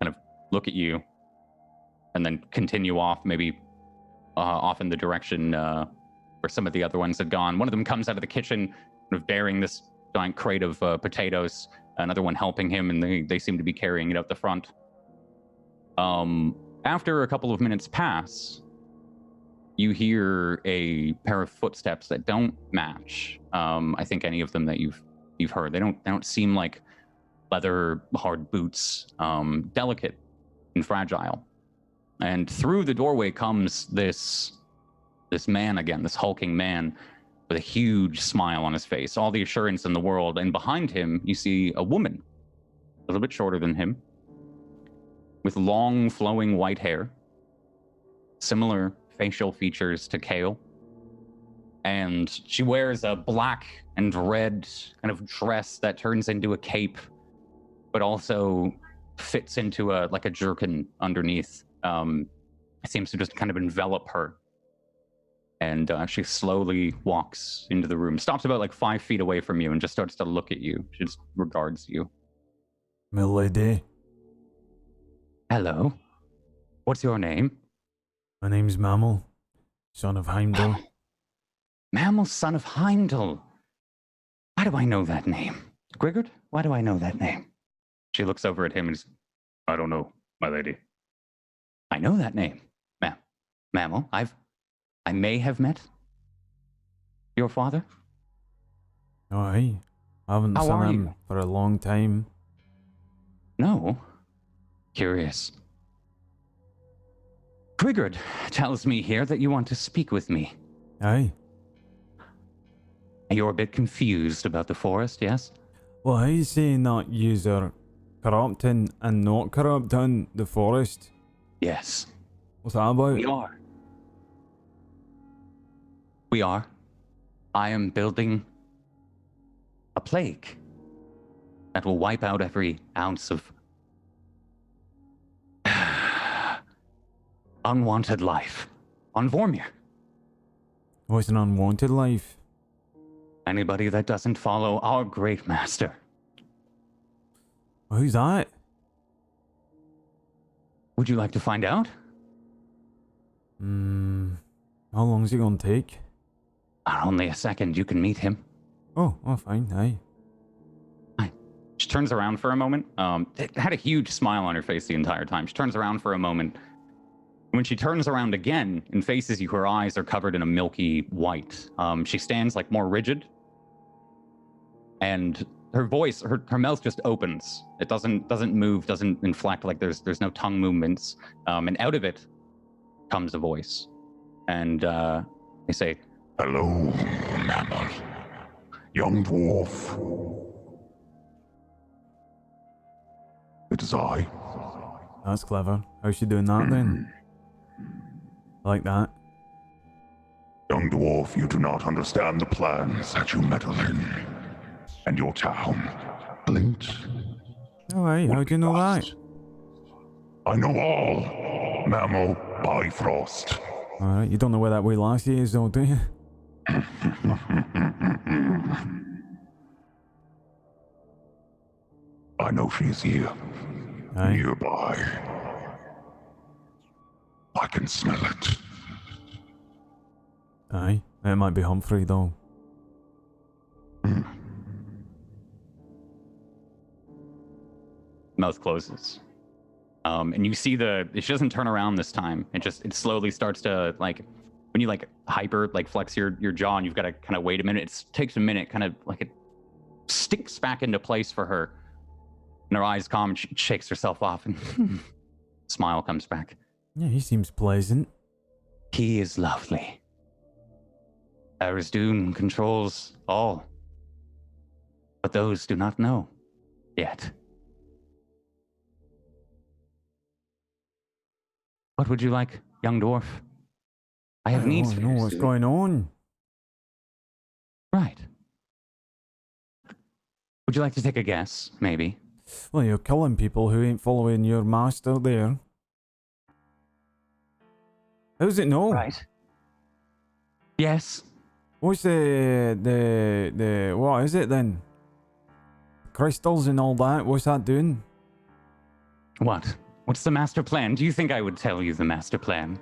kind of look at you, and then continue off, maybe off in the direction where some of the other ones had gone. One of them comes out of the kitchen, kind of bearing this giant crate of potatoes. Another one helping him, and they seem to be carrying it out the front. After a couple of minutes pass, you hear a pair of footsteps that don't match. I think any of them that you've heard. They don't seem like leather hard boots. Delicate and fragile. And through the doorway comes this man again, this hulking man with a huge smile on his face, all the assurance in the world. And behind him, you see a woman, a little bit shorter than him, with long flowing white hair, similar facial features to Kale. And she wears a black and red kind of dress that turns into a cape, but also fits into a jerkin underneath. It seems to just kind of envelop her. And she slowly walks into the room, stops about like 5 feet away from you, and just starts to look at you. She just regards you. Milady. Hello. What's your name? My name's Mammal, son of Heimdall. Mammal, son of Heimdall. Why do I know that name? Grigord, why do I know that name? She looks over at him and says, I don't know, my lady. I know that name. Mammal, I may have met your father. Oh, I haven't How seen are him you? for a long time. No. Curious. Grigord tells me here that you want to speak with me. Aye. You're a bit confused about the forest, yes? Well, how you saying that yous are corrupting and not corrupting the forest? Yes. What's that about? We are. We are. I am building a plague that will wipe out every ounce of unwanted life on Vormir. What's an unwanted life? Anybody that doesn't follow our great master. Who's that? Would you like to find out? How long's it gonna take? Only a second, you can meet him. Oh, fine. Aye. She turns around for a moment. Had a huge smile on her face the entire time. She turns around for a moment. When she turns around again and faces you, her eyes are covered in a milky white. She stands like more rigid. And her voice, her mouth just opens. It doesn't move, doesn't inflect, like there's no tongue movements. And out of it comes a voice. And they say, Hello, mammal. Young dwarf. It is I. That's clever. How's she doing that then? I like that. Young dwarf, you do not understand the plans that you meddle in. And your town, Glint. Alright, how do you know that? I know all, Mammal Bifrost. Alright, you don't know where that wee lassie is though, do you? I know she is here, Aye. nearby. I can smell it. Aye. It might be Humphrey though. mouth closes. And you see she doesn't turn around this time. It slowly starts to, like, when you like hyper like flex your jaw and you've got to kind of wait a minute. It takes a minute, kind of like it sticks back into place for her. And her eyes calm and she shakes herself off and smile comes back. Yeah, he seems pleasant. He is lovely. Arisdun controls all. But those do not know yet. What would you like, young dwarf? I have needs for you. I don't know what's going on. Right. Would you like to take a guess, maybe? Well, you're killing people who ain't following your master there. How's it know? Right. Yes. What's the what is it then? Crystals and all that, what's that doing? What? What's the master plan? Do you think I would tell you the master plan,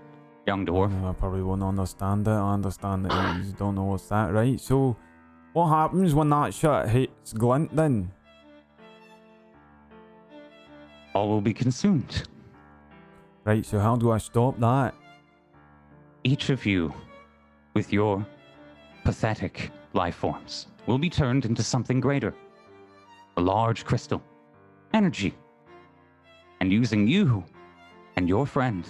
young dwarf? I probably won't understand it. I understand that you don't know what's that, right? So, what happens when that shit hits Glint then? All will be consumed. Right, so how do I stop that? Each of you, with your pathetic life forms, will be turned into something greater. A large crystal. Energy. And using you and your friend,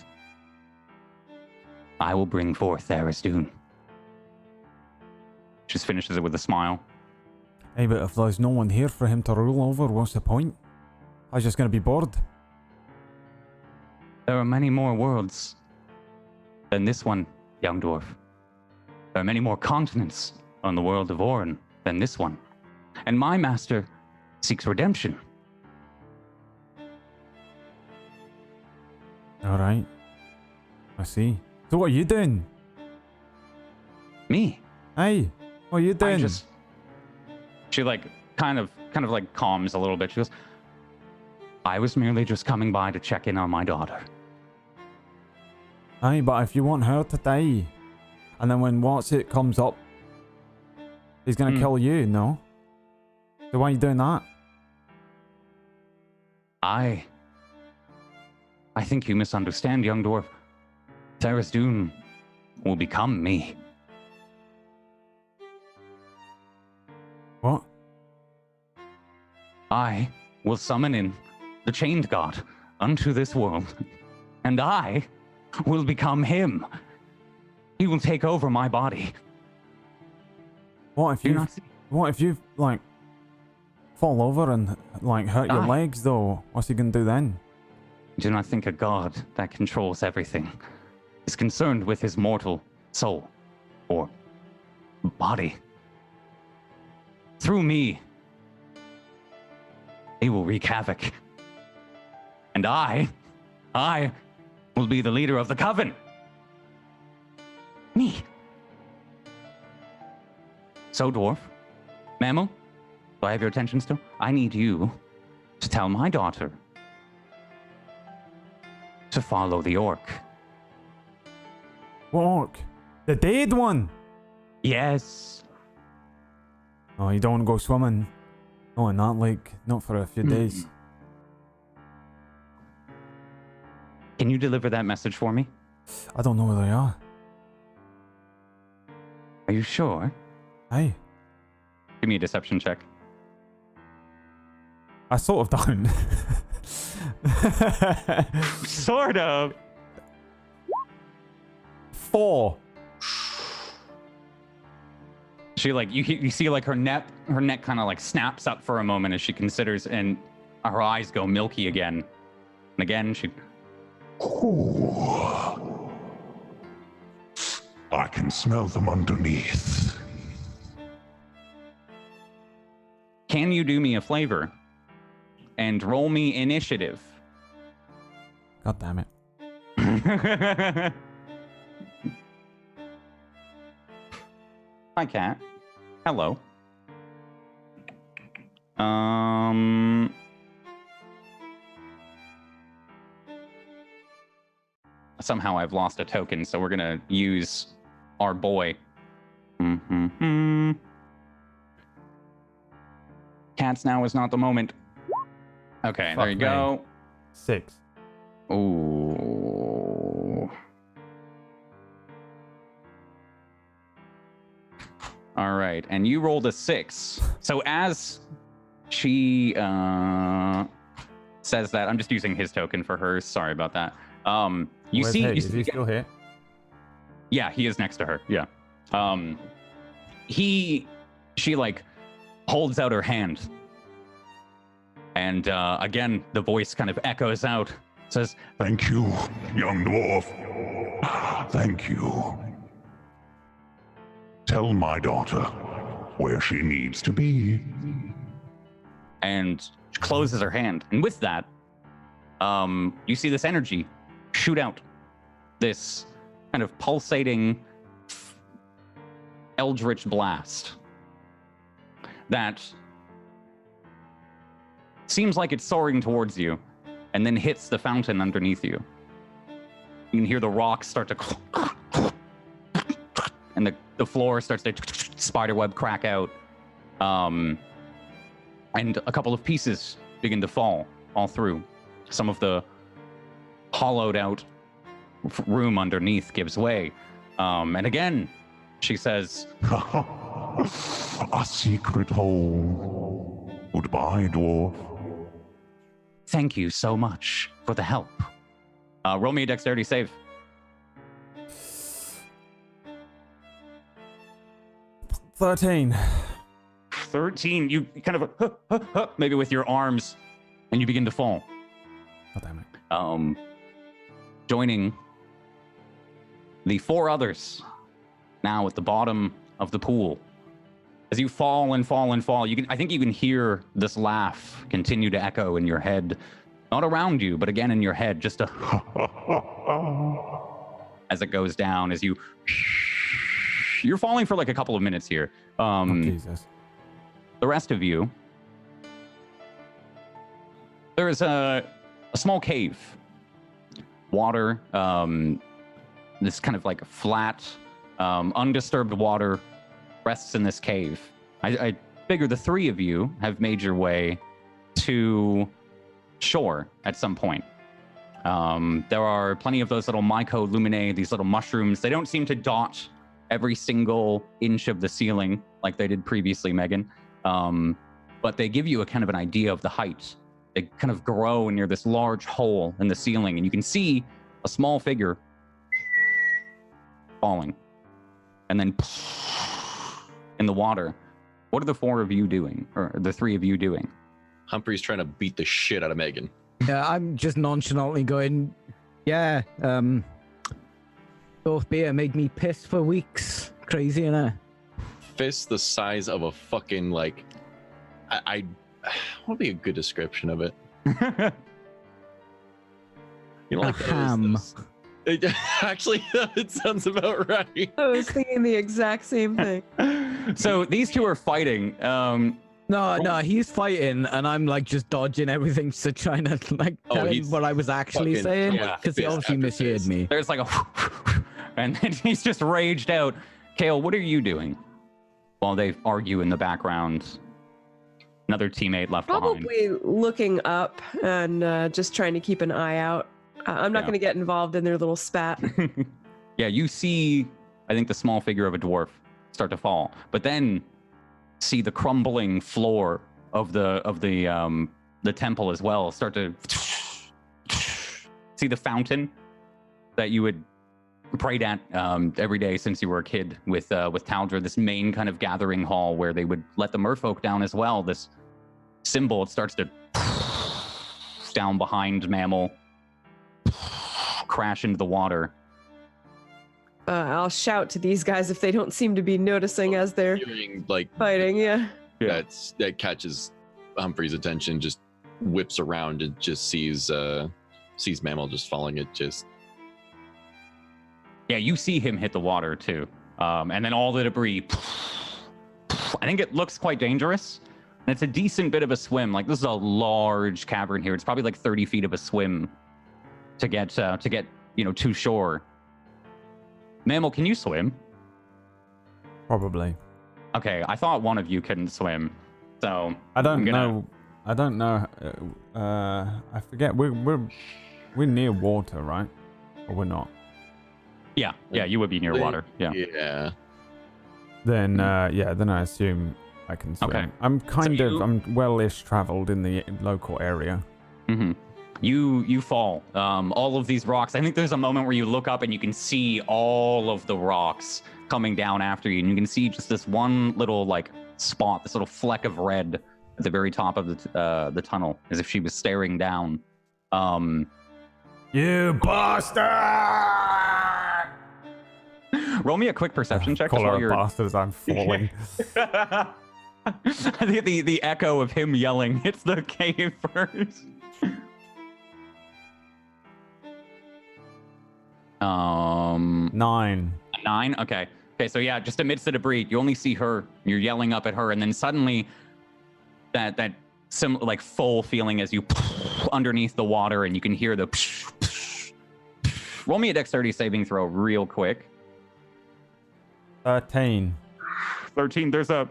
I will bring forth Arisdun. Just finishes it with a smile. Hey, but if there's no one here for him to rule over, what's the point? I was just gonna be bored. There are many more worlds than this one, young dwarf. There are many more continents on the world of Orin than this one. And my master seeks redemption. Alright. I see. So what are you doing? Me? Hey, what are you doing? She like kind of like calms a little bit. She goes, I was merely just coming by to check in on my daughter. Aye, but if you want her to die, and then when What's It comes up, he's gonna kill you, no? So why are you doing that? I think you misunderstand, young dwarf. Arisdun will become me. What? I will summon in the Chained God unto this world, and I will become him. He will take over my body. What if you like fall over and like hurt your legs though? What's he gonna do then? Do not think a god that controls everything is concerned with his mortal soul or body. Through me, he will wreak havoc. And I will be the leader of the coven. Me. So, dwarf, mammal, do I have your attention still? I need you to tell my daughter to follow the orc. What orc? The dead one? Yes. Oh, you don't want to go swimming? No, not for a few days. Can you deliver that message for me? I don't know where they are. Are you sure? Hey. Give me a deception check. I sort of don't. Sort of. 4. She like you see like her neck kind of like snaps up for a moment as she considers, and her eyes go milky again. And again she. Ooh. I can smell them underneath. Can you do me a favor and roll me initiative? God damn it. Hi, Cat. Hello. Somehow I've lost a token, so we're gonna use our boy. Cats now is not the moment. Okay, Fuck there you me. go. 6. Ooh. All right, and you rolled a 6. So as she says that, I'm just using his token for hers. Sorry about that. You Where's see, he? you Is see he still here? Yeah, he is next to her. Yeah. She like holds out her hand. And again, the voice kind of echoes out, says, Thank you, young dwarf. Thank you. Tell my daughter where she needs to be. and she closes her hand. And with that, you see this energy shoot out. This kind of pulsating eldritch blast that seems like it's soaring towards you and then hits the fountain underneath you. You can hear the rocks start to and the floor starts to spiderweb crack out. And a couple of pieces begin to fall all through. Some of the hollowed out room underneath gives way. And again, she says, A secret hole. Goodbye, dwarf. thank you so much for the help. Roll me a dexterity save. 13. 13. You kind of maybe with your arms, and you begin to fall. God damn it. Joining the 4 others now at the bottom of the pool. As you fall and fall and fall, I think you can hear this laugh continue to echo in your head. Not around you, but again in your head, just as it goes down, as you're falling for like a couple of minutes here. Oh, Jesus. The rest of you, there is a small cave. Water, this kind of like flat, undisturbed water rests in this cave. I figure the 3 of you have made your way to shore at some point. There are plenty of those little mycoluminae, these little mushrooms. They don't seem to dot every single inch of the ceiling like they did previously, Megan. But they give you a kind of an idea of the height. They kind of grow near this large hole in the ceiling, and you can see a small figure falling. And then in the water. What are the 4 of you doing? Or the 3 of you doing? Humphrey's trying to beat the shit out of Megan. Yeah, I'm just nonchalantly going, yeah, both beer made me piss for weeks. Crazy, innit? Fist the size of a fucking, like, I what would be a good description of it? You know, like ham. Actually, it sounds about right. I was thinking the exact same thing. So these 2 are fighting. No, he's fighting, and I'm like just dodging everything to try to like tell him what I was actually fucking saying, throwing because he fist obviously after misheard fist. me. There's like a and then he's just raged out. Kale, what are you doing while they argue in the background? Another teammate left behind. Probably looking up and just trying to keep an eye out. I'm not going to get involved in their little spat. Yeah, you see, I think, the small figure of a dwarf start to fall, but then see the crumbling floor of the temple as well start to see the fountain that you would prayed at every day since you were a kid with Taldra, this main kind of gathering hall where they would let the merfolk down as well. This symbol, it starts to down behind Mammal, crash into the water. I'll shout to these guys if they don't seem to be noticing as they're Hearing, like, fighting. Yeah. that catches Humphrey's attention. Just whips around and just sees Mammal just falling. It just. Yeah, you see him hit the water too, and then all the debris. I think it looks quite dangerous. And it's a decent bit of a swim. Like, this is a large cavern here. It's probably like 30 feet of a swim to get to shore. Mammal, can you swim? Probably. Okay, I thought one of you couldn't swim, so I don't know. I forget. We're near water, right? Or we're not? Yeah, you would be near water. Yeah. Yeah. Then then I assume I can swim. Okay. I'm I'm well-ish traveled in the local area. Mm-hmm. You fall. All of these rocks. I think there's a moment where you look up and you can see all of the rocks coming down after you, and you can see just this one little like spot, this little fleck of red at the very top of the tunnel, as if she was staring down. You bastard! Roll me a quick perception check. Call her a bastard as I'm falling. I think the echo of him yelling hits the cave first. 9. 9? Okay, so yeah, just amidst the debris, you only see her. You're yelling up at her, and then suddenly that like full feeling as you underneath the water, and you can hear the roll me a dexterity saving throw real quick. 13. There's a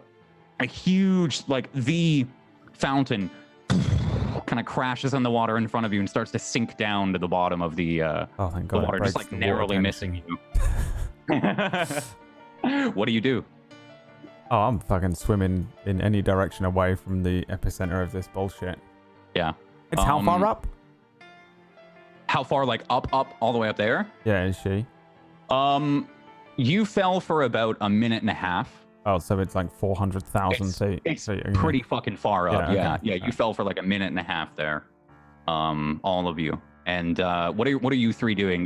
huge, like, the fountain kind of crashes in the water in front of you and starts to sink down to the bottom of the thank God, water, just like narrowly missing you. What do you do? Oh, I'm fucking swimming in any direction away from the epicenter of this bullshit. Yeah. It's how far up? How far, like, up, all the way up there? Yeah, is she? You fell for about a minute and a half. Oh, so it's like 400,000 feet. It's pretty fucking far up. Yeah. You fell for like a minute and a half there. All of you. And what are you three doing?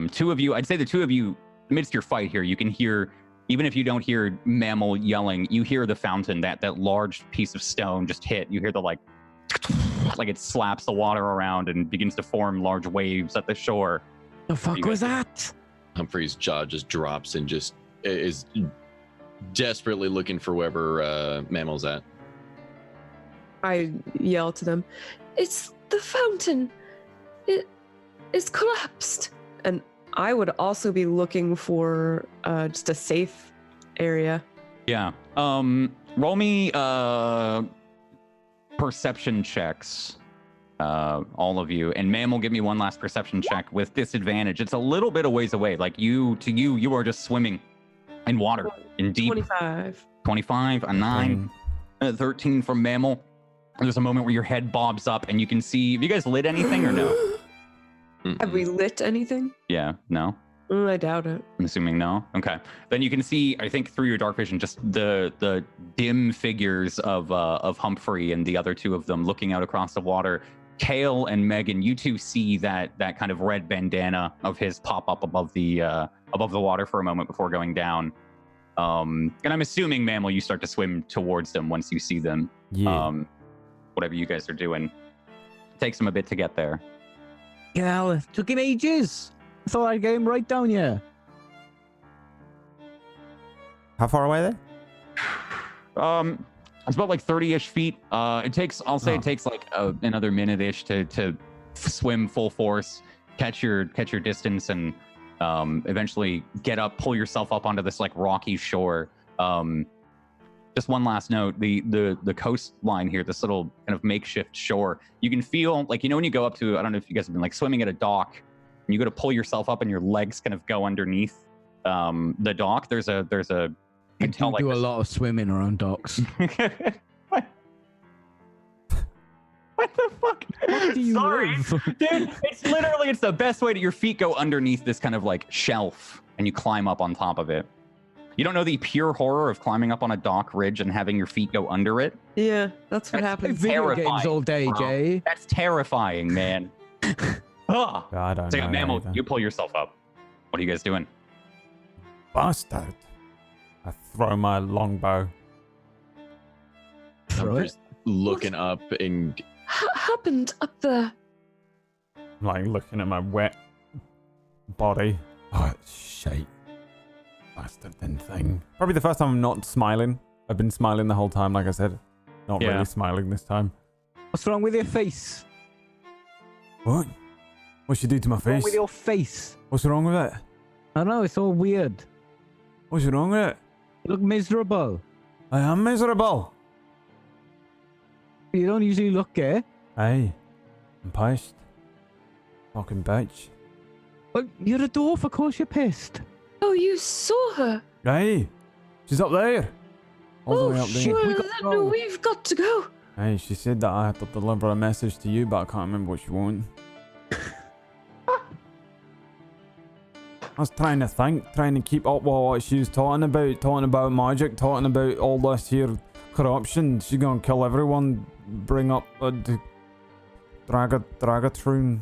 Two of you, I'd say the two of you, amidst your fight here, you can hear, even if you don't hear Mammal yelling, you hear the fountain, that large piece of stone just hit. You hear the like it slaps the water around and begins to form large waves at the shore. The fuck was that? Humphrey's jaw just drops and just is desperately looking for wherever Mammal's at. I yell to them, It's the fountain. It's collapsed. and I would also be looking for just a safe area. Yeah. Roll me perception checks. All of you, and Mammal, give me one last perception check with disadvantage. It's a little bit a ways away. Like you are just swimming in water, in deep. 25, a 9, 13 from Mammal. There's a moment where your head bobs up and you can see. Have you guys lit anything or no? Have we lit anything? Yeah, no. I doubt it. I'm assuming no. Okay. Then you can see, I think, through your dark vision, just the dim figures of Humphrey and the other two of them looking out across the water. Kale and Megan, you two see that kind of red bandana of his pop up above the water for a moment before going down. And I'm assuming, Mammal, you start to swim towards them once you see them. Yeah. Whatever you guys are doing. It takes them a bit to get there. Yeah, it took him ages. I thought I'd get him right down here. How far away are they? It's about like 30-ish feet. It takes like another minute-ish to swim full force, catch your distance, and eventually get up, pull yourself up onto this like rocky shore. Just one last note, the coastline here, this little kind of makeshift shore, you can feel like, when you go up to, I don't know if you guys have been like swimming at a dock and you go to pull yourself up and your legs kind of go underneath the dock. There's a I do a lot of swimming around docks. What the fuck? Where do you live? Dude, it's the best way that your feet go underneath this kind of like shelf and you climb up on top of it. You don't know the pure horror of climbing up on a dock ridge and having your feet go under it? Yeah, that's what happens. Video games all day, Jay. That's terrifying, man. Oh. I don't know. Mammal, either. you pull yourself up. What are you guys doing? Bastard. I throw my longbow. Throw it? Looking up and Happened up there? I'm like looking at my wet body. Oh, it's shite. Bastard thing. Probably the first time I'm not smiling. I've been smiling the whole time, like I said. Not really smiling this time. What's wrong with your face? What? What'd she do to my What's wrong face? with your face? What's wrong with it? I don't know, it's all weird. What's wrong with it? You look miserable. I am miserable. You don't usually look gay. Hey, I'm pissed. Fucking bitch. Well, you're a dwarf, of course you're pissed. Oh, you saw her. Hey, she's up there. All the way up there. shit. Well, we got to then go. we've got to go. Hey, she said that I had to deliver a message to you, but I can't remember what she wanted. I was trying to think, trying to keep up with what she was talking about magic, talking about all this here corruption. She's gonna kill everyone, bring up Dragathun,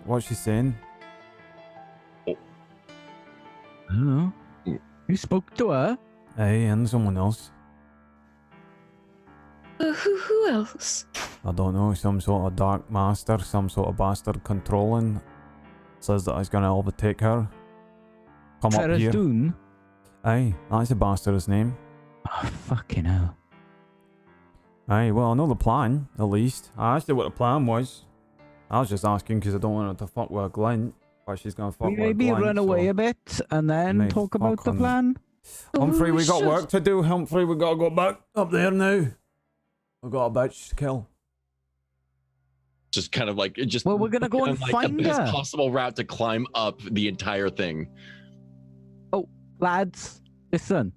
what's she saying? I don't know. You spoke to her? Hey, and someone else. Who else? I don't know, some sort of dark master, some sort of bastard controlling. Says that he's gonna overtake her. Come up here. Dune? Aye, that's a bastard's name. Oh, fucking hell. Aye, well, I know the plan, at least. I asked her what the plan was. I was just asking because I don't want her to fuck with Glint. But she's gonna fuck with Maybe Glint, run away a bit and then Mate, talk about the fuck on. plan. Humphrey, we got should. work to do. Humphrey, we gotta go back up there now. We got a bitch to kill. just kind of like just. Well, we're gonna go and like find the best her. possible route to climb up the entire thing. Oh, lads, listen.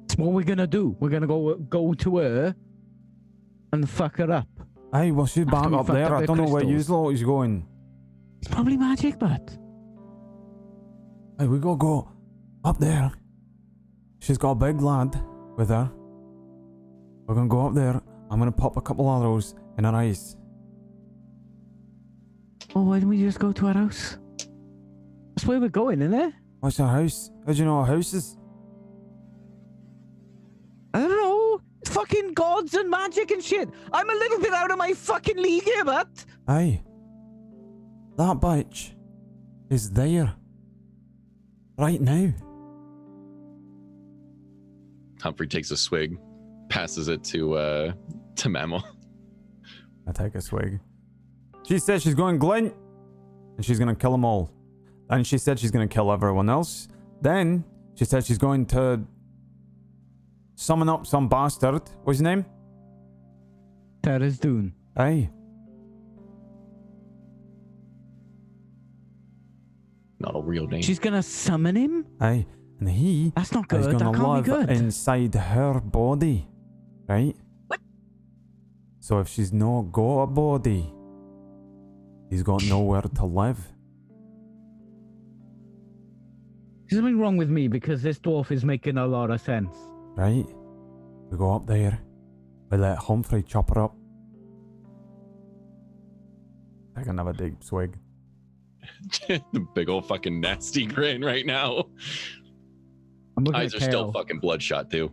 That's what we're gonna do. We're gonna go to her and fuck her up. Hey, well, she's back we up fucked there. up I the don't know where crystals. you lot is going. It's probably magic, but Hey, we gotta go up there. She's got a big lad with her. We're gonna go up there. I'm gonna pop a couple arrows in her eyes. oh, why don't we just go to her house? That's where we're going, isn't it? What's her house? How do you know her house is? I don't know. It's fucking gods and magic and shit. I'm a little bit out of my fucking league here, but Hey, that bitch is there right now. Humphrey takes a swig, passes it to Mammal. I take a swig. She said she's going Glint, and she's gonna kill them all. And she said she's gonna kill everyone else. Then she said she's going to summon up some bastard. What's his name? Terra's Dune. Hey, Not a real name. She's gonna summon him? hey, and he That's not is good. That gonna can't be live good. inside her body, right? What? So if she's not got a body, he's got nowhere to live. There's something wrong with me because this dwarf is making a lot of sense. Right? We go up there. We let Humphrey chop her up. Take another deep swig. The big old fucking nasty grin right now. I'm looking Eyes at are still Kale. fucking bloodshot too.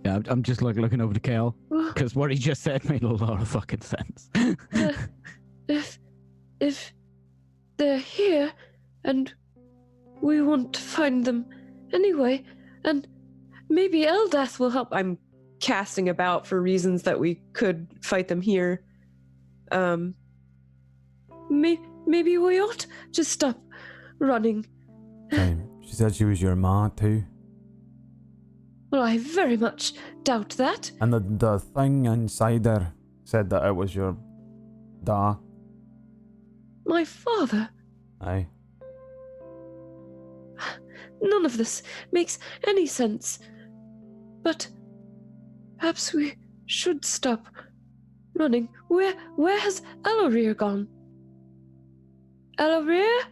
Yeah, I'm just like looking over to Kale because what he just said made a lot of fucking sense. If they're here and we want to find them anyway, and maybe Eldath will help. I'm casting about for reasons that we could fight them here. Maybe we ought to stop running. She said she was your ma too. Well, I very much doubt that. And the thing inside her said that it was your da. My father. Aye. None of this makes any sense. But perhaps we should stop running. Where has Elorir gone? Elorir?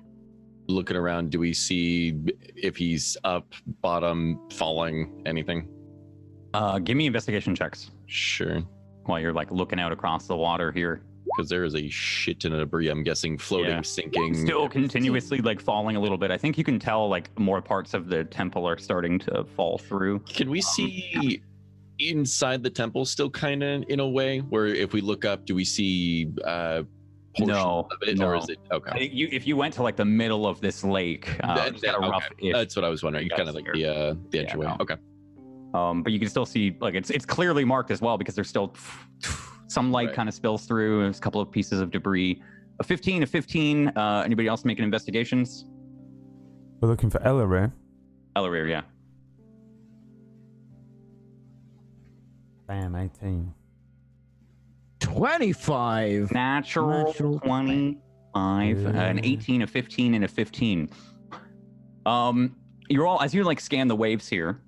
Looking around, do we see if he's up, bottom, falling, anything? Give me investigation checks Sure. while you're like looking out across the water here. Because there is a shit ton of debris, I'm guessing, floating, Yeah. sinking. Still continuously like falling a little bit. I think you can tell like more parts of the temple are starting to fall through. Can we see inside the temple still kind of in a way where if we look up, do we see portions No, of it? no. Or is it okay? I think if you went to like the middle of this lake, it's got a Okay. rough-ish That's what I was wondering. Yes, Kind of like here. the entryway. no. Okay. but you can still see like it's clearly marked as well because there's still some light Right. kind of spills through. There's a couple of pieces of debris. A 15. Anybody else making investigations? We're looking for Elorir. Elorir, yeah. Bam, 18. 25. Natural 25, an 18, a 15, and a 15. You're all, as you like scan the waves here,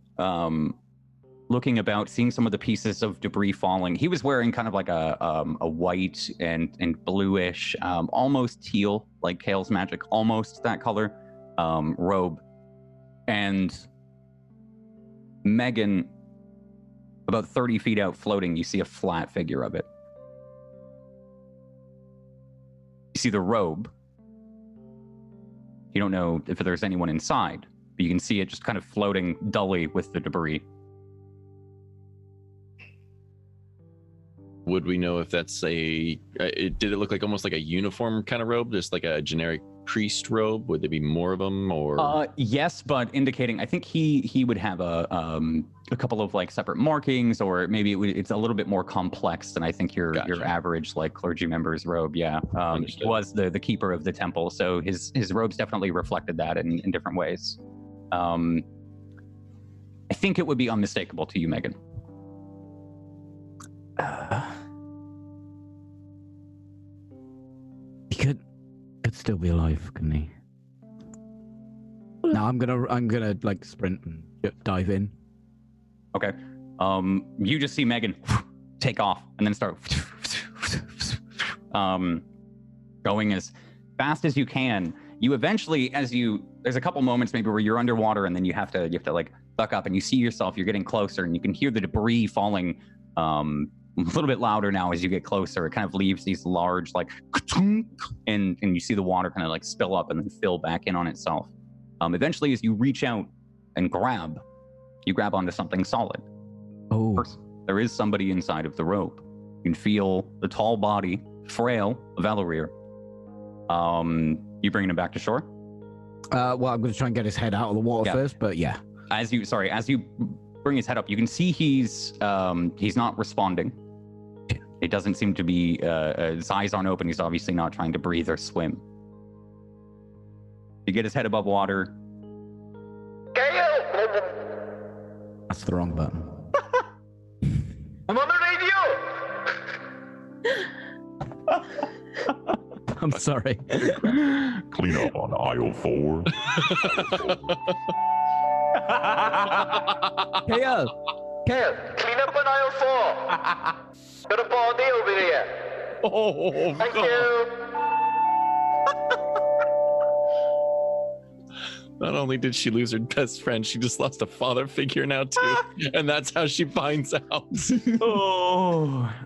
looking about, seeing some of the pieces of debris falling. He was wearing kind of like a white and bluish, almost teal, like Kale's magic, almost that color, robe. And Megan, about 30 feet out floating, you see a flat figure of it. You see the robe. You don't know if there's anyone inside, but you can see it just kind of floating dully with the debris. Would we know if that's did it look like almost like a uniform kind of robe, just like a generic priest robe? Would there be more of them, or? Yes, but indicating, I think he would have a couple of like separate markings, or maybe it's a little bit more complex than I think your average like clergy member's robe. Yeah, he was the keeper of the temple, so his robes definitely reflected that in different ways. I think it would be unmistakable to you, Megan. He could still be alive, couldn't he? No, I'm gonna like sprint and dive in. Okay. You just see Megan take off and then start going as fast as you can. You eventually, there's a couple moments maybe where you're underwater and then you have to like duck up and you see yourself, you're getting closer and you can hear the debris falling a little bit louder now as you get closer. It kind of leaves these large like and you see the water kind of like spill up and then fill back in on itself. Eventually, as you reach out and you grab onto something solid. Oh. First, there is somebody inside of the rope. You can feel the tall body, frail, of Elorir. You bringing him back to shore? Well, I'm going to try and get his head out of the water first, but yeah. As you bring his head up, you can see he's not responding. It doesn't seem to be, his eyes aren't open. He's obviously not trying to breathe or swim. You get his head above water. That's the wrong button. I'm on the radio! I'm sorry. Clean up on aisle 4. KO! Kale, clean up on aisle 4. Got a body over here. Oh, Thank God. you. Not only did she lose her best friend, she just lost a father figure now too, and that's how she finds out. So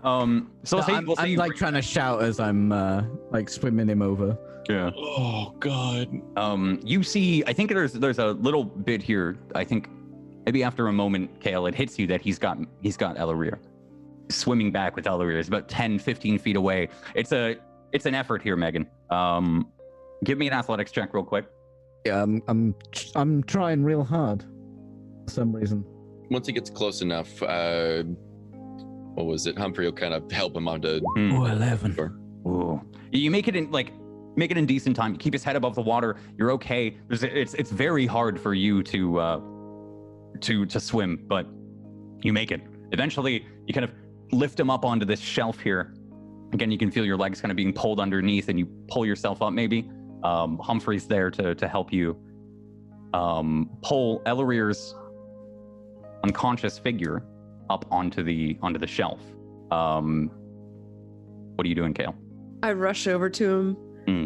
I'm we'll say like trying to shout as I'm like swimming him over. yeah. Oh God. You see, I think there's a little bit here. I think maybe after a moment, Kale, it hits you that he's got Elorir. Swimming back with Elorir is about 10, 15 feet away. It's an effort here, Megan. Give me an athletics check real quick. Yeah, I'm trying real hard for some reason. Once he gets close enough, what was it? Humphrey will kind of help him onto. 11. Ooh. You make it in decent time. You keep his head above the water. You're okay. It's very hard for you to swim, but you make it. Eventually, you kind of lift him up onto this shelf here. Again, you can feel your legs kind of being pulled underneath, and you pull yourself up. Maybe Humphrey's there to help you pull Ellerir's unconscious figure up onto the shelf. What are you doing, Kale? I rush over to him.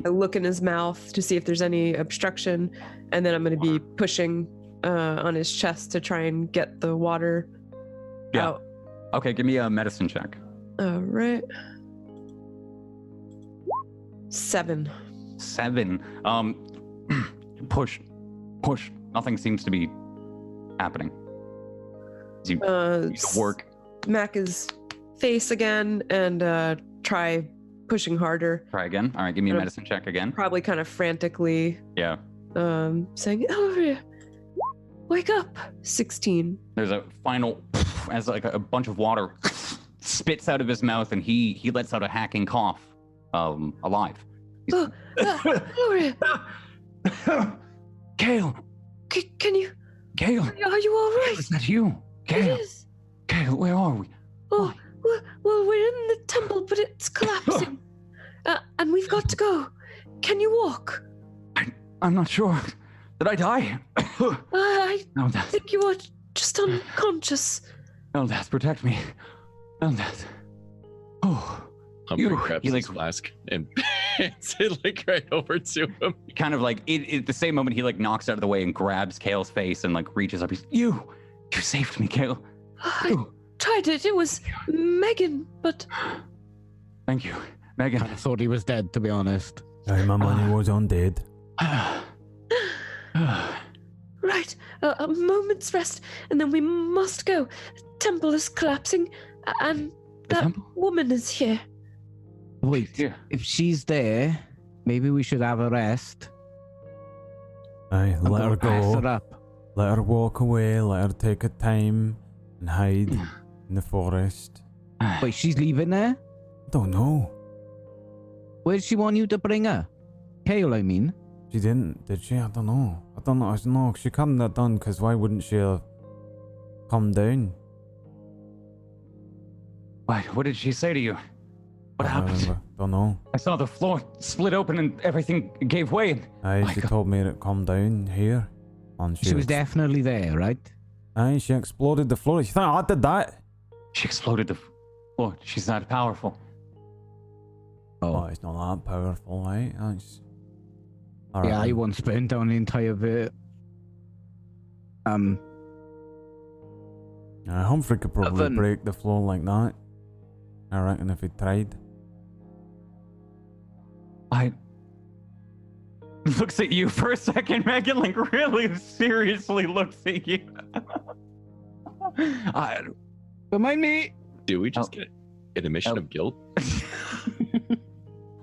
I look in his mouth to see if there's any obstruction, and then I'm going to be pushing on his chest to try and get the water out. Okay, give me a medicine check. All right. 7. Push. Nothing seems to be happening. You work. Smack his face again and try pushing harder. Try again. All right, give me a medicine check again. Probably kind of frantically. Yeah. Saying, "Ellerir, wake up!" 16. There's a final, as like a bunch of water spits out of his mouth, and he lets out a hacking cough. Alive. Ellerir, Kale. can you? Kale. Are you all right? Is that you? Kale. It is. Kale, where are we? Oh, well, we're in the temple, but it's collapsing, and we've got to go. Can you walk? I'm not sure. Did I die? I No, Death. think you are just unconscious. No, Death, protect me. No, Death. Oh. Humphrey grabs his flask and hands it like right over to him. Kind of like at the same moment he like knocks out of the way and grabs Kale's face and like reaches up. He's, you saved me, Kale. I tried it. It was Megan, but Thank you, Megan. I thought he was dead, to be honest. Aye, my money was on dead. right. A moment's rest, and then we must go. The temple is collapsing, and that woman is here. Wait, Yeah. if she's there, maybe we should have a rest. Aye, I'm let her gonna pass go. her up. Let her walk away. Let her take her time and hide in the forest. Wait, she's leaving there? Don't know. Where does she want you to bring her? Kale, I mean. She didn't, did she? I don't know. No, she couldn't have done, because why wouldn't she have come down? What did she say to you? What happened? Don't know. I saw the floor split open and everything gave way. Aye, she told me to come down here. And She was definitely there, right? Aye, she exploded the floor. You think I did that? She exploded the floor. She's that powerful. Oh, it's not that powerful, right? That's... Yeah, I once burned down the entire bit. Humphrey could probably Oven. break the floor like that. I reckon if he tried. I looks at you for a second, Megan, like really seriously looks at you. Remind me. Do we just get an admission of guilt?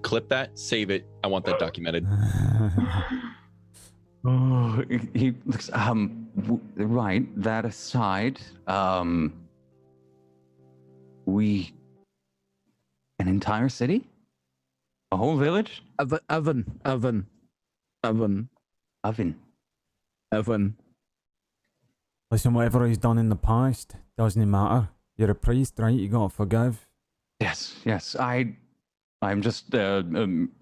Clip that, save it. I want that documented. Oh, he looks, right, that aside, an entire city? A whole village? Oven. Listen, whatever he's done in the past doesn't matter. You're a priest, right? You gotta forgive. Yes. I'm just, I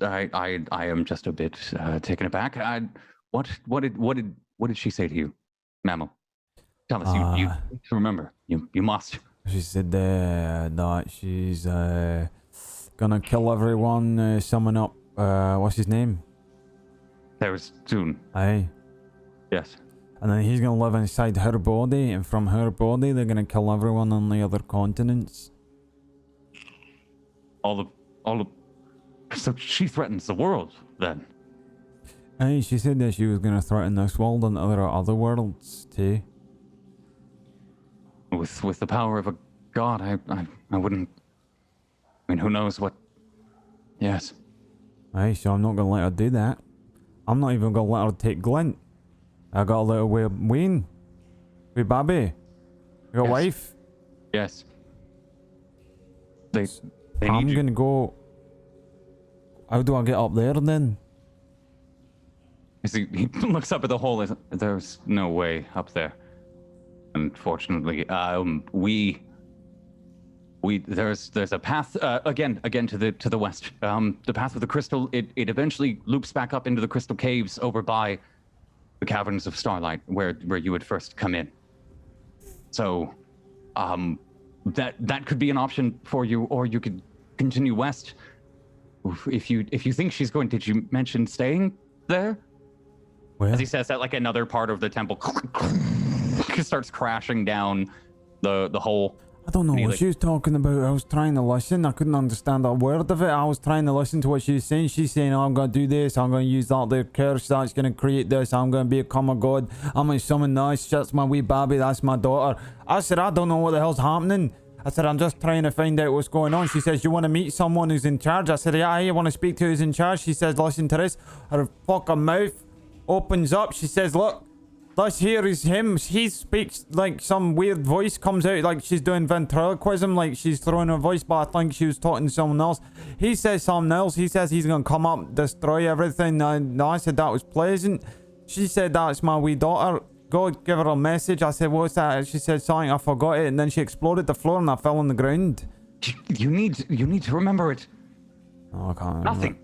am just a bit taken aback. What did she say to you, Mammal? Tell us. You remember. You must. She said that she's gonna kill everyone. Summon up. What's his name? There was soon. Aye. Yes. And then he's gonna live inside her body, and from her body, they're gonna kill everyone on the other continents. So she threatens the world, then? Aye, she said that she was gonna threaten this world and other worlds too. With the power of a god, I wouldn't. I mean, who knows what? Yes. Aye, so I'm not gonna let her do that. I'm not even gonna let her take Glint. I got a little Wayne. With Babby. You got a wife. Yes. They I'm need you. gonna go How do I get up there then? He looks up at the hole. There's no way up there. Unfortunately, there's a path again to the west. The path with the crystal. It eventually loops back up into the crystal caves over by the caverns of Starlight, where you would first come in. So, that could be an option for you, or you could continue west. If you think she's going, did you mention staying there? Where? As he says that, like another part of the temple starts crashing down the hole. I don't know what she was talking about. I was trying to listen. I couldn't understand a word of it. I was trying to listen to what she was saying. She's saying, oh, I'm going to do this. I'm going to use that there curse. That's going to create this. I'm going to become a god. I'm going to summon this. That's my wee baby. That's my daughter. I said, I don't know what the hell's happening. I said, I'm just trying to find out what's going on. She says, you want to meet someone who's in charge? I said, yeah, I want to speak to who's in charge. She says, listen to this. Her fucking mouth opens up. She says, look, this here is him. He speaks like some weird voice comes out like she's doing ventriloquism, like she's throwing her voice, but I think she was talking to someone else. He says something else. He says he's going to come up, destroy everything. I said that was pleasant. She said, that's my wee daughter. Go give her a message. I said, what's that? She said something, I forgot it, and then she exploded the floor and I fell on the ground. You need to remember it. Oh, I can't remember. Nothing.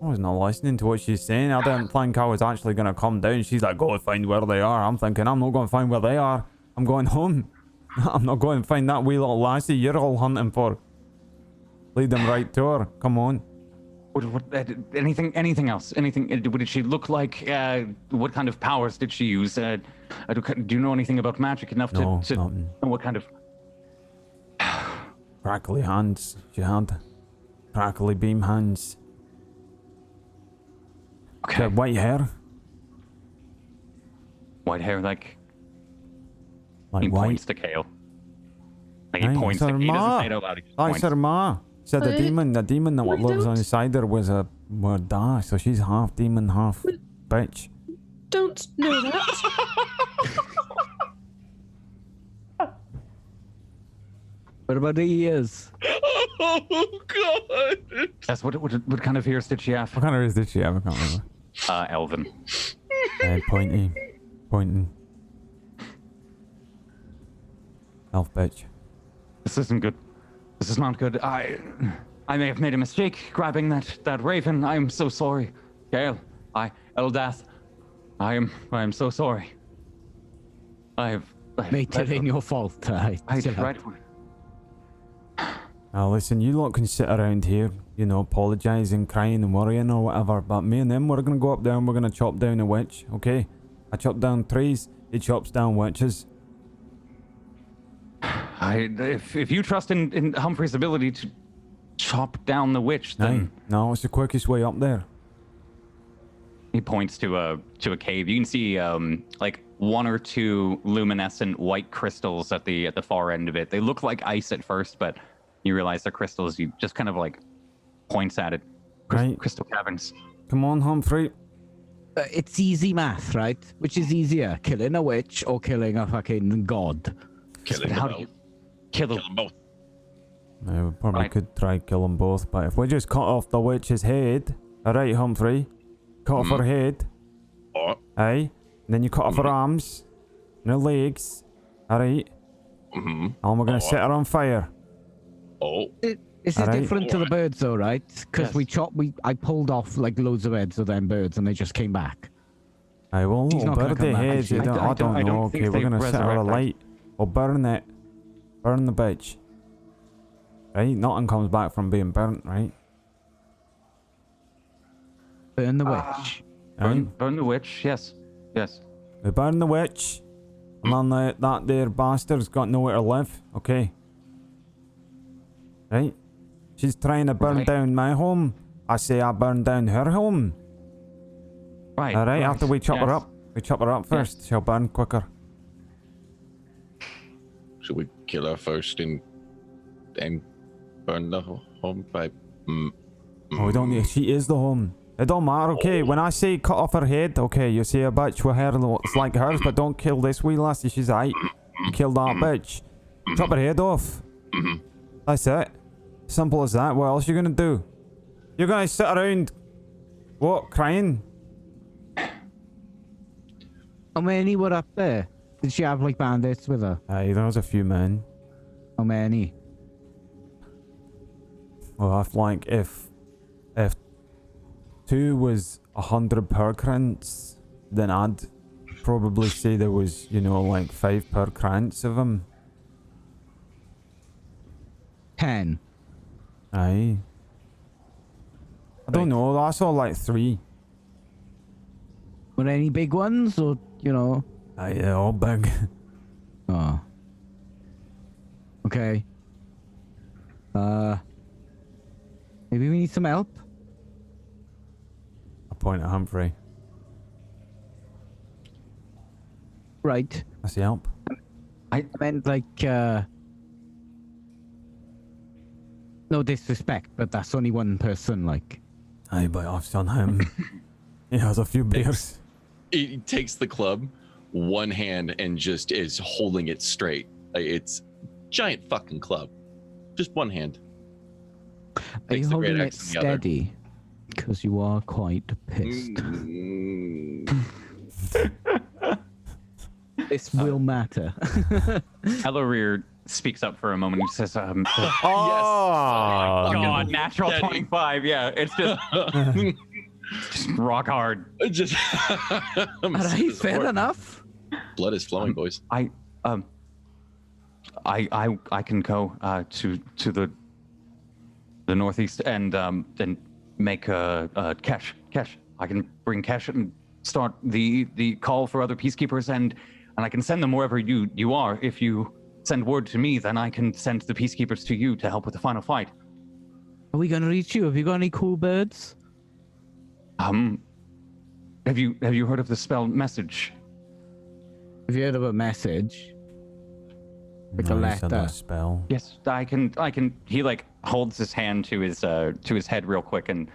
I was not listening to what she's saying. I didn't think I was actually going to come down. She's like, go and find where they are. I'm thinking, I'm not going to find where they are. I'm going home. I'm not going to find that wee little lassie you're all hunting for. Lead them right to her. Come on. Anything else? Anything? What did she look like? What kind of powers did she use? Do you know anything about magic enough to know what kind of... Crackly hands. She had crackly beam hands. Okay. She had white hair. White hair, like he white. Points to Kale. Like he points to Kale. He doesn't say it out loud. That's her ma. Said the demon that lives inside her was a da, so she's half demon, half bitch. Don't know that. What about the ears? Oh God! That's what kind of ears did she have? What kind of ears did she have? I can't remember. Elven. Pointing. Elf bitch. This isn't good. This is not good. I may have made a mistake grabbing that raven. I am so sorry. Gale, Eldath, I am so sorry. I've made it in your fault. I tried for it. Now listen, you lot can sit around here, apologising, crying and worrying or whatever, but me and them, we're gonna go up there and we're gonna chop down a witch, okay? I chop down trees, he chops down witches. If you trust in Humphrey's ability to chop down the witch, then... No, it's the quickest way up there. He points to a cave. You can see like one or two luminescent white crystals at the far end of it. They look like ice at first, but you realize they're crystals. You just kind of like points at it. Crystal caverns. Come on, Humphrey. It's easy math, right? Which is easier, killing a witch or killing a fucking god? Killing them both. Kill them both. Yeah, we probably could try kill them both, but if we just cut off the witch's head, alright, Humphrey, cut off her head, aye, and then you cut off her arms, and her legs, alright, and we're gonna set her on fire. This is different to the birds though, right? Because I pulled off like loads of heads of them birds and they just came back. Aye, well, little birdie heads, I don't know, okay, we're gonna set her alight. We'll burn it. Burn the bitch. Right? Nothing comes back from being burnt, right? Burn the witch. Burn the witch, yes. We burn the witch. And then that there bastard's got nowhere to live, okay? Right? She's trying to burn down my home. I say I burn down her home. Right. Alright, after we chop her up. We chop her up first. She'll burn quicker. Should we kill her first and burn the home by... Oh, we don't need... She is the home. It don't matter, okay? When I say cut off her head, okay, you see a bitch with hair looks like hers, but don't kill this wee lassie, she's aight. You kill that bitch. Chop her head off. That's it. Simple as that. What else you gonna do? You're gonna sit around, what, crying? How many were up there? Did she have like bandits with her? Aye, there was a few men. How many? Well, if 2 was 100 per krantz, then I'd probably say there was, you know, like 5 per krantz of them. 10. Aye. I don't know, I saw like 3. Were there any big ones, or, you know? Aye, they're all big. Oh. Okay. Maybe we need some help? I point at Humphrey. Right. That's the help. I meant like, no disrespect, but that's only one person, like. Aye, but I've seen him. He has a few beers. He takes the club, one hand, and just is holding it straight. It's giant fucking club. Just one hand. Are you Takes the great holding it axe in the other. steady? Because you are quite pissed. This will matter. Elorir speaks up for a moment. He says, Oh, God, natural 25. Yeah, it's just rock hard. Just Alright, fair enough. Blood is flowing, boys. I can go to the northeast and make cash. I can bring cash and start the call for other peacekeepers and I can send them wherever you are. If you send word to me, then I can send the peacekeepers to you to help with the final fight. Are we gonna reach you? Have you got any cool birds? Have you heard of the spell message? Have you heard of a message? Like no, a he said letter? that spell. Yes, I can. He like holds his hand to his head real quick, and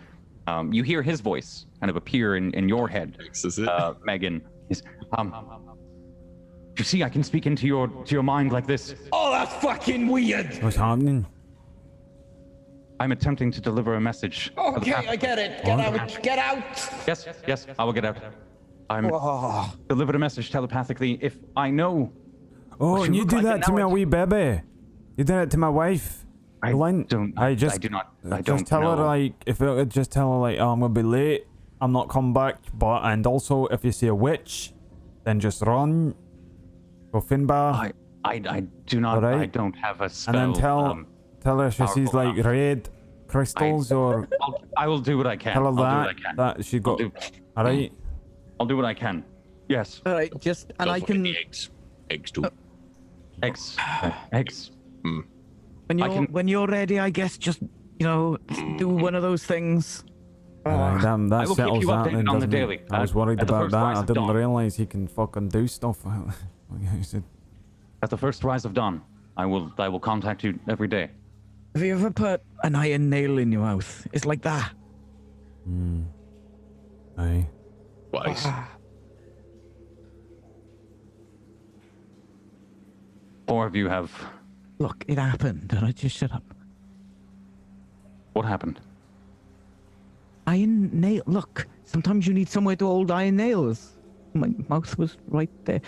you hear his voice kind of appear in your head, Is it? Megan. Is you see, I can speak into your mind like this. Oh, that's fucking weird. What's happening? I'm attempting to deliver a message. Okay, I get it. Get out. Get out. Yes, I will get out. I'm delivered a message telepathically. If I know. Oh, and you do like that it to now, my it's- wee baby. You did it to my wife. I Lynn. don't. I do not. I just don't tell know. her like, if it would just tell her like, oh, I'm gonna be late. I'm not coming back. But and also, if you see a witch, then just run. Go Finbar. I do not. Alright. I don't have a spell. And then tell her she sees powerful like enough. red crystals or I will do what I can. tell her I'll do what I can. that she got. I'll do- Alright. I'll do what I can. Yes. Alright, just and Don't I forget can the eggs too. Eggs. when you're ready, I guess just do one of those things. Damn, that I will keep settles you that updated then, on the doesn't it? daily. I was worried At the about first that. rise I of didn't dawn. realize he can fucking do stuff. Like I said. At the first rise of dawn, I will contact you every day. Have you ever put an iron nail in your mouth? It's like that. Aye. Twice. Four of you have. Look, it happened. Alright, just shut up. What happened? Iron nail. Look, sometimes you need somewhere to hold iron nails. My mouth was right there.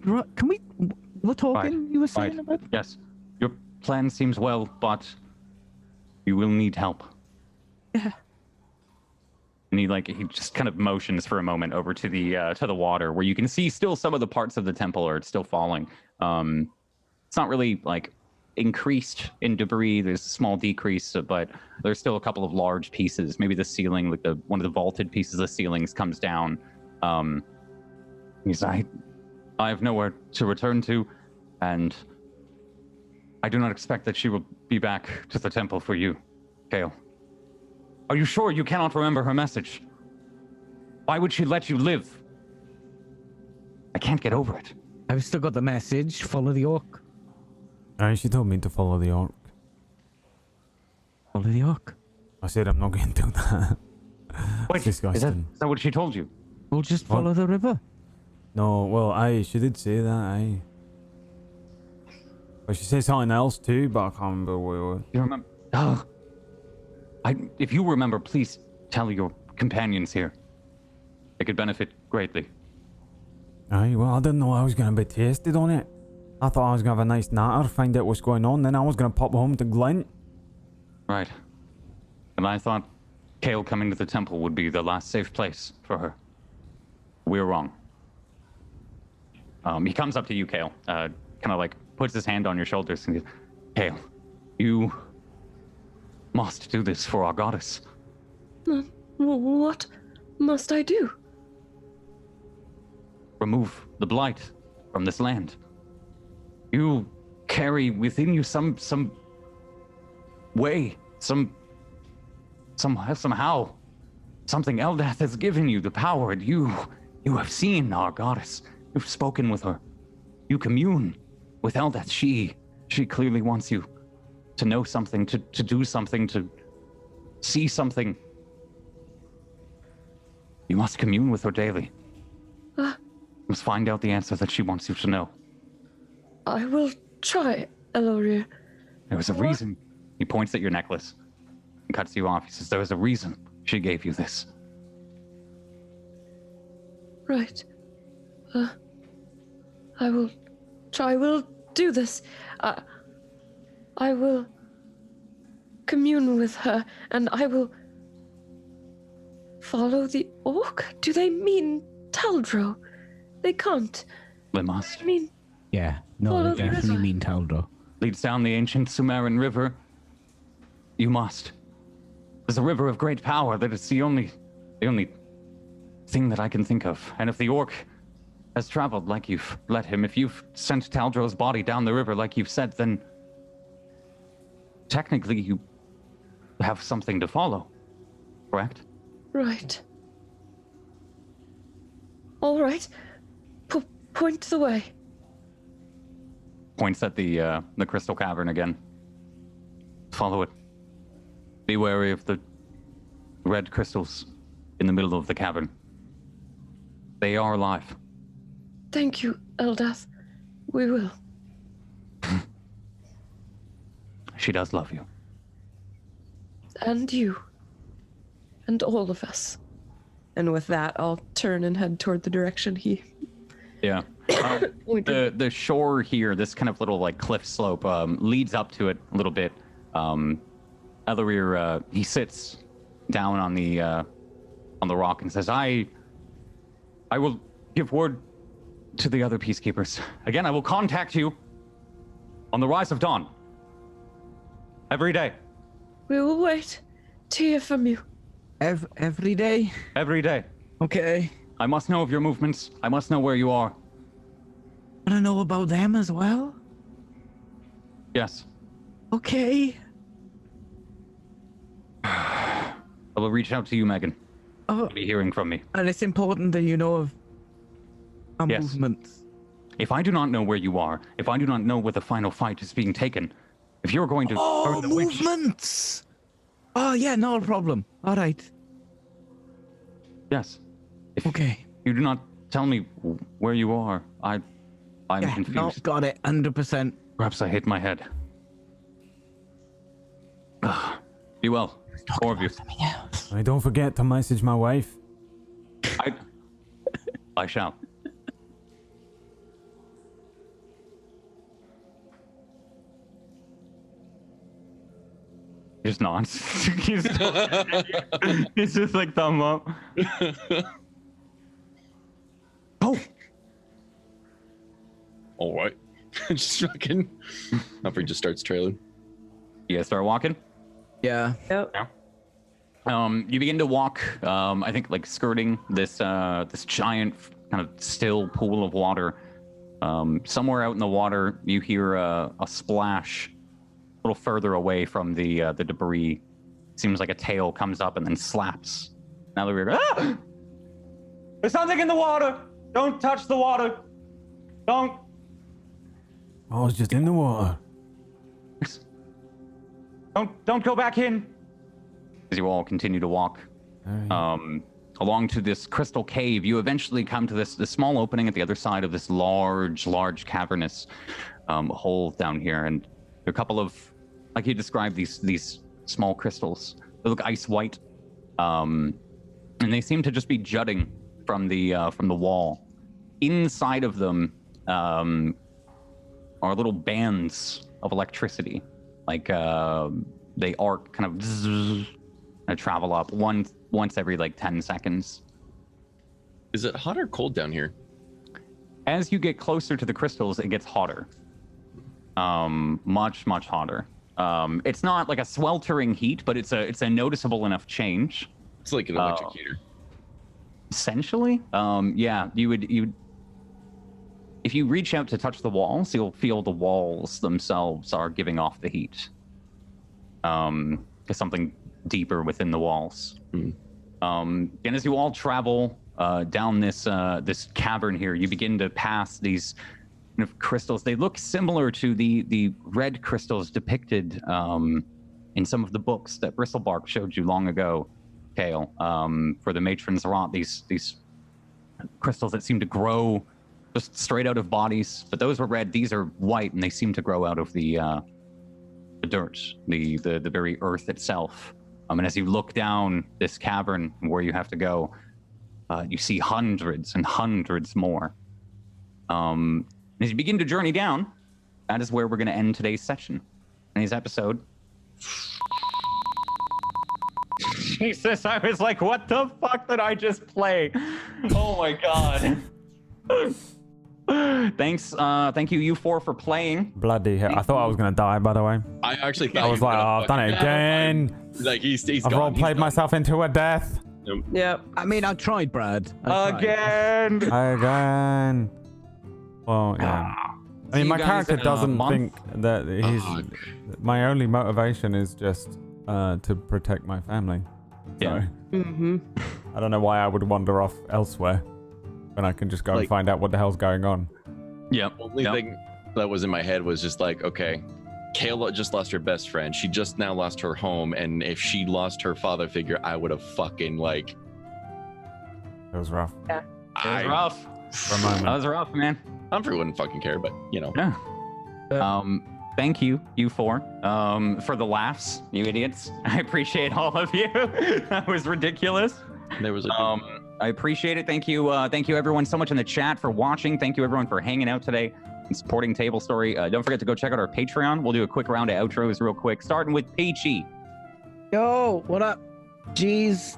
Can we? We're talking. Right, You were saying right. about. Yes. Your plan seems well, but you will need help. Yeah. And he just kind of motions for a moment over to the water where you can see still some of the parts of the temple are still falling. It's not really like increased in debris. There's a small decrease, but there's still a couple of large pieces. Maybe the ceiling, like one of the vaulted pieces of the ceilings comes down. He's I have nowhere to return to, and I do not expect that she will be back to the temple for you, Kale. Are you sure you cannot remember her message? Why would she let you live? I can't get over it. I've still got the message. Follow the orc. Aye, she told me to follow the orc. Follow the orc. I said I'm not going to do that. Wait, It's disgusting. is that what she told you? We'll just follow the river. No, well, aye, she did say that, aye. But she said something else too, but I can't remember what it was. You remember? Oh, If you remember, please tell your companions here. They could benefit greatly. Aye, well, I didn't know I was going to be tasted on it. I thought I was going to have a nice natter, find out what's going on, then I was going to pop home to Glint. Right. And I thought Kale coming to the temple would be the last safe place for her. We were wrong. He comes up to you, Kale, kind of like puts his hand on your shoulders and goes, Kale, you must do this for our goddess. What must I do? Remove the blight from this land. You carry within you some way, somehow, something Eldath has given you the power. You have seen our goddess. You've spoken with her. You commune with Eldath. She clearly wants you to know something, to do something, to see something. You must commune with her daily. You must find out the answer that she wants you to know. I will try, Elorir. There was a reason. He points at your necklace and cuts you off. He says, there was a reason she gave you this. Right. I will try. I will do this. I will commune with her, and I will follow the orc. Do they mean Taldro? They can't. They must. I mean, Yeah, no, Follow they the definitely river. mean Taldro. Leads down the ancient Sumerian river. You must. There's a river of great power that is the only thing that I can think of. And if the orc has traveled like you've let him, if you've sent Taldro's body down the river like you've said, then technically you have something to follow, correct? right. All right. Point the way. Points at the crystal cavern again. Follow it. Be wary of the red crystals in the middle of the cavern. They are alive. Thank you, Eldath. We will. She does love you. And you. And all of us. And with that, I'll turn and head toward the direction he Yeah. pointed. The shore here, this kind of little like cliff slope, leads up to it a little bit. Elorir, he sits down on the rock and says, I will give word to the other peacekeepers. Again, I will contact you on the rise of dawn. Every day. We will wait to hear from you. Every day? Every day. Okay. I must know of your movements. I must know where you are. Want to know about them as well? Yes. Okay. I will reach out to you, Megan. Oh, You'll be hearing from me. and it's important that you know of our Yes. movements. If I do not know where you are, if I do not know where the final fight is being taken, if you're going to Oh, burn the witch, movements! Oh, yeah, no problem. All right. yes. If Okay. you do not tell me where you are, I'm Yeah, confused. no, got it. 100%. Perhaps I hit my head. Be well, four of you. Hey, don't forget to message my wife. I shall. Just nods. He's just like thumb up. Oh. All right. Just fucking. Humphrey just starts trailing. You guys start walking. Yeah. Yep. You begin to walk. I think like skirting this this giant kind of still pool of water. Somewhere out in the water, you hear a splash. A little further away from the debris. Seems like a tail comes up and then slaps. Now that we're ah! There's something in the water. Don't touch the water. Don't. I was just in the water. Don't go back in. As you all continue to walk along to this crystal cave, you eventually come to this small opening at the other side of this large cavernous hole down here, and there are a couple of, like you described, these small crystals They look ice white, and they seem to just be jutting from the wall. Inside of them are little bands of electricity, like they arc kind of zzz, and travel up once every like 10 seconds. Is it hot or cold down here? As you get closer to the crystals, it gets hotter. Much hotter. It's not like a sweltering heat, but it's a noticeable enough change. It's like an electric heater. Essentially, yeah. You would if you reach out to touch the walls, you'll feel the walls themselves are giving off the heat. There's something deeper within the walls. And as you all travel down this cavern here, you begin to pass these kind of crystals. They look similar to the red crystals depicted in some of the books that Bristlebark showed you long ago, Kale, for the Matron's Rot. These crystals that seem to grow just straight out of bodies, but those were red. These are white, and they seem to grow out of the dirt, the very earth itself. And as you look down this cavern where you have to go, you see hundreds and hundreds more. As you begin to journey down, that is where we're going to end today's session, today's episode. Jesus, I was like, what the fuck did I just play? Oh my god. Thanks, thank you, you four, for playing. Bloody hell. I thought I was going to die, by the way. I actually thought I was like, oh, I've done it again. Like, he's I've role-played myself into a death. Yep. I mean, I tried, Brad. Again. Again. Well, yeah. I mean, my character doesn't think that he's... My only motivation is just to protect my family. So, yeah. I don't know why I would wander off elsewhere when I can just go and find out what the hell's going on. Yeah. Only thing that was in my head was just like, okay, Kayla just lost her best friend. She just now lost her home, and if she lost her father figure, I would have fucking like... It was rough. Yeah. It was rough. For a moment. That was rough, man. Humphrey wouldn't fucking care, but you know. Yeah. Thank you, you four, for the laughs, you idiots. I appreciate all of you. That was ridiculous. There was a I appreciate it. Thank you everyone so much in the chat for watching. Thank you everyone for hanging out today and supporting Table Story. Don't forget to go check out our Patreon. We'll do a quick round of outros real quick, starting with Peachy. Yo, what up? Jeez.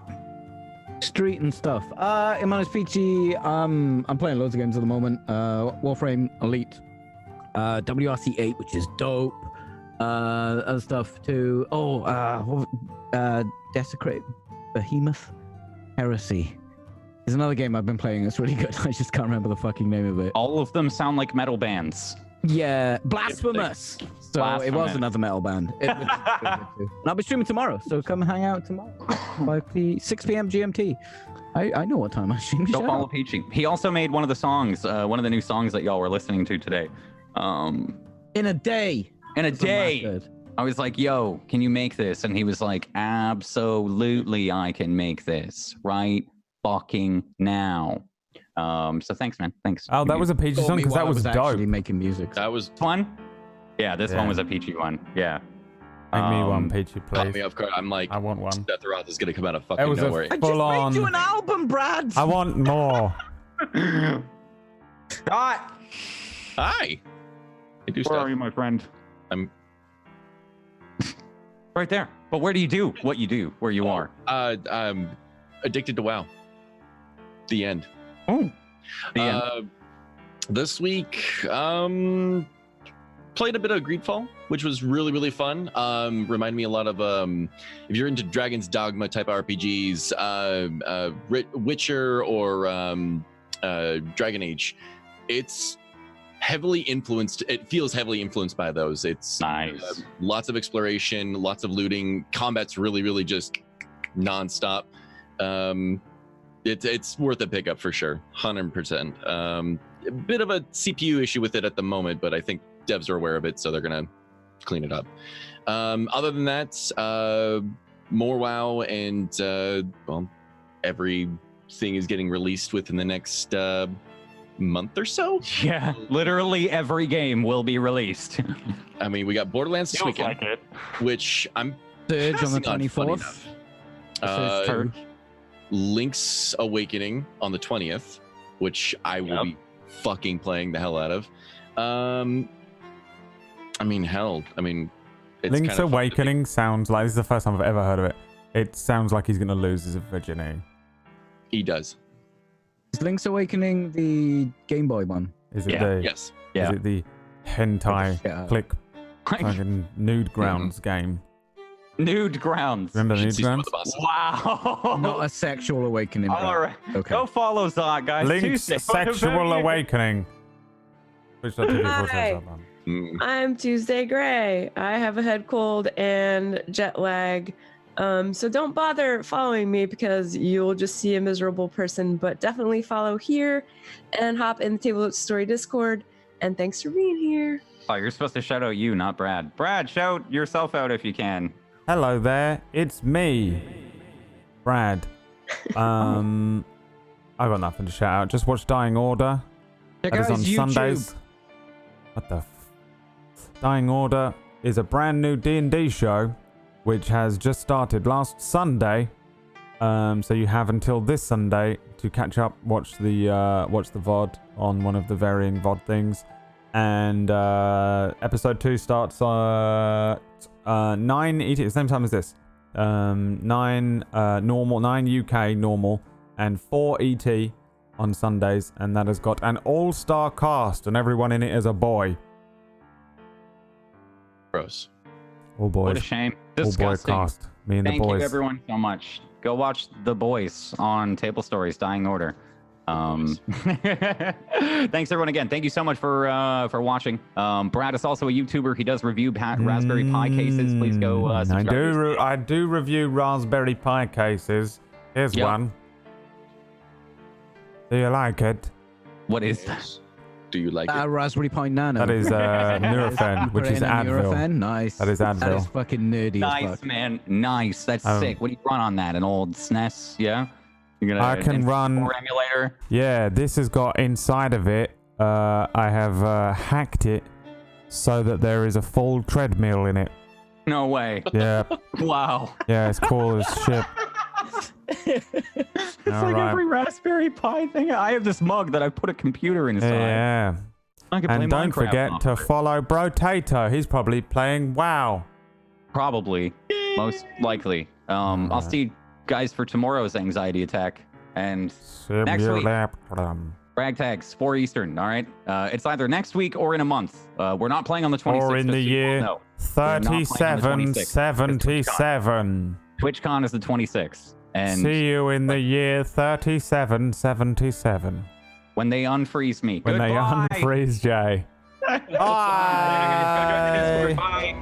Street and stuff. My name's Peachy. I'm playing loads of games at the moment. Warframe Elite. WRC8, which is dope. Other stuff too. Desecrate Behemoth Heresy. There's another game I've been playing that's really good. I just can't remember the fucking name of it. All of them sound like metal bands. Yeah, Blasphemous. So it was another metal band. And I'll be streaming tomorrow, so come hang out tomorrow. 6 p.m. GMT. I know what time I stream. Go follow Peachy. He also made one of the songs, one of the new songs that y'all were listening to today. In a day. I was like, yo, can you make this? And he was like, absolutely, I can make this right fucking now. So thanks, man. Thanks. Oh, that was a Peachy song, because that was dope. Actually making music. That was fun. Yeah, this one was a Peachy one. Yeah. Make me one, Peachy, please. Caught me off guard. I'm like, I want one. Seth Roth is gonna come out of fucking nowhere. I just made you an album, Brad. I want more. Scott. Hi. I do Where stuff. are you, my friend? I'm right there. But where do you do what you do? Where you are? I'm addicted to WoW. The end. Oh. The end. This week, played a bit of Greedfall, which was really, really fun. Reminded me a lot of if you're into Dragon's Dogma type RPGs, Witcher or Dragon Age. It's heavily influenced. It feels heavily influenced by those. It's nice. Lots of exploration, lots of looting. Combat's really, really just nonstop. It's worth a pickup for sure, 100%. A bit of a CPU issue with it at the moment, but I think devs are aware of it, so they're gonna clean it up. Other than that, more WoW, and well, everything is getting released within the next month or so. Yeah, literally every game will be released. I mean, we got Borderlands this weekend, which I'm Surge on the passing 24th. Uh, Link's Awakening on the 20th, which I will be fucking playing the hell out of. I mean, it's Link's kind of Awakening sounds like, this is the first time I've ever heard of it. It sounds like he's going to lose his virginity. He does. Is Link's Awakening the Game Boy one? Is it the Yes. Is it the hentai click fucking nude grounds game? Nude grounds. Remember nude grounds? Wow. Not a sexual awakening. All right. Okay. Go follow Zot, guys. Link's Tuesday. Sexual Awakening. Hi. I'm Tuesday Gray. I have a head cold and jet lag. So don't bother following me because you'll just see a miserable person, but definitely follow here and hop in the Table of Story Discord. And thanks for being here. Oh, you're supposed to shout out you, not Brad. Brad, shout yourself out if you can. Hello there, it's me, Brad. I got nothing to shout out. Just watch Dying Order. Check That out is on his YouTube. Sundays. What the? Dying Order is a brand new D&D show, which has just started last Sunday. So you have until this Sunday to catch up, watch the VOD on one of the varying VOD things, and episode 2 starts 9 ET, same time as this. 9 normal, 9 UK normal, and 4 ET on Sundays, and that has got an all-star cast, and everyone in it is a boy. Gross. All boys. What a shame. All boy Disgusting. cast. Me and Thank the boys. you, everyone, so much. Go watch The Boys on Table Stories, Dying Order. Thanks, everyone, again. Thank you so much for watching. Brad is also a YouTuber. He does review Raspberry Pi cases. Please go subscribe. I do review Raspberry Pi cases. Here's one. Do you like it? What is that? Do you like it? Raspberry Pi Nano. That is Nurofen, which is Advil. Nurofen? Nice. That is Advil. That is fucking nerdy Nice, as fuck. man. Nice. That's sick. What do you run on that? An old SNES? Yeah? You're I can run... emulator? Yeah, this has got inside of it, I have hacked it so that there is a full treadmill in it. No way. Yeah. Wow. Yeah, it's cool as shit. It's like every Raspberry Pi thing. I have this mug that I put a computer inside. Yeah. I can play And don't Minecraft forget on to it. follow Brotatoe. He's probably playing WoW. Probably. Most likely. I'll see you guys for tomorrow's anxiety attack. And next week, Ragtags, 4 Eastern, all right? It's either next week or in a month. We're not playing on the 26th. Or in the year No. We're not playing on the 26th. 3777. TwitchCon is the 26th. And See you in the year 3777. when they unfreeze me. When they Goodbye. unfreeze Jay. Bye. Bye. Bye.